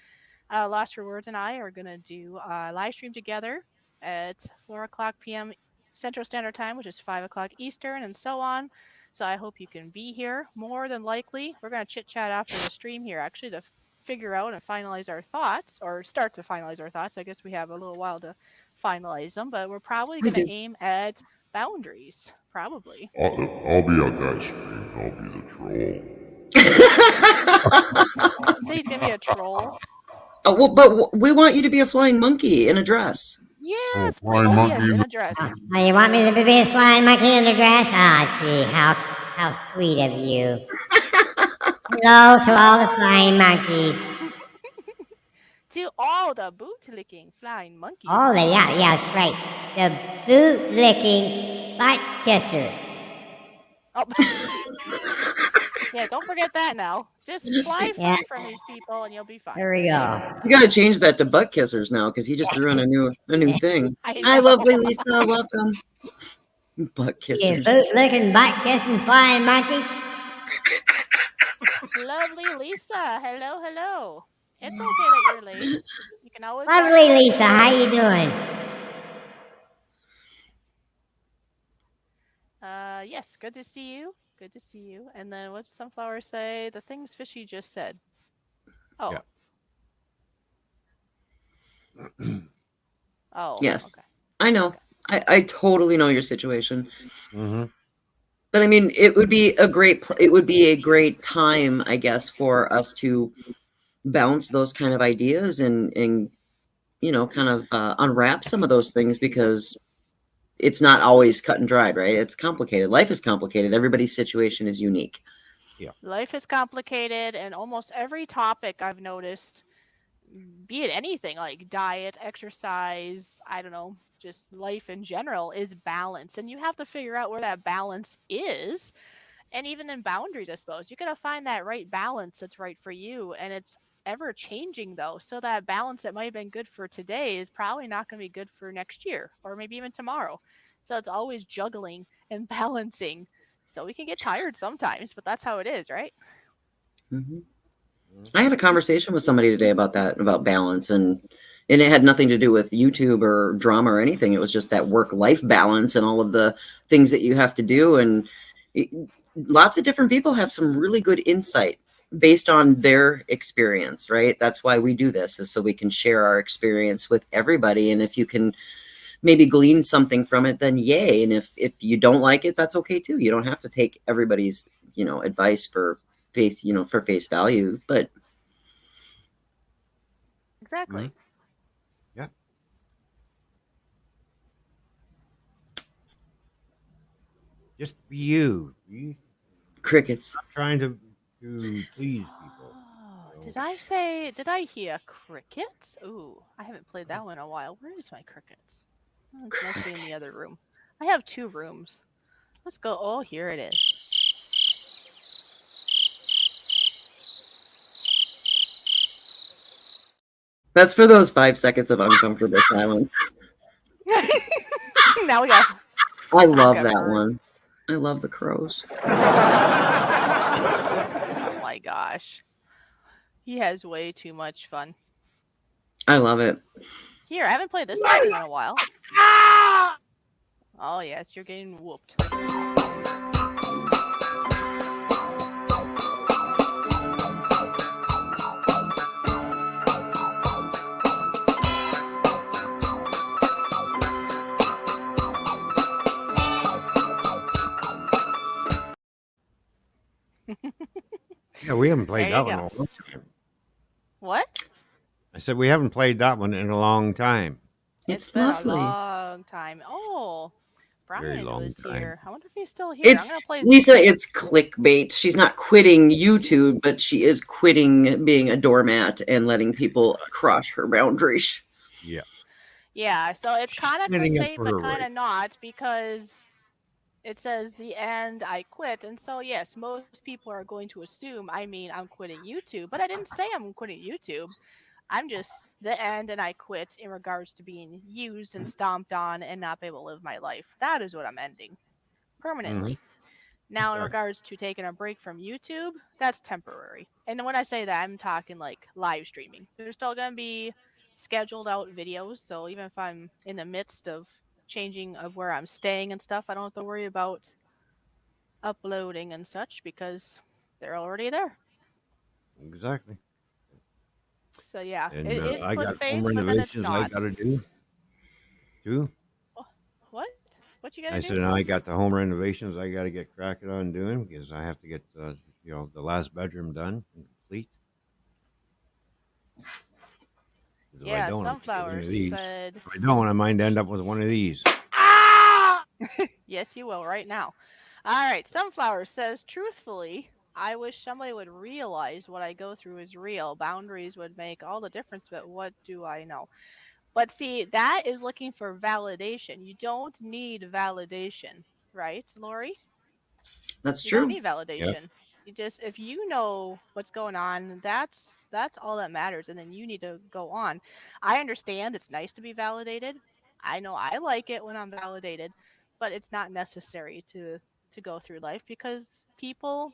Losfer Words and I are going to do a live stream together at 4 o'clock p.m. Central Standard Time, which is 5 o'clock Eastern, and so on. So I hope you can be here. More than likely, we're going to chit chat after the stream here. Actually, the figure out and finalize our thoughts, or start to finalize our thoughts. I guess we have a little while to finalize them, but we're probably We going to do. aim at boundaries. Probably. I'll be a guy stream. I'll be the troll. You say he's going to be a troll? Oh, well, but we want you to be a flying monkey in a dress. Oh, Yes. flying Oh, monkey yes, in in the a dress. Oh, you want me to be a flying monkey in a dress? Ah, gee, how sweet of you. Hello to all the flying monkeys. To all the bootlicking flying monkeys. Oh, yeah, that's right. The boot-licking butt kissers. Oh. Yeah, don't forget that now. Just fly Yeah. free from these people and you'll be fine. There we go. You got to change that to butt kissers now because he just threw in a new thing. I Hi, know. lovely Lisa. Welcome. Butt You kissers. boot-licking butt-kissing flying monkey. Lovely Lisa. Hello, hello. It's okay that you're late. You can always watch Lovely the Lisa, replay. how you doing? Yes, good to see you. Good to see you. And then what's Sunflower say? The things Fishy just said. Oh. Yeah. Oh. Yes. Okay. I know. Okay. I totally know your situation. Mm-hmm. But I mean, it would be a great time, I guess, for us to bounce those kind of ideas and kind of unwrap some of those things because it's not always cut and dried, right? It's complicated. Life is complicated. Everybody's situation is unique. Yeah. Life is complicated, and almost every topic I've noticed, be it anything like diet, exercise, I don't know, just life in general, is balance. And you have to figure out where that balance is. And even in boundaries, I suppose, you got to find that right balance that's right for you. And it's ever changing, though. So that balance that might have been good for today is probably not going to be good for next year or maybe even tomorrow. So it's always juggling and balancing. So we can get tired sometimes, but that's how it is, right? Hmm. I had a conversation with somebody today about that, about balance, and it had nothing to do with YouTube or drama or anything. It was just that work-life balance and all of the things that you have to do. And lots of different people have some really good insight based on their experience, right? That's why we do this, is so we can share our experience with everybody. And if you can maybe glean something from it, then yay. And if you don't like it, that's okay too. You don't have to take everybody's advice for face value. But Exactly. Mm-hmm. Yeah. Just be you. crickets. Not trying to please people. Oh, did I hear crickets? Ooh, I haven't played that one in a while. Where is my crickets? Oh, it must be in the other room. I have 2 rooms. Let's go. Oh, here it is. That's for those 5 seconds of uncomfortable silence. Now we go. I love got that bird. one. I love the crows. Oh my gosh. He has way too much fun. I love it. Here, I haven't played this person in a while. Oh, yes, you're getting whooped. Yeah, we haven't played There that you one in go. a long time. What? I said we haven't played that one in a long time. It's been lovely. a long time. Oh, Brian long was time. here. I wonder if he's still here. I'm It's gonna play. Lisa, it's clickbait. She's not quitting YouTube, but she is quitting being a doormat and letting people cross her boundaries. Yeah. Yeah, so it's kind of the Standing up same, for but her kind right. of not, because it says the end, I quit. And so, yes, most people are going to assume I mean I'm quitting YouTube, but I didn't say I'm quitting YouTube. I'm just the end and I quit in regards to being used and stomped on and not be able to live my life. That is what I'm ending permanently. Now, in Okay. regards to taking a break from YouTube, that's temporary. And when I say that, I'm talking like live streaming. There's still going to be scheduled out videos. So even if I'm in the midst of changing of where I'm staying and stuff, I don't have to worry about uploading and such because they're already there. Exactly. So yeah, And it is I got clickbait, home but then it's renovations I not. got to do too. Oh, what? What you I gotta said, do? and I got the home renovations I got to get cracking on doing because I have to get the last bedroom done and complete. 'Cause if I Yeah, don't, I might get one Sunflower of these. said, If I don't, I might end up with one of these. "Ah!" Yes, you will right now. All right, Sunflower says, truthfully, I wish somebody would realize what I go through is real. Boundaries would make all the difference, but what do I know? But see, that is looking for validation. You don't need validation, right, Lori? That's You don't true. need Yep. validation. You just, if you know what's going on, that's all that matters, and then you need to go on. I understand it's nice to be validated. I know I like it when I'm validated, but it's not necessary to go through life because people.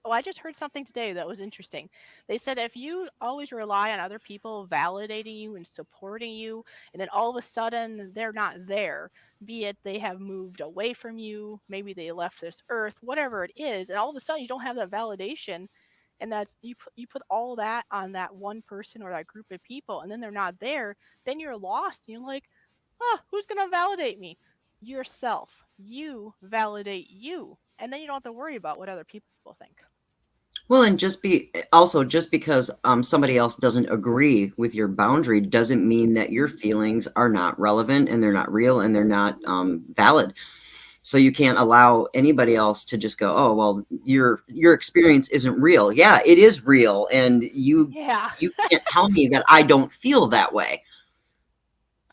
Oh, I just heard something today that was interesting. They said if you always rely on other people validating you and supporting you, and then all of a sudden they're not there, be it they have moved away from you, maybe they left this earth, whatever it is, and all of a sudden you don't have that validation, and that's you put all that on that one person or that group of people, and then they're not there, then you're lost. And you're like, oh, who's gonna validate me? Yourself. You validate you, and then you don't have to worry about what other people think. Well, and just because somebody else doesn't agree with your boundary doesn't mean that your feelings are not relevant and they're not real and they're not valid. So you can't allow anybody else to just go, oh, well, your experience isn't real. Yeah, it is real, and you Yeah. you can't tell me that I don't feel that way.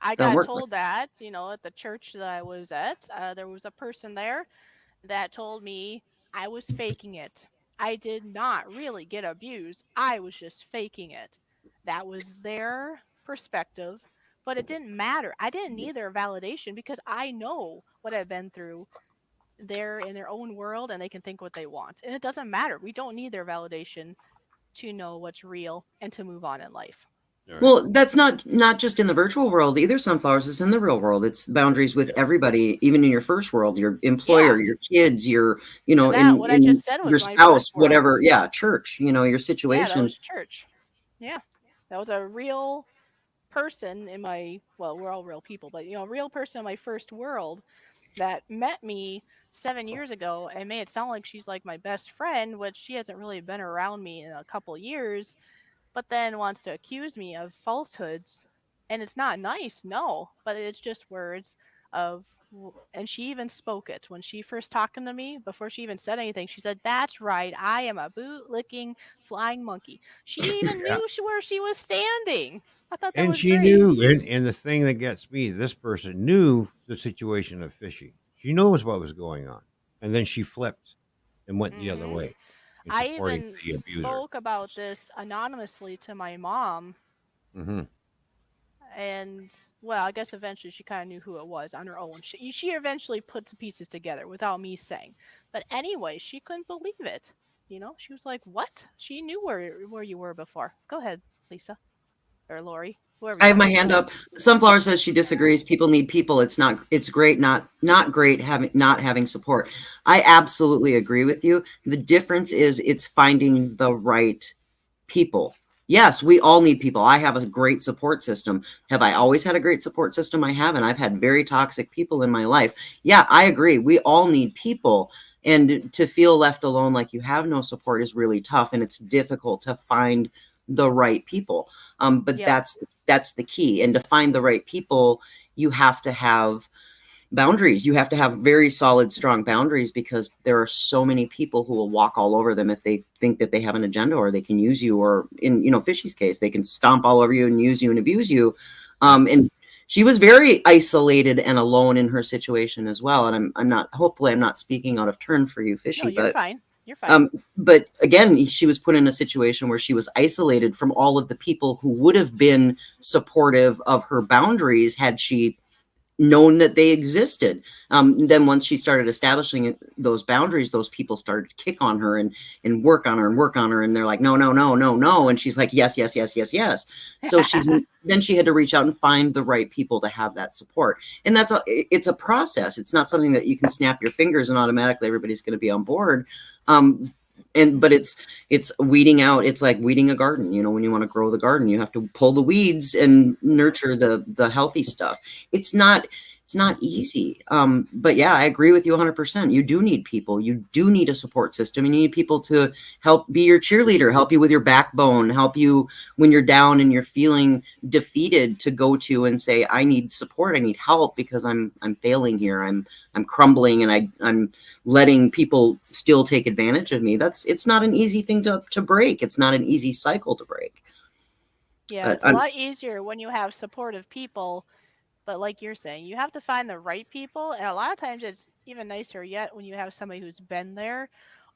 I Doesn't got work like told that, at the church that I was at, there was a person there that told me I was faking it. I did not really get abused. I was just faking it. That was their perspective, but it didn't matter. I didn't need their validation because I know what I've been through. They're in their own world and they can think what they want. And it doesn't matter. We don't need their validation to know what's real and to move on in life. All right. Well, that's not just in the virtual world either, Sunflowers. It's in the real world. It's boundaries with Yeah. everybody, even in your first world, your employer, Yeah. your kids, your, That what I in just said was your my spouse, first world. whatever. Yeah, church, your Yeah, that situation. was church. Yeah. That was a real person in my, well, we're all real people, but a real person in my first world that met me 7 years ago and made it sound like she's like my best friend, which she hasn't really been around me in a couple years, but then wants to accuse me of falsehoods. And it's not nice, no, but it's just words of, and she even spoke it when she first talking to me before she even said anything. She said, "That's right, I am a boot-licking flying monkey." She even Yeah. knew where she was standing. I thought that And was she great. knew, and the thing that gets me, this person knew the situation of fishy. She knows what was going on, and then she flipped and went the other Hmm. way in I supporting even the abuser. spoke about this anonymously to my mom, Hmm. and well, I guess eventually she kind of knew who it was on her own. She eventually put the pieces together without me saying. But anyway, she couldn't believe it. She was like, "What?" She knew where you were before. Go ahead, Lisa or Lori, whoever I you have want my to hand say. up. Sunflower says she disagrees. People need people. It's great not great having not having support. I absolutely agree with you. The difference is it's finding the right people. Yes, we all need people. I have a great support system. Have I always had a great support system? I haven't. I've had very toxic people in my life. Yeah, I agree. We all need people. And to feel left alone like you have no support is really tough, and it's difficult to find the right people. But Yep. that's the key. And to find the right people, you have to have boundaries. You have to have very solid, strong boundaries because there are so many people who will walk all over them if they think that they have an agenda or they can use you, or in Fishy's case, they can stomp all over you and use you and abuse you. Yep. And she was very isolated and alone in her situation as well. And I'm not, hopefully I'm not speaking out of turn for you, No, Fishy, you're but fine. You're fine. but again, she was put in a situation where she was isolated from all of the people who would have been supportive of her boundaries had she known that they existed. Then once she started establishing those boundaries, those people started to kick on her and work on her and work on her. And they're like, no, no, no, no, no. And she's like, yes, yes, yes, yes, yes. So then she had to reach out and find the right people to have that support. And it's a process. It's not something that you can snap your fingers and automatically everybody's going to be on board. But it's weeding out. It's like weeding a garden. When you want to grow the garden, you have to pull the weeds and nurture the healthy stuff. It's not easy. But yeah, I agree with you 100%. You do need people. You do need a support system. You need people to help be your cheerleader, help you with your backbone, help you when you're down and you're feeling defeated, to go to and say, I need support. I need help because I'm failing here. I'm crumbling, and I'm letting people still take advantage of me. It's not an easy thing to break. It's not an easy cycle to break. Yeah, But it's a lot easier when you have supportive people, but like you're saying, you have to find the right people, and a lot of times it's even nicer yet when you have somebody who's been there.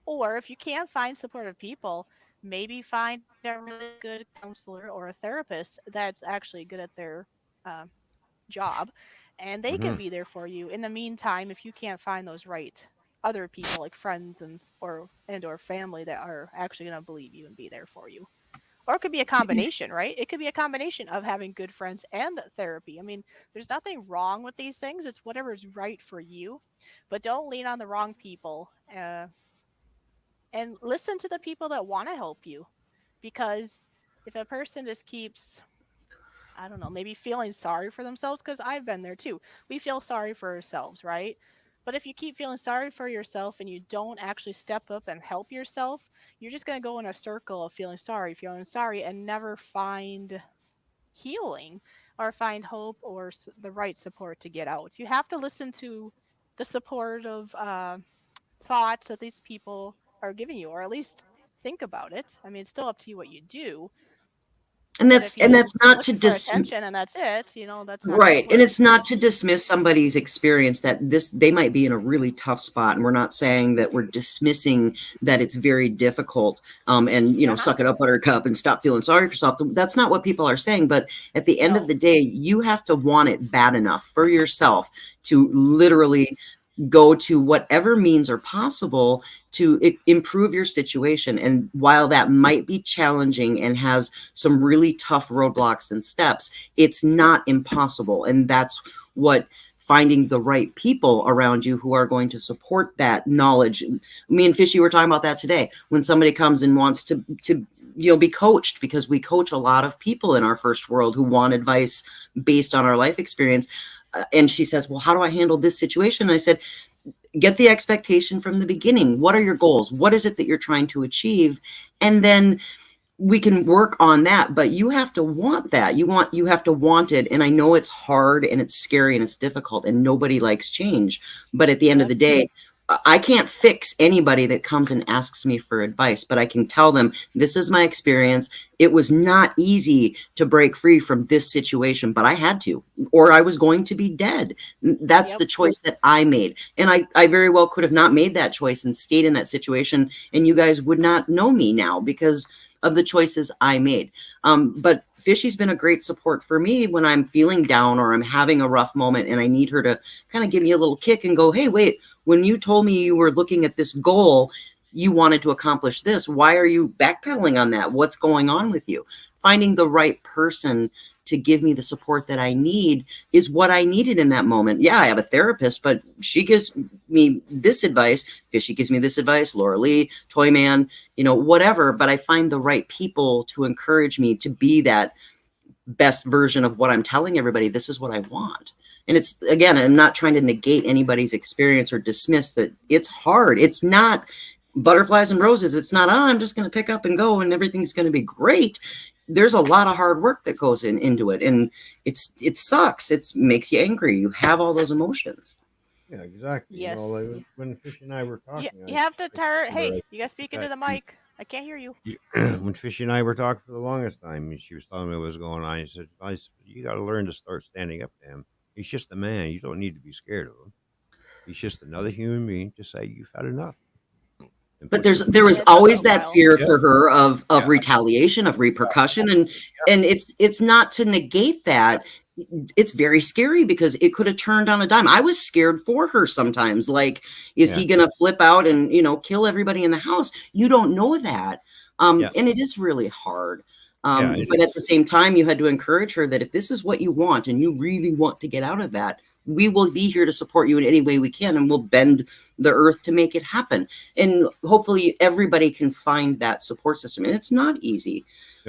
Or if you can't find supportive people, maybe find a really good counselor or a therapist that's actually good at their uh, job, and they can Hmm. be there for you in the meantime if you can't find those right other people like friends or family that are actually going to believe you and be there for you. Or it could be a combination, right? It could be a combination of having good friends and therapy. I mean, there's nothing wrong with these things. It's whatever's right for you, but don't lean on the wrong people. And listen to the people that want to help you, because if a person just keeps, I don't know, maybe feeling sorry for themselves, because I've been there too. We feel sorry for ourselves, right? But if you keep feeling sorry for yourself and you don't actually step up and help yourself, you're just going to go in a circle of feeling sorry, and never find healing or find hope or the right support to get out. You have to listen to the supportive thoughts that these people are giving you, or at least think about it. I mean, it's still up to you what you do, and but that's if you're and just that's not to looking for attention and that's it, that's not going to Right. And work. it's not to dismiss somebody's experience, that they might be in a really tough spot. And we're not saying that we're dismissing that it's very difficult, and, Uh-huh. suck it up, buttercup, and stop feeling sorry for yourself. That's not what people are saying. But at the end of No. the day, you have to want it bad enough for yourself to literally go to whatever means are possible to improve your situation. And while that might be challenging and has some really tough roadblocks and steps, it's not impossible. And that's what finding the right people around you who are going to support that knowledge. Me and Fishy were talking about that today. When somebody comes and wants to be coached, because we coach a lot of people in our first world who want advice based on our life experience. And she says, well, how do I handle this situation? And I said, get the expectation from the beginning. What are your goals? What is it that you're trying to achieve? And then we can work on that, but you have to want that. You have to want it. And I know it's hard and it's scary and it's difficult and nobody likes change. But at the end of Yep. the day, I can't fix anybody that comes and asks me for advice, but I can tell them, this is my experience. It was not easy to break free from this situation, but I had to, or I was going to be dead. That's Yep. the choice that I made. And I very well could have not made that choice and stayed in that situation. And you guys would not know me now because of the choices I made. But Fishy's been a great support for me when I'm feeling down or I'm having a rough moment and I need her to kind of give me a little kick and go, hey, wait, when you told me you were looking at this goal, you wanted to accomplish this. Why are you backpedaling on that? What's going on with you? Finding the right person to give me the support that I need is what I needed in that moment. Yeah, I have a therapist, but she gives me this advice. Fishy gives me this advice. Laura Lee, Toyman, whatever. But I find the right people to encourage me to be that best version of what I'm telling everybody. This is what I want. And it's, again, I'm not trying to negate anybody's experience or dismiss that it's hard. It's not butterflies and roses. It's not, I'm just going to pick up and go and everything's going to be great. There's a lot of hard work that goes into it. And it sucks. It makes you angry. You have all those emotions. Yeah, exactly. Yes. Like, when Fish and I were talking, You have to remember hey, you got to speak into the mic. I can't hear you. when Fish and I were talking for the longest time, and she was telling me what was going on. He said, you got to learn to start standing up to him. He's just a man. You don't need to be scared of him. He's just another human being. Just say, you've had enough. But there I mean, was it took always a that while. fear Yeah. for her of Yeah. retaliation, of repercussion. And it's not to negate that. It's very scary because it could have turned on a dime. I was scared for her sometimes. Like, is he going to flip out and, kill everybody in the house? You don't know that. Yes. And it is really hard. Yeah, But at the same time, you had to encourage her that if this is what you want and you really want to get out of that, we will be here to support you in any way we can, and we'll bend the earth to make it happen. And hopefully everybody can find that support system. And it's not easy.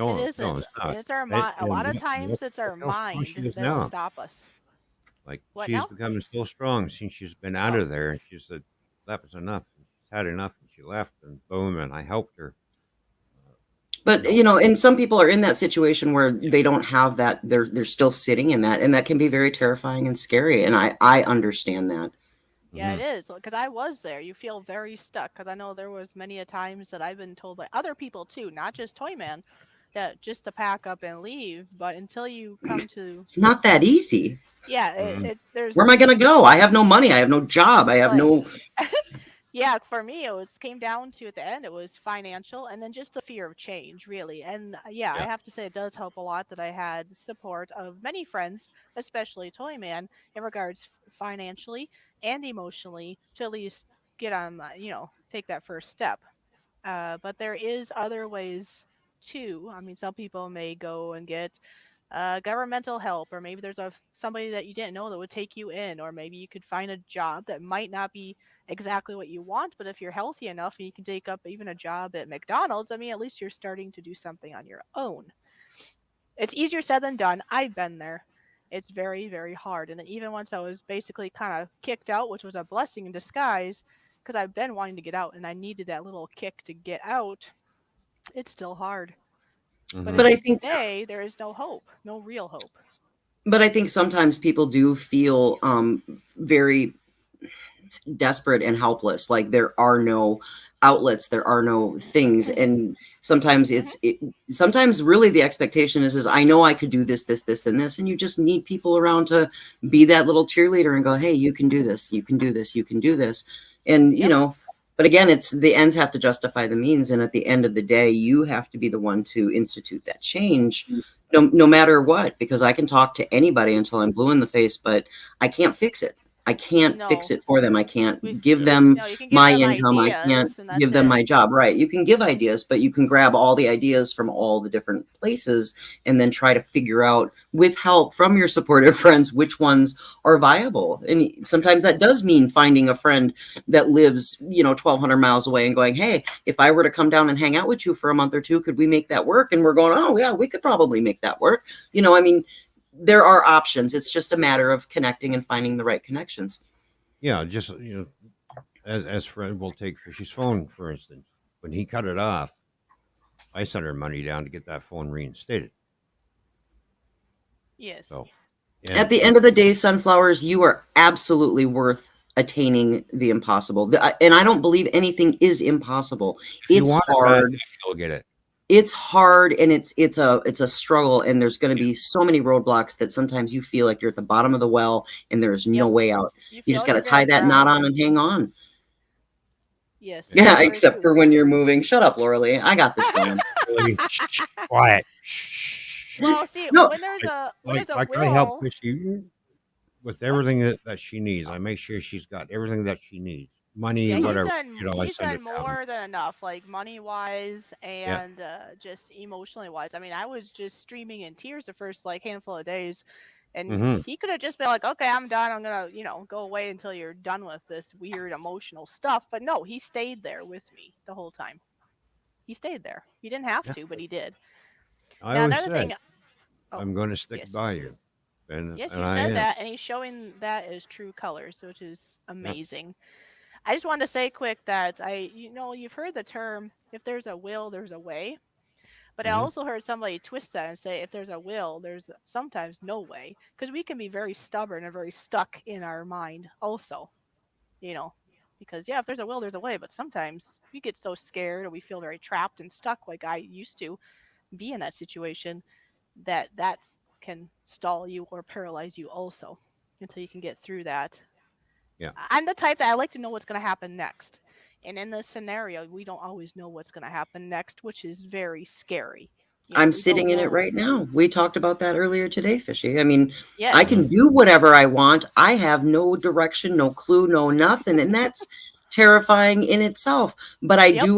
It No, no, isn't. it's not. It's our And, mind. A lot of look, times it's look our how strong she mind is that'll now. stop us. Like What she's now? becoming so strong since she's been out Oh, of there, and she said that was enough. She's had enough, and she left. And boom, and I helped her. You But know, you know, and some people are in that situation where they don't have that, they're still sitting in that, and that can be very terrifying and scary. And I understand that. yeah, it hmm is. Because I was there. You feel very stuck. Because I know there was many a times that I've been told by other people too, not just Toyman, that just to pack up and leave. But until you come to, It's not that easy. yeah, hmm it's there's Where am I going to go? I have no money. I have no job. I have like no. yeah, for me, it was came down to at the end, it was financial and then just the fear of change, really. And yeah, I Yeah. have to say it does help a lot that I had support of many friends, especially Toyman, in regards financially and emotionally to at least get on, take that first step. But there is other ways too. I mean, some people may go and get governmental help, or maybe there's somebody that you didn't know that would take you in, or maybe you could find a job that might not be exactly what you want, but if you're healthy enough and you can take up even a job at McDonald's, I mean, at least you're starting to do something on your own. It's easier said than done. I've been there. It's very, very hard. And then even once I was basically kind of kicked out, which was a blessing in disguise, because I've been wanting to get out and I needed that little kick to get out, it's still hard. But But hmm if I you think, stay, there is no hope, no real hope. but I think sometimes people do feel very desperate and helpless, like there are no outlets, there are no things. And sometimes Hmm. sometimes really the expectation is I know I could do this and this, and you just need people around to be that little cheerleader and go, hey, you can do this, you can do this, you can do this. And you Yep. know, but again, it's the ends have to justify the means, and at the end of the day you have to be the one to institute that change, no matter what, because I can talk to anybody until I'm blue in the face, but I can't fix it. I can't fix No. it for them. I We can't give them no, you can give my them income. I ideas can't and that's give them it. my job. Right. You can give ideas, but you can grab all the ideas from all the different places and then try to figure out with help from your supportive friends which ones are viable. And sometimes that does mean finding a friend that lives, 1,200 miles away and going, hey, if I were to come down and hang out with you for a month or two, could we make that work? And we're going, oh, yeah, we could probably make that work. I mean, there are options. It's just a matter of connecting and finding the right connections. Yeah. Just as Fred will take Fishy's phone, for instance, when he cut it off, I sent her money down to get that phone reinstated. Yes. So, At and the end of the day, sunflowers, you are absolutely worth attaining the impossible. And I don't believe anything is impossible. if you It's want it bad, hard. you'll get it. It's hard, and it's a struggle, and there's going to be so many roadblocks that sometimes you feel like you're at the bottom of the well and there's no Yep. way out. You You feel just like got to you're gonna tie that knot drown. on and hang on. Yes, Yeah. Yeah, that's very except true. for when you're moving. Shut up, Laura. I got this going. Really, shh, quiet. Shh. Well, see, No, when there's a Like I help will, Fishy with what? everything that she needs. I make sure she's got everything that she needs, money, Yeah, he's whatever. done I he's send done it down. more than enough, like money wise Yeah. and just emotionally wise. I mean, I was just streaming in tears the first like handful of days, and hmm he could have just been like, "Okay, I'm done. I'm gonna, go away until you're done with this weird emotional stuff." But no, he stayed there with me the whole time. He stayed there. He didn't have Yeah. to, but he did. I Now always another said thing. Oh, I'm going to stick yes. by you, and Yes, you I said am. that, and he's showing that as true colors, which is Yeah. amazing. I just wanted to say quick that you've heard the term, if there's a will, there's a way. But I hmm also heard somebody twist that and say, if there's a will, there's sometimes no way. Because we can be very stubborn and very stuck in our mind, also, you know. Because, yeah, if there's a will, there's a way. But sometimes we get so scared or we feel very trapped and stuck, like I used to be in that situation, that can stall you or paralyze you also until you can get through that. Yeah. I'm the type that I like to know what's going to happen next. And in this scenario, we don't always know what's going to happen next, which is very scary. I'm We don't sitting in it know. right now. We talked about that earlier today, Fishy. I mean, I Yes. hmm can do whatever I want. I have no direction, no clue, no nothing. And that's terrifying in itself. But Yep.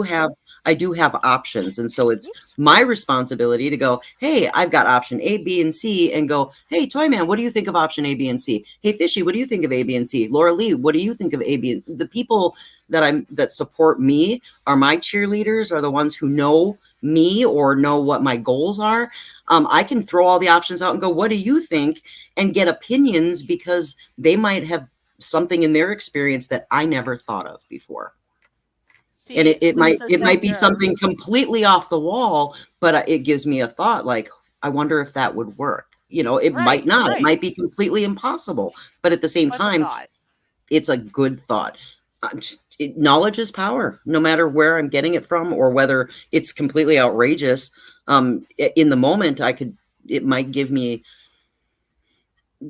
I do have options. And so it's Oops. my responsibility to go, hey, I've got option A, B, and C, and go, hey, Toyman, what do you think of option A, B, and C? Hey, Fishy, what do you think of A, B, and C? Laura Lee, what do you think of A, B, and C? The people that support me are my cheerleaders, are the ones who know me or know what my goals are. I can throw all the options out and go, what do you think? And get opinions because they might have something in their experience that I never thought of before. And See, it this might is then be something completely off the wall, but it gives me a thought like, I wonder if that would work. It might right, not. It right. might be completely impossible, but at the same What's a time, thought? it's a good thought. Knowledge is power, no matter where I'm getting it from or whether it's completely outrageous. In the moment, it might give me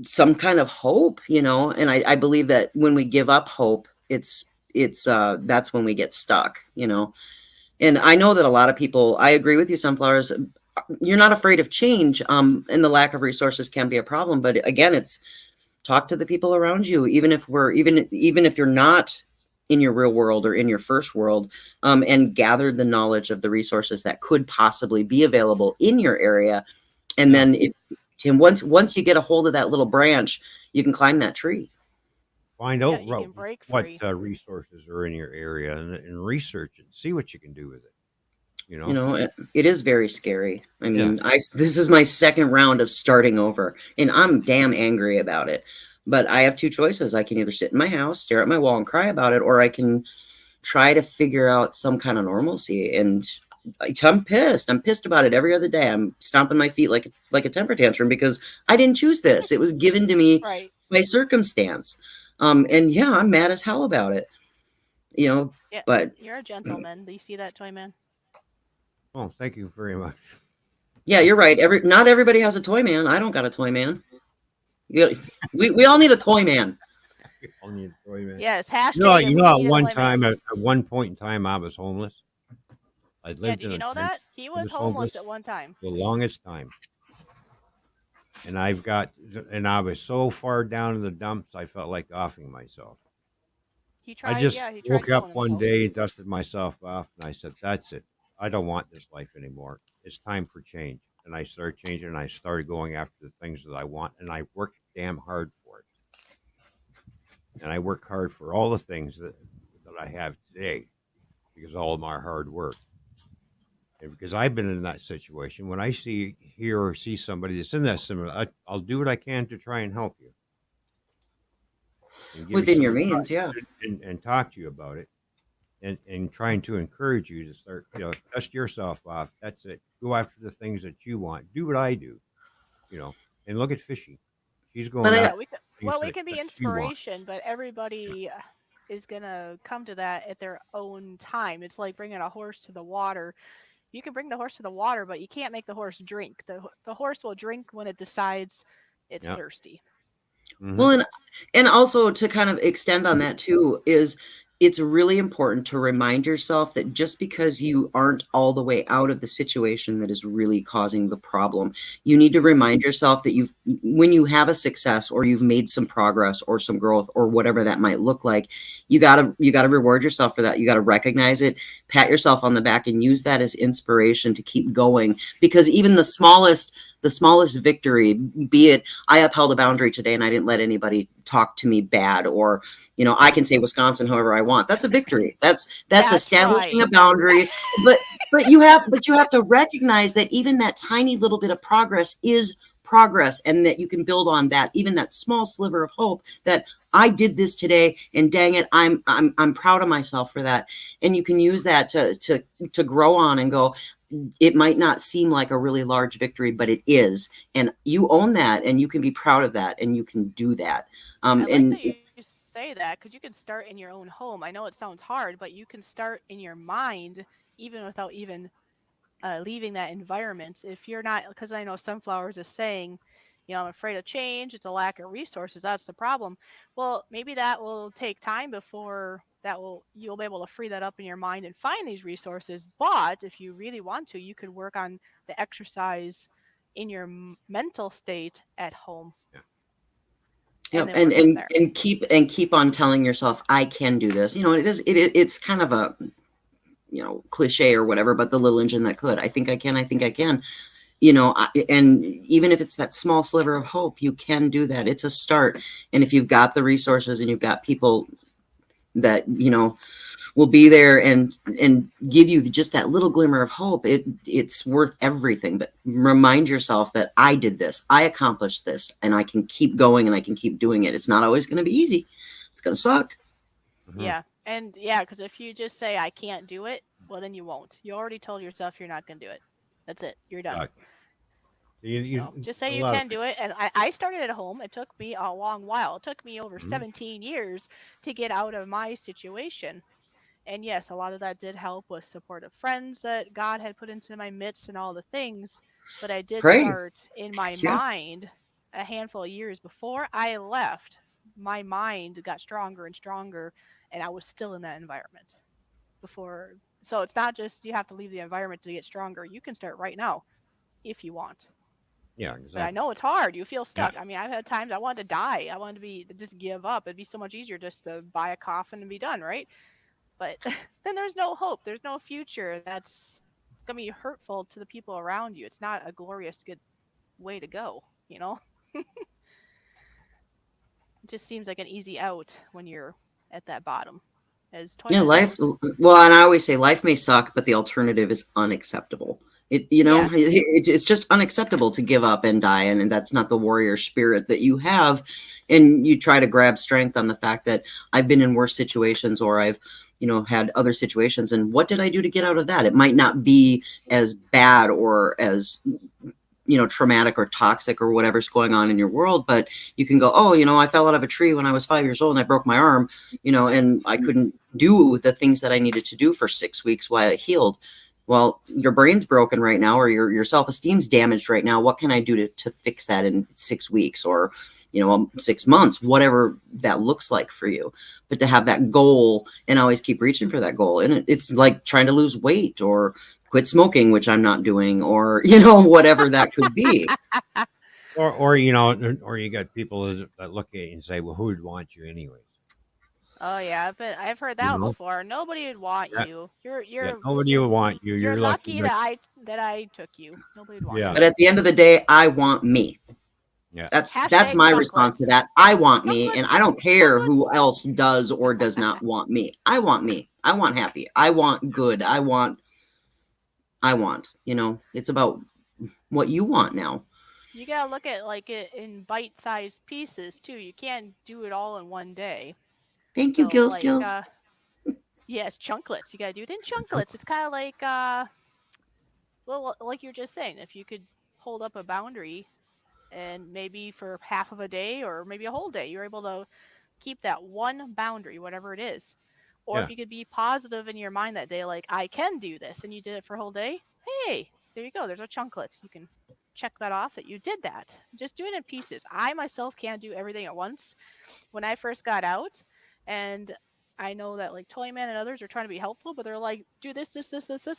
some kind of hope, and I believe that when we give up hope, that's when we get stuck. And I know that a lot of people, I agree with you, Sunflowers, you're not afraid of change, and the lack of resources can be a problem, but again, it's talk to the people around you, even if you're not in your real world or in your first world, and gather the knowledge of the resources that could possibly be available in your area. And Yeah. then once you get a hold of that little branch, you can climb that tree. Find Yeah, out you can break what free. resources are in your area and research it. See what you can do with it. It is very scary. I Yeah. mean, this is my second round of starting over, and I'm damn angry about it. But I have two choices. I can either sit in my house, stare at my wall, and cry about it, or I can try to figure out some kind of normalcy. And I'm pissed. I'm pissed about it every other day. I'm stomping my feet like a temper tantrum because I didn't choose this. It was given to me Right. by circumstance. And yeah, I'm mad as hell about it. Yeah, But you're a gentleman. Do you see that, Toyman? Oh, thank you very much. yeah, you're right. Not everybody has a toy man. I don't got a toy man. We all need a toy man. I'll need a toy man. Yes. Hashtag You we know, need a Toyman. at one point in time, I was homeless. I Yeah, lived did in you a know tent. that? He I was was homeless homeless at one time. the longest time, and I was so far down in the dumps, I felt like offing myself. He I tried, just yeah, he tried woke up killing one himself. day, dusted myself off, and I said, "That's it. I don't want this life anymore. It's time for change." And I started changing, and I started going after the things that I want, and I worked damn hard for it. And I work hard for all the things that I have today because of all of my hard work. And because I've been in that situation, when I hear or see somebody that's in that similar, I'll do what I can to try and help you and give you Within some your means, advice yeah. and talk to you about it and trying to encourage you to start, dust yourself off. That's it. Go after the things that you want. Do what I do, you know. And look at Fishy. She's But going I Yeah, after we could. things Well, we can be that she wants. inspiration, but everybody is gonna come to that at their own time. It's like bringing a horse to the water. You can bring the horse to the water, but you can't make the horse drink. The horse will drink when it decides it's Yeah. thirsty. Hmm. Well, and also to kind of extend on that too is it's really important to remind yourself that just because you aren't all the way out of the situation that is really causing the problem, you need to remind yourself that when you have a success or you've made some progress or some growth or whatever that might look like, you gotta reward yourself for that. You gotta recognize it, pat yourself on the back, and use that as inspiration to keep going. Because even the smallest victory, be it I upheld a boundary today and I didn't let anybody talk to me bad, or I can say Wisconsin however I want. That's a victory. That's That's establishing right. a boundary. But you have to recognize that even that tiny little bit of progress is progress, and that you can build on that, even that small sliver of hope that I did this today, and dang it, I'm proud of myself for that. And you can use that to grow on and go, it might not seem like a really large victory, but it is. And you own that, and you can be proud of that, and you can do that. I like And that you say that because you can start in your own home. I know it sounds hard, but you can start in your mind even without even leaving that environment. If you're not, because I know Sunflowers is saying, I'm afraid of change. It's a lack of resources. That's the problem. Well, maybe that will take time before you'll be able to free that up in your mind and find these resources. But if you really want to, you could work on the exercise in your mental state at home Yeah. and yeah, then and work from and there. and keep on telling yourself, I can do this. It's kind of a cliche or whatever, but the little engine that could. I think I can. I think I can. And even if it's that small sliver of hope, you can do that. It's a start. And if you've got the resources and you've got people that, will be there and give you just that little glimmer of hope, it's worth everything. But remind yourself that I did this, I accomplished this, and I can keep going and I can keep doing it. It's not always going to be easy. It's going to suck. Yeah. And yeah, because if you just say I can't do it, well, then you won't. You already told yourself you're not going to do it. That's it. You're done. Exactly. So just say a you lot of can do it. And I started at home. It took me a long while. It took me over Mhm. 17 years to get out of my situation. And yes, a lot of that did help with supportive friends that God had put into my midst and all the things. But I did Pray. start in my Yeah. mind a handful of years before I left. My mind got stronger and stronger, and I was still in that environment before. So it's not just you have to leave the environment to get stronger. You can start right now if you want. Yeah, But I exactly. know it's hard. You feel Yeah. stuck. I mean, I've had times I wanted to die. I wanted to just give up. It'd be so much easier just to buy a coffin and be done, right? But then there's no hope. There's no future. That's gonna be hurtful to the people around you. It's not a glorious good way to go, you know? It just seems like an easy out when you're at that bottom. As Yeah, Toyman life. knows. Well, and I always say life may suck, but the alternative is unacceptable. Yeah. It's just unacceptable to give up and die, and that's not the warrior spirit that you have. And you try to grab strength on the fact that I've been in worse situations, or I've, had other situations, and what did I do to get out of that? It might not be as bad or as traumatic or toxic or whatever's going on in your world, but you can go, oh, I fell out of a tree when I was 5 years old and I broke my arm, and I couldn't do the things that I needed to do for 6 weeks while it healed. Well, your brain's broken right now, or your self-esteem's damaged right now. What can I do to fix that in 6 weeks, or 6 months, whatever that looks like for you? But to have that goal and always keep reaching for that goal, and it's like trying to lose weight or quit smoking, which I'm not doing, or whatever that could be. Or or you got people that look at you and say, "Well, who would want you anyways?" Oh yeah, but I've heard You that know, before. Nobody would want yeah, you. You're yeah. you're Nobody you're will want you. you're You're lucky like, that I took you. Nobody would want yeah, you. But at the end of the day, I want me. yeah. That's Hashtag my response to chunklets. that. I want me, and I Chunklets. don't care who Chunklets. else does or does not want me. I want me. I want happy. I want good. I want. It's about what you want now. You gotta look at like it in bite-sized pieces too. You can't do it all in one day. Thank you, So Gill like Skills. yes, chunklets. You gotta do it in You know? chunklets. It's kind of like well, like you're just saying, if you could hold up a boundary and maybe for half of a day or maybe a whole day, you're able to keep that one boundary, whatever it is. Or if Yeah, you could be positive in your mind that day, like I can do this, and you did it for a whole day. Hey, there you go. There's a chunklet. You can check that off that you did that. Just do it in pieces. I myself can't do everything at once. When I first got out, and I know that like Toyman and others are trying to be helpful, but they're like, do this,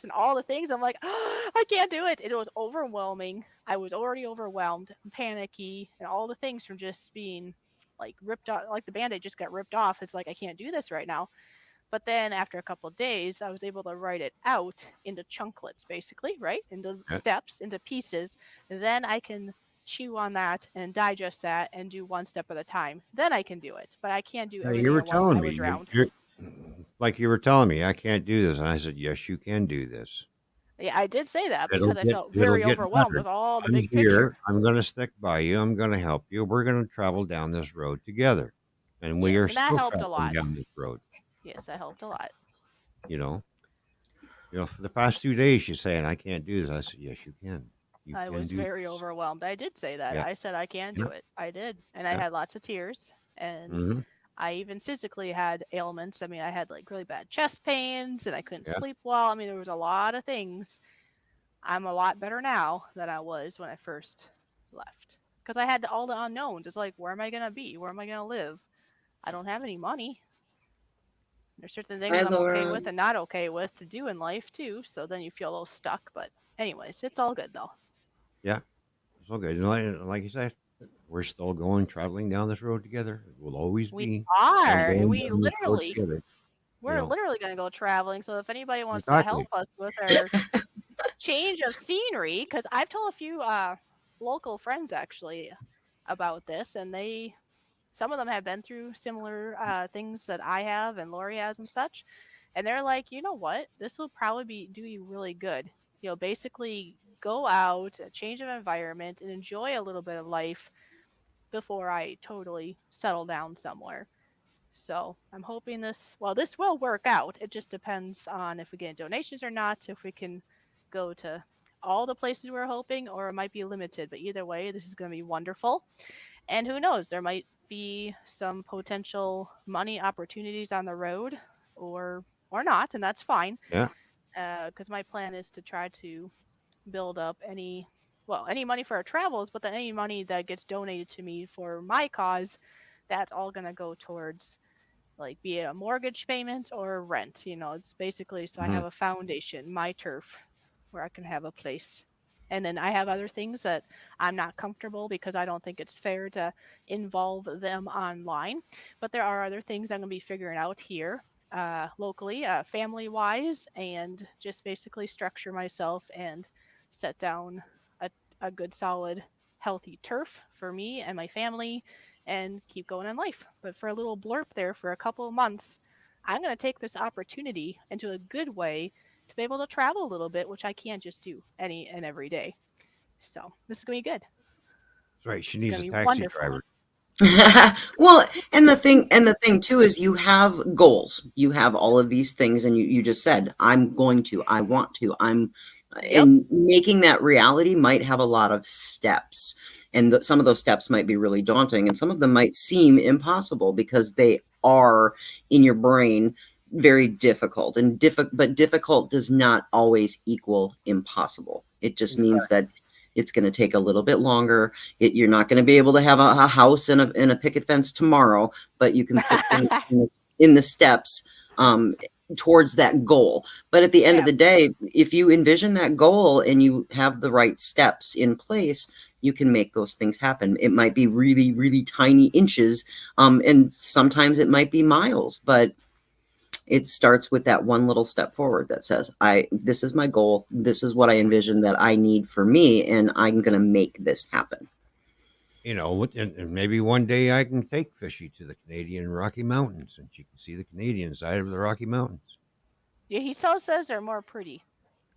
and all the things. I'm like, oh, I can't do it. It was overwhelming. I was already overwhelmed, panicky, and all the things from just being like ripped off, like the band-aid just got ripped off. It's like I can't do this right now. But then after a couple of days, I was able to write it out into chunklets, basically, right? Into yeah. steps, into pieces. Then I can chew on that and digest that and do one step at a time. Then I can do it. But I can't do Yeah, you everything were at once. I telling me, would drown. like you were telling me, I can't do this, and I said, "Yes, you can do this. Yeah, I did say that because I felt It'll very get overwhelmed better. with all the I'm big picture. here. I'm going to stick by you. I'm going to help you. We're going to travel down this road together, and we Yes, are and that still helped a traveling lot. down this road." Yes, that helped a lot. You know, for the past 2 days, you're saying, "I can't do this." I said, "Yes, you can. You I can was do very this." overwhelmed. I did say that. Yeah, I said I can yeah, do it. I did. And I yeah. had lots of tears. And Hmm. I even physically had ailments. I mean, I had like really bad chest pains and I couldn't Yeah. sleep well. I mean, there was a lot of things. I'm a lot better now than I was when I first left. Because I had all the unknowns. It's like, where am I going to be? Where am I going to live? I don't have any money. There's certain things Hi, I'm okay Laura. with and not okay with to do in life too. So then you feel a little stuck. But anyways, it's all good though. Yeah. It's all good. Like you said, we're still going traveling down this road together. It will always We be still are. going We down this road literally together. We're literally going to go traveling. So if anybody wants to help exactly. us with our change of scenery, because I've told a few local friends actually about this, and some of them have been through similar things that I have and Lori has and such, and they're like, you know what, this will probably do you really good. Basically go out, a change of environment, and enjoy a little bit of life before I totally settle down somewhere. So I'm hoping this will work out. It just depends on if we get donations or not, if we can go to all the places we're hoping, or it might be limited. But either way, this is going to be wonderful. And who knows, there might be some potential money opportunities on the road, or not, and that's fine. Yeah. Because my plan is to try to build up any money for our travels, but then any money that gets donated to me for my cause, that's all going to go towards, like, be it a mortgage payment or rent. It's basically so I Hmm. have a foundation, my turf, where I can have a place. And then I have other things that I'm not comfortable because I don't think it's fair to involve them online. But there are other things I'm going to be figuring out here locally, family wise, and just basically structure myself and set down a, a good, solid, healthy turf for me and my family and keep going in life. But for a little blurb there for a couple of months, I'm going to take this opportunity into a good way to be able to travel a little bit, which I can't just do any and every day. So this is going to be good. That's right. She It's needs going a to be taxi wonderful. driver. Well, and the thing too is you have goals. You have all of these things, and you just said, I'm going to, I want to, Yep. and making that reality might have a lot of steps. And some of those steps might be really daunting, and some of them might seem impossible because they are in your brain very difficult. And but difficult does not always equal impossible. It just means that it's going to take a little bit longer. You're not going to be able to have a house and a picket fence tomorrow, but you can put things in the steps towards that goal. But at the end of the day, if you envision that goal and you have the right steps in place, you can make those things happen. It might be really, really tiny inches, and sometimes it might be miles, but it starts with that one little step forward that says, this is my goal. This is what I envision that I need for me, and I'm going to make this happen. And maybe one day I can take Fishy to the Canadian Rocky Mountains, and she can see the Canadian side of the Rocky Mountains. Yeah, he so says they're more pretty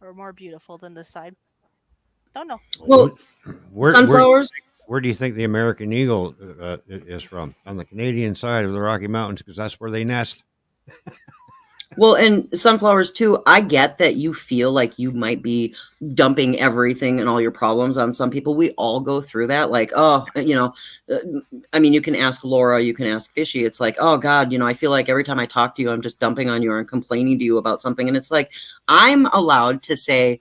or more beautiful than this side. Don't know. Well, where sunflowers. where do you think the American eagle is from? On the Canadian side of the Rocky Mountains, because that's where they nest. Well, and sunflowers too. I get that you feel like you might be dumping everything and all your problems on some people. We all go through that. Like, I mean, you can ask Laura, you can ask Fishy. It's like, oh God, I feel like every time I talk to you, I'm just dumping on you and complaining to you about something. And it's like, I'm allowed to say,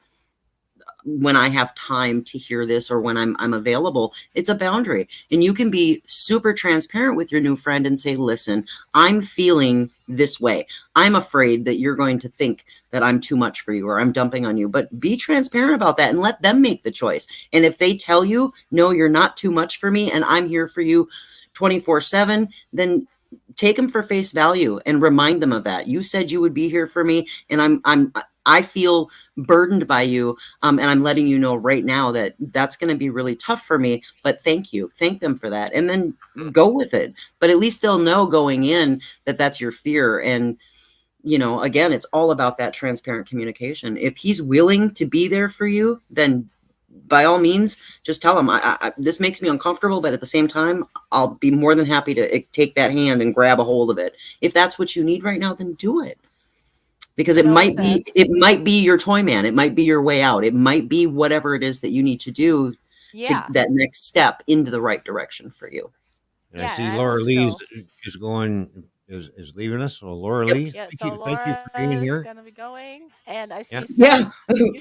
when I have time to hear this or when I'm available, it's a boundary. And you can be super transparent with your new friend and say, listen, I'm feeling this way. I'm afraid that you're going to think that I'm too much for you or I'm dumping on you, but be transparent about that and let them make the choice. And if they tell you, no, you're not too much for me and I'm here for you 24/7, then take them for face value and remind them of that. You said you would be here for me, and I feel burdened by you, and I'm letting you know right now that that's going to be really tough for me, but thank you. Thank them for that, and then go with it. But at least they'll know going in that that's your fear. And again, it's all about that transparent communication. If he's willing to be there for you, then by all means, just tell him, this makes me uncomfortable, but at the same time, I'll be more than happy to take that hand and grab a hold of it. If that's what you need right now, then do it. Because it might be your toy man. It might be your way out. It might be whatever it is that you need to do to that next step into the right direction for you. And I see Laura Lee is leaving us. So Laura Lee, thank you for being here. Gonna be going, and I see. Yeah,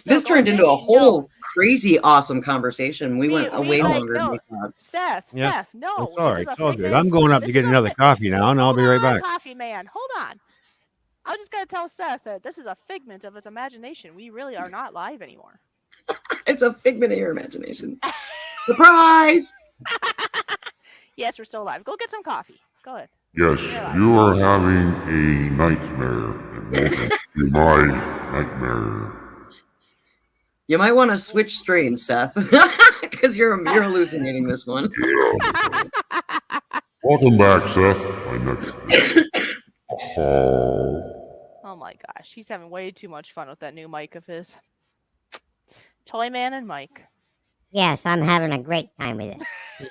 this turned into a whole crazy awesome conversation. We went way longer than we thought. Seth, no, it's all right. It's all good. I'm going up to get another coffee now, and I'll be right back. Coffee man, hold on. I was just gonna tell Seth that this is a figment of his imagination. We really are not live anymore. It's a figment of your imagination. Surprise! Yes, we're still live. Go get some coffee. Go ahead. Yes, You're allowed. you are having a nightmare, and welcome to my nightmare. You might want to switch strains, Seth, because you're hallucinating this one. Welcome back, Seth. My next call. Oh my gosh, he's having way too much fun with that new mic of his. Toyman and Mike. Yes, I'm having a great time with it.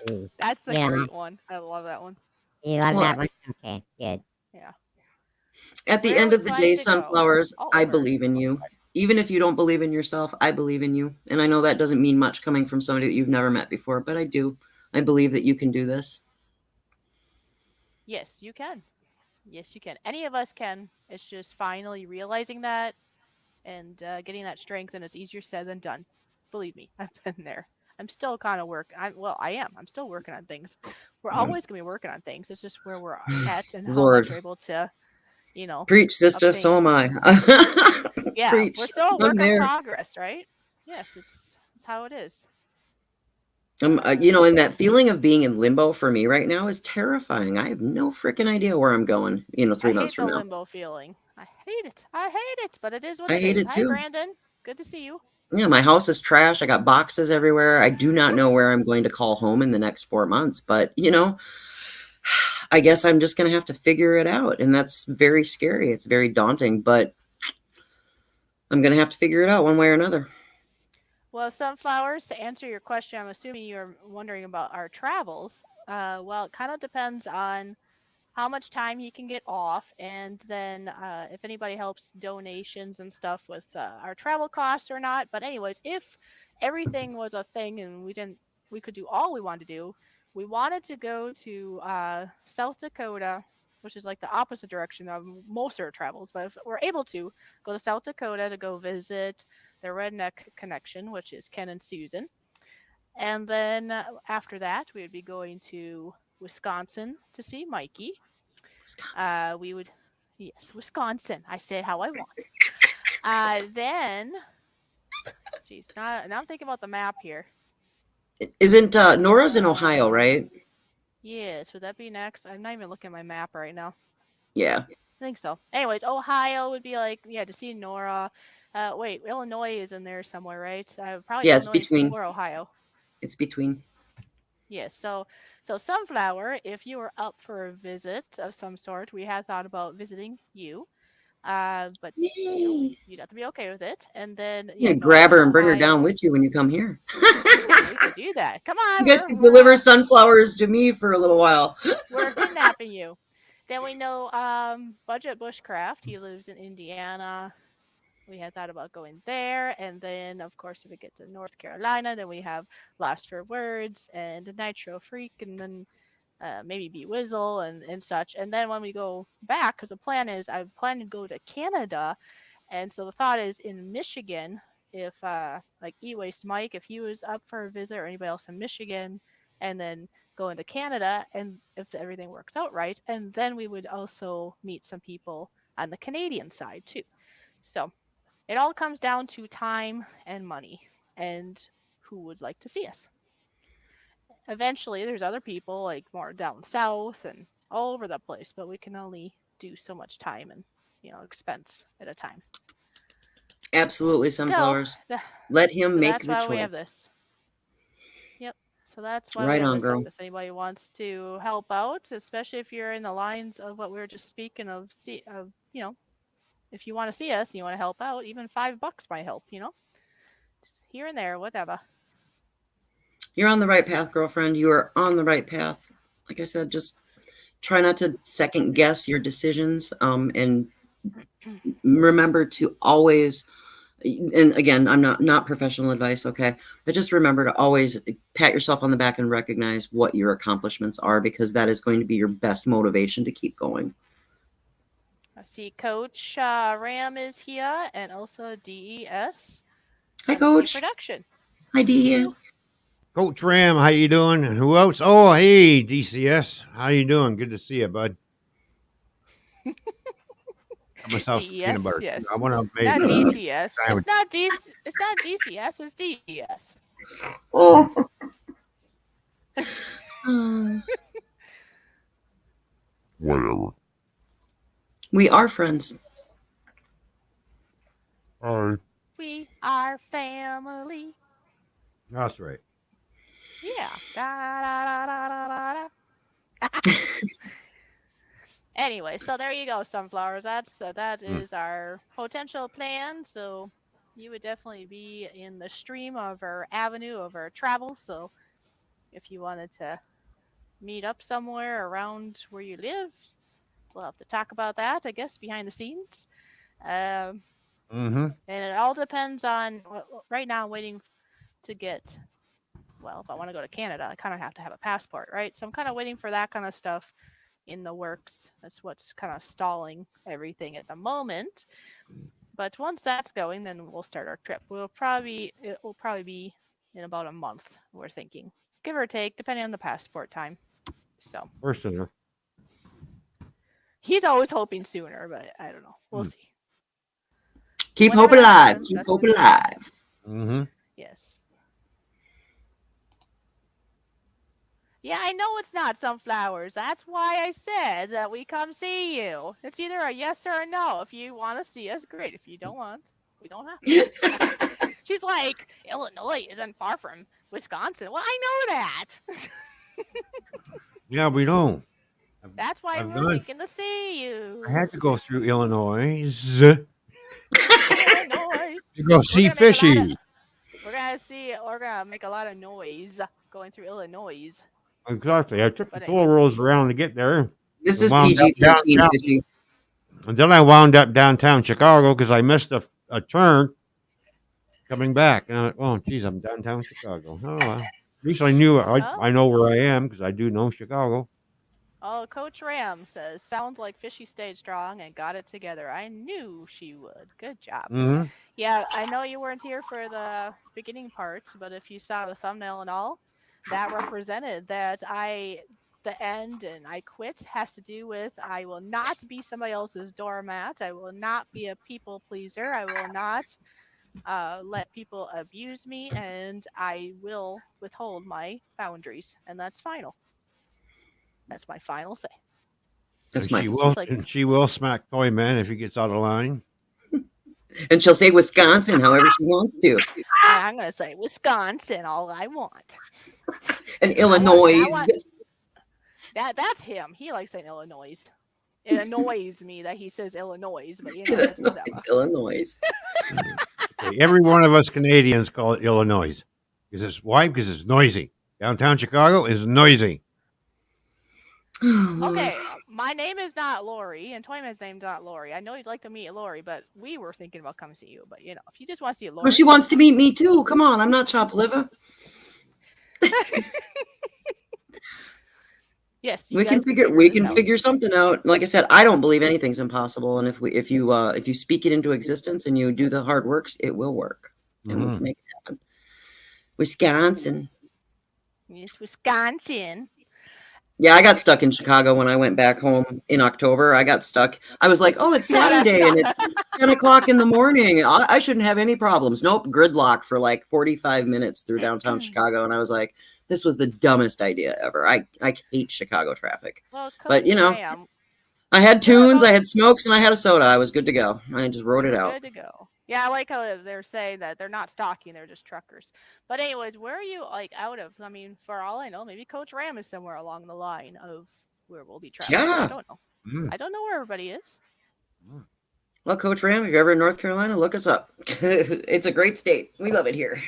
You, That's the you know, great one. I love that one. you love Well, that one? Okay, good. Yeah. at the Where end would of the you day, like to go? Sunflowers, All I over. believe in you. Even if you don't believe in yourself, I believe in you. And I know that doesn't mean much coming from somebody that you've never met before, but I do. I believe that you can do this. Yes, you can. Yes, you can. Any of us can. It's just finally realizing that and getting that strength, and it's easier said than done. Believe me, I've been there. I'm still kind of I am. I'm still working on things. We're always gonna be working on things. It's just where we're at and how much Lord. we're able to, Preach, sister, so obtain. am I. Yeah, Preach. we're still a I'm work in there. progress, right? Yes, it's how it is. And that feeling of being in limbo for me right now is terrifying. I have no freaking idea where I'm going, I 3 months hate from the now. limbo feeling. I hate it. I hate it, but it is what I it hate is. it Hi, too. Brandon. Good to see you. Yeah, my house is trash. I got boxes everywhere. I do not know where I'm going to call home in the next 4 months, but I guess I'm just going to have to figure it out. And that's very scary. It's very daunting, but I'm going to have to figure it out one way or another. Well, sunflowers, to answer your question, I'm assuming you're wondering about our travels. Well, it kind of depends on how much time you can get off, and then if anybody helps donations and stuff with our travel costs or not. But anyways, if everything was a thing and we could do all we wanted to do. We wanted to go to South Dakota, which is like the opposite direction of most of our travels. But if we're able to go to South Dakota to go visit the Redneck Connection, which is Ken and Susan, and then after that we would be going to Wisconsin to see Mikey. We would, yes, Wisconsin. I said how I want. Then, geez, now I'm thinking about the map here. Isn't Nora's in Ohio, right? Yes, would that be next? I'm not even looking at my map right now. Yeah. I think so. Anyways, Ohio would be like, yeah, to see Nora. Wait, Illinois is in there somewhere, right? Probably Yeah, it's Illinois between. or Ohio. It's between. Yes, so Sunflower, if you were up for a visit of some sort, we had thought about visiting you. But Yay. you'd have to be okay with it. And then You can Nora grab in her and bring her down Ohio. with you when you come here. Ooh, we could do that. Come on, You guys can deliver sunflowers to me for a little while. we're kidnapping you. Then we know Budget Bushcraft. He lives in Indiana. We had thought about going there, and then of course if we get to North Carolina, then we have Losfer Words and Nitro Freak, and then maybe Be Whizzle and such. And then when we go back, because the plan is I plan to go to Canada. And so the thought is in Michigan, if like E-Waste Mike, if he was up for a visit or anybody else in Michigan, and then go into Canada, and if everything works out right, and then we would also meet some people on the Canadian side too. So it all comes down to time and money and who would like to see us. Eventually, there's other people like more down south and all over the place, but we can only do so much time and expense at a time. Absolutely, sunflowers. Let him make that's the why choice. we have this. Yep. So that's why Right we have on, this girl. up. If anybody wants to help out, especially if you're in the lines of what we were just speaking of, if you want to see us and you want to help out, even $5 might help. Just here and there, whatever. You're on the right path, girlfriend. You are on the right path. Like I said, just try not to second guess your decisions. And remember to always, and again, I'm not professional advice, okay? But just remember to always pat yourself on the back and recognize what your accomplishments are, because that is going to be your best motivation to keep going. I see Coach Ram is here, and also DES. Hi, Coach. Production. Hi, DES. Coach Ram, how you doing? And who else? Oh, hey, DCS. How you doing? Good to see you, bud. Got myself some peanut butter. Yes. I want to Not make DCS. It's not DCS. It's DES. Oh. Whatever. We are friends. Hi. We are family. That's right. Yeah. Da, da, da, da, da, da. Anyway, so there you go, sunflowers. That Mm. is our potential plan. So you would definitely be in the stream of our avenue of our travel. So if you wanted to meet up somewhere around where you live, we'll have to talk about that, I guess, behind the scenes. Um, Mm-hmm. and it all depends on. Right now, I'm waiting to get. Well, if I want to go to Canada, I kind of have to have a passport, right? So I'm kind of waiting for that kind of stuff in the works. That's what's kind of stalling everything at the moment. But once that's going, then we'll start our trip. It will probably be in about a month. We're thinking, give or take, depending on the passport time. So Or sooner. he's always hoping sooner, but I don't know. We'll Mm. see. Keep hope Whenever that alive. happens, Keep that's hope when we'll know. alive. Mm-hmm. Yes. Yeah, I know it's not sunflowers. That's why I said that we come see you. It's either a yes or a no. If you want to see us, great. If you don't want, we don't have to. She's like, Illinois isn't far from Wisconsin. Well, I know that. Yeah, we know. I've, That's why I've we're gone. thinking to see I had you. to go through Illinois to Illinois. go We're see gonna make a lot of. fishy. We're gonna make a lot of noise going through Illinois. Exactly. I took the But toll roads around to get there. This And is wound up PG-13, downtown. fishy. And then I wound up downtown Chicago because I missed a turn coming back. And I went, oh, geez, I'm downtown Chicago. Oh, well. At least I knew I oh, know where I am because I do know Chicago. oh, Coach Ram says sounds like Fishy stayed strong and got it together. I knew she would. Good job. Mm-hmm. Yeah, I know you weren't here for the beginning parts, but if you saw the thumbnail and all, that represented that the end and I quit has to do with I will not be somebody else's doormat. I will not be a people pleaser. I will not let people abuse me, and I will withhold my boundaries. And that's final. That's my final say. That's my. She's like, And she will smack Toy Man if he gets out of line. And she'll say Wisconsin however she wants to. I'm gonna say Wisconsin all I want. And And I Illinois. want that's him. He likes saying Illinois. It annoys me that he says Illinois, but whatever. Illinois. Okay, every one of us Canadians call it Illinois. Because it's why? Because it's noisy. Downtown Chicago is noisy. Oh, Lord. Okay, my name is not Lori, and Toyman's name's not Lori. I know you'd like to meet Lori, but we were thinking about coming see you. But if you just want to see Lori, Well, she wants to meet me too. Come on, I'm not chopped liver. yes, We can figure something out. Like I said, I don't believe anything's impossible, and if you speak it into existence and you do the hard works, it will work, and we can make it happen. Wisconsin. Yes, Wisconsin. Yeah, I got stuck in Chicago when I went back home in October. I got stuck. I was like, oh, it's Saturday and it's 10 o'clock in the morning. I shouldn't have any problems. Nope, gridlock for like 45 minutes through downtown Chicago. And I was like, this was the dumbest idea ever. I hate Chicago traffic. Well, but, Graham, I had tunes, I had smokes, and I had a soda. I was good to go. I just wrote it out. Good to go. Yeah, I like how they're saying that they're not stalking, they're just truckers. But anyways, where are you out of? I mean, for all I know, maybe Coach Ram is somewhere along the line of where we'll be traveling. Yeah. I don't know. I don't know where everybody is. Well, Coach Ram, if you're ever in North Carolina, look us up. It's a great state. We love it here.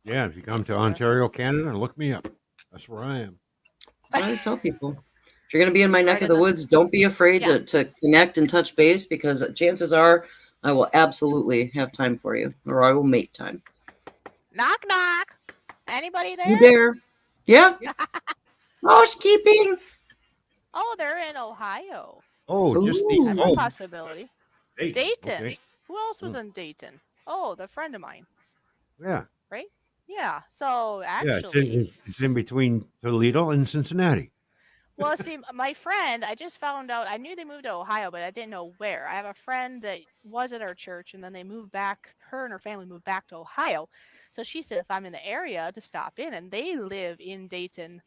Yeah, if you come to Ontario, Canada, look me up. That's where I am. I always tell people, if you're going to be in my neck of the woods, don't be afraid to connect and touch base, because chances are I will absolutely have time for you, or I will make time. Knock, knock. Anybody there? You there? Yeah. Housekeeping. Oh, they're in Ohio. Oh, just That's a possibility. Dayton. Okay. Who else was in Dayton? Oh, the friend of mine. Yeah. Right? Yeah. So actually, yeah, it's in between Toledo and Cincinnati. well, see, my friend, I just found out. I knew they moved to Ohio, but I didn't know where. I have a friend that was at our church, and then they moved back. Her and her family moved back to Ohio. So she said if I'm in the area to stop in, and they live in Dayton,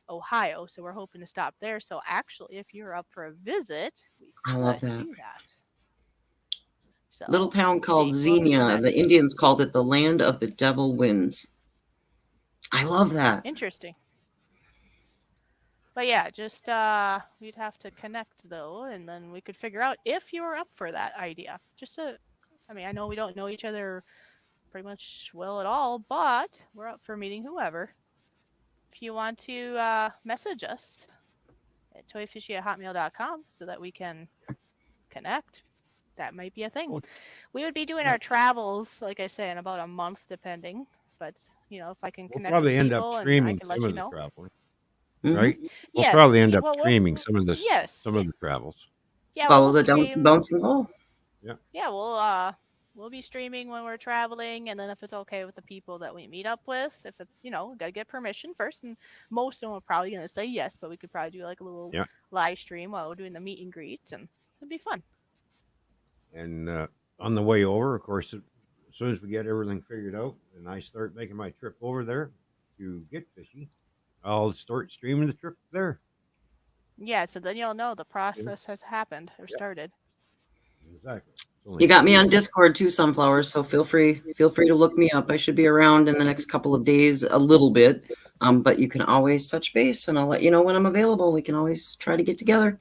Ohio. So we're hoping to stop there. So actually, if you're up for a visit, we I love could that. do that. So Little town called maybe we'll Xenia. The connect. Indians called it the land of the devil winds. I love that. Interesting. But yeah, just we'd have to connect though, and then we could figure out if you were up for that idea. I mean, I know we don't know each other pretty much well at all, but we're up for meeting whoever. If you want to message us at toyfishy@hotmail.com so that we can connect, that might be a thing. We would be doing our travels, like I say, in about a month, depending. But if I can We'll connect probably with end up people and I streaming can some let you of the know. traveling, Mhm. right? We'll Yes. probably end up Well, streaming some of this, yes. some of the travels. Yeah, Follow we'll the stream. bouncing ball. Yeah, we'll be streaming when we're traveling, and then if it's okay with the people that we meet up with, if it's gotta get permission first, and most of them are probably gonna say yes, but we could probably do like a little Yeah. live stream while we're doing the meet and greet, and it'd be fun. And on the way over, of course, as soon as we get everything figured out and I start making my trip over there to get fishy, I'll start streaming the trip there. Yeah, so then you'll know the process has happened or started. Exactly. You got me on Discord too, Sunflowers. So feel free to look me up. I should be around in the next couple of days, a little bit. But you can always touch base, and I'll let you know when I'm available. We can always try to get together.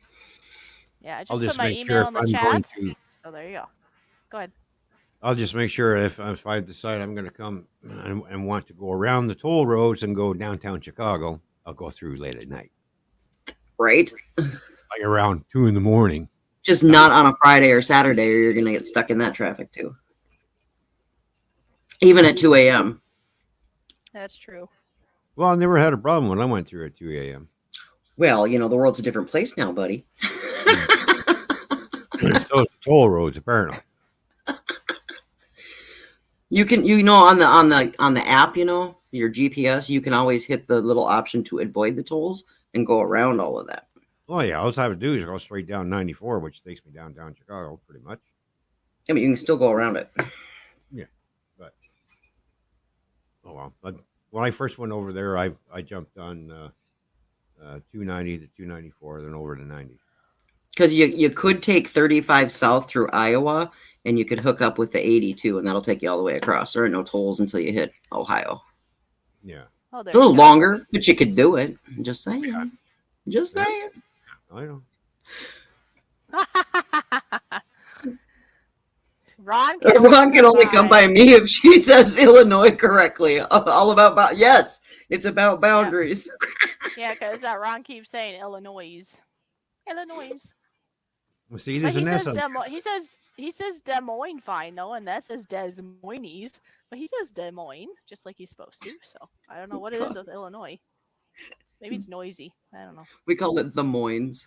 Yeah, I I'll just put just my make sure email if in the I'm going chat. to. So there you go. Go ahead. I'll just make sure if I decide I'm going to come and want to go around the toll roads and go downtown Chicago, I'll go through late at night, Right? like around 2 in the morning. Just not on a Friday or Saturday, or you're gonna get stuck in that traffic too. Even at 2 a.m. That's true. Well, I never had a problem when I went through at 2 a.m. Well, the world's a different place now, buddy. So it's toll roads, apparently. You can, on the app, your GPS, you can always hit the little option to avoid the tolls and go around all of that. Oh yeah, all I have to do is go straight down 94, which takes me downtown Chicago, pretty much. I mean, you can still go around it. Yeah, but oh well. But when I first went over there, I jumped on 290 to 294, then over to 90. Because you could take 35 south through Iowa, and you could hook up with the 82, and that'll take you all the way across. There are no tolls until you hit Ohio. Yeah. Oh, It's a little longer, but you could do it. Just saying. Yeah. Just saying. I know. Ron can only come by me if she says Illinois correctly. All about yes, it's about boundaries. Yeah, because Ron keeps saying Illinois. Illinois. Well, see, But there's an S on he says Des Moines fine though, and that says Des Moines. But he says Des Moines just like he's supposed to. So I don't know what it is with Illinois. Maybe it's noisy. I don't know. We call it the Moines.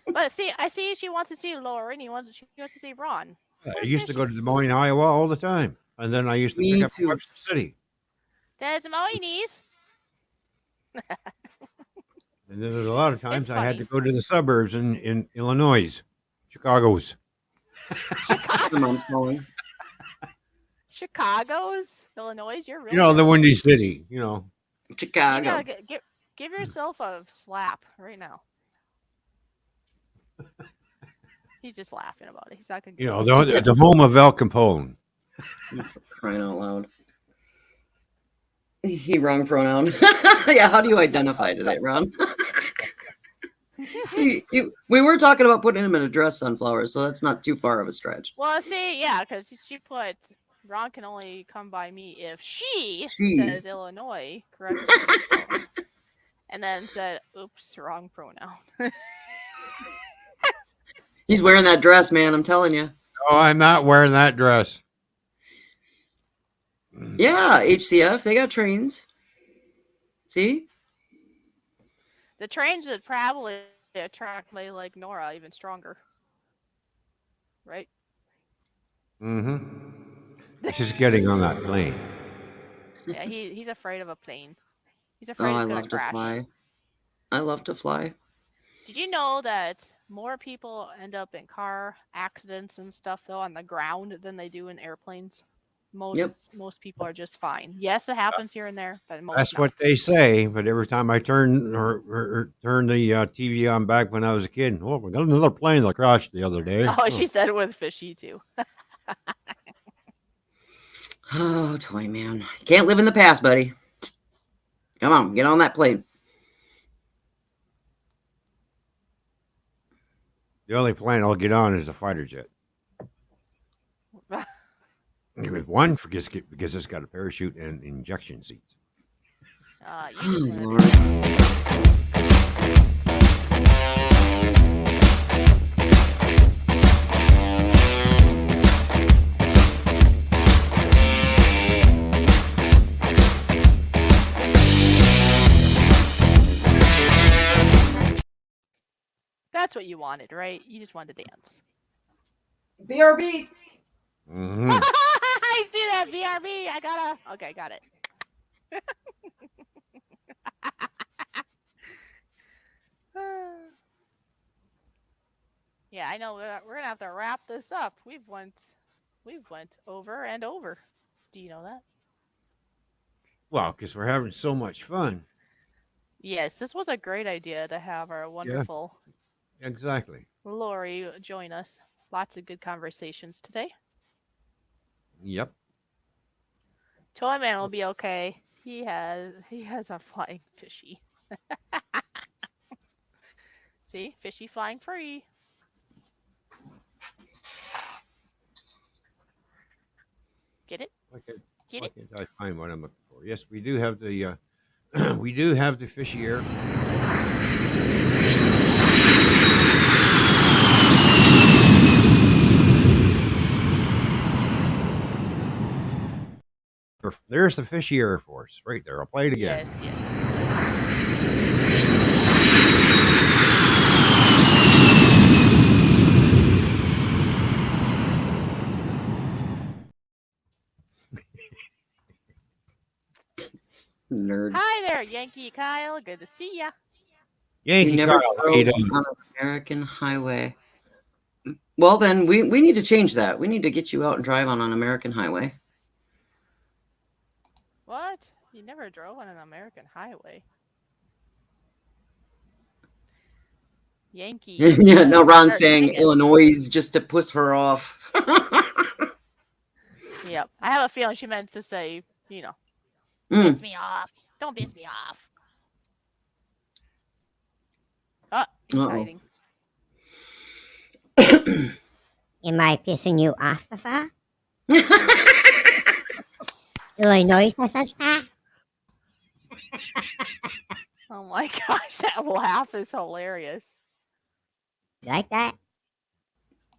But I see she wants to see Lauren. She wants to see Ron. I used to go to Des Moines, Iowa all the time. And then I used to Me pick up too. Webster City. Des Moines. And then there's a lot of times It's I had to funny. go to the suburbs in Illinois, Chicago's. Your mom's calling. Chicago's, Illinois. You're really The Windy City, You Chicago. gotta give yourself a slap right now. He's just laughing about it. He's not gonna. The home of El Capone. Crying out loud. He wrong pronoun. Yeah, how do you identify today, Ron? We were talking about putting him in a dress, Sunflower, so that's not too far of a stretch. Well, see, yeah, because she put Ron can only come by me if she says Illinois correctly, and then said, "Oops, wrong pronoun." He's wearing that dress, man. I'm telling you. Oh, I'm not wearing that dress. Yeah, HCF, they got trains. See? The trains would probably attract me like Nora even stronger, right? Mm-hmm. She's getting on that plane. Yeah, he's afraid of a plane. He's afraid I it's gonna love to crash. fly. I love to fly. Did you know that more people end up in car accidents and stuff though on the ground than they do in airplanes? Most people are just fine. Yes, it happens here and there, but most That's not. what they say. But every time I turn the TV on back when I was a kid, oh, we got another plane that crashed the other day. Oh, she said it with fishy too. Oh, Toy Man. You can't live in the past, buddy. Come on, get on that plane. The only plane I'll get on is a fighter jet. With one, because it's got a parachute and injection seats. You just want to Lord. That's what you wanted, right? You just wanted to dance. BRB. Mm-hmm. I see that BRB. Okay, got it. Yeah, I know. We're gonna have to wrap this up. We've went over and over. Do you know that? Well, because we're having so much fun. Yes, this was a great idea to have our wonderful Exactly. Lori join us. Lots of good conversations today. Yep. Toy Man will be okay. He has a flying fishy. See, fishy flying free. Get it? Get Why it? can't I find what I'm looking for? Yes, we do have the we do have the fishy air. There's the fishy Air Force right there. I'll play it again. Yes. Nerd. Hi there, Yankee Kyle. Good to see ya. Yankee You never Kyle, drove on an American highway. Well, then we need to change that. We need to get you out and drive on an American highway. What? You never drove on an American highway? Yankee. Yeah, no, Ron's start saying singing. Illinois just to piss her off. Yep. I have a feeling she meant to say, Mm. piss me off. Don't piss me off. Oh, exciting. Am I pissing you off, Papa? Illinois, that? Oh my gosh, that laugh is hilarious. You like that?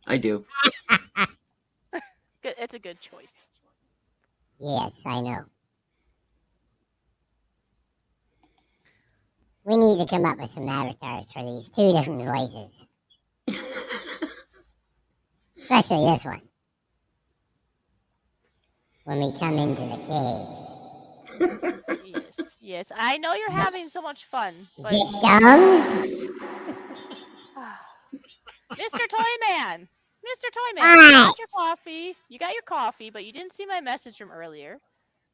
I do. Good, it's a good choice. Yes, I know. We need to come up with some avatars for these two different voices. Especially this one. When we come into the cave. Yes. I know you're having so much fun, but Get gums? Mr. Toyman! Mr. Toyman, Hi. you got your coffee, but you didn't see my message from earlier.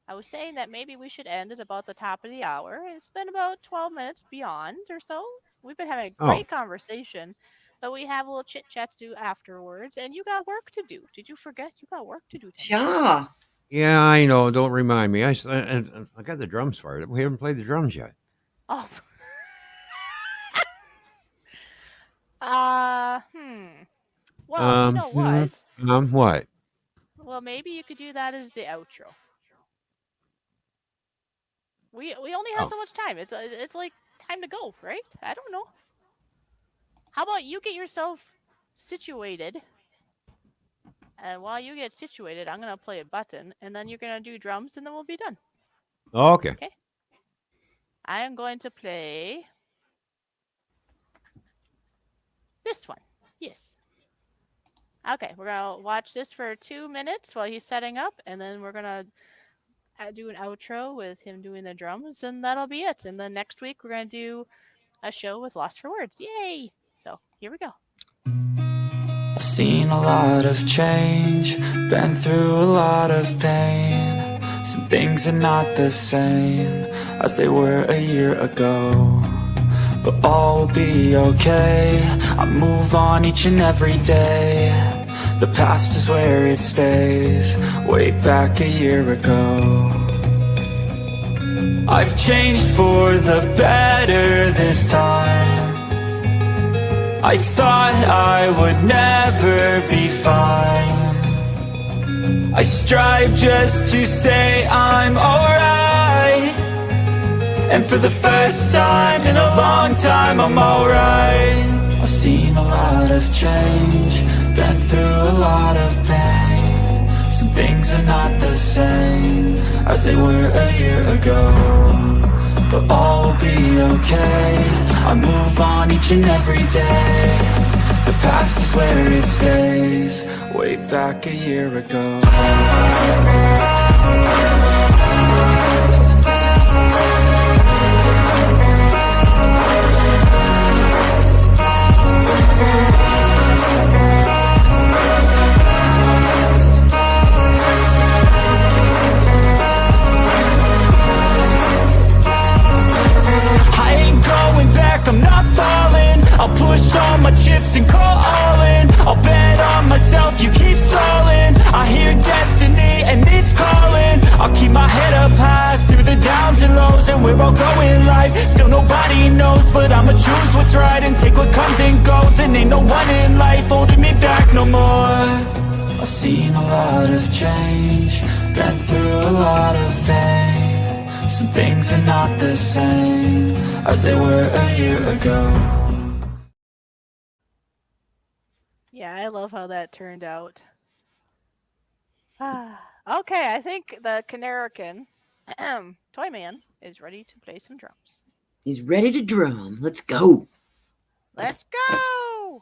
I was saying that maybe we should end at about the top of the hour. It's been about 12 minutes beyond or so. We've been having a great conversation, but we have a little chit-chat to do afterwards, and you got work to do. Did you forget you got work to do tonight? Yeah. Yeah, I know. Don't remind me. I got the drums fired up. We haven't played the drums yet. Oh. Well, you know what? What? Well, maybe you could do that as the outro. We only have so much time. It's like time to go, right? I don't know. How about you get yourself situated? And while you get situated, I'm gonna play a button, and then you're gonna do drums, and then we'll be done. Oh, okay. Okay. I am going to play this one. Yes. Okay, we're gonna watch this for 2 minutes while he's setting up, and then we're gonna do an outro with him doing the drums, and that'll be it. And then next week we're gonna do a show with Losfer Words. Yay! So here we go. I've seen a lot of change, been through a lot of pain. Some things are not the same as they were a year ago, but all will be okay. I move on each and every day. The past is where it stays, way back a year ago. I've changed for the better this time. I thought I would never be fine. I strive just to say I'm alright, and for the first time in a long time I'm alright. I've seen a lot of change, been through a lot of pain. Some things are not the same as they were a year ago, but all will be okay. I move on each and every day. The past is where it stays, way back a year ago. I'm not falling, I'll push all my chips and call all in. I'll bet on myself, you keep stalling. I hear destiny and it's calling. I'll keep my head up high through the downs and lows, and we're all going live. Still nobody knows, but I'ma choose what's right and take what comes and goes. And ain't no one in life holding me back no more. I've seen a lot of change, been through a lot of pain. Some things are not the same as they were a year ago. Yeah, I love how that turned out. Okay, I think the Canarican, Toyman, is ready to play some drums. He's ready to drum. Let's go. Let's go!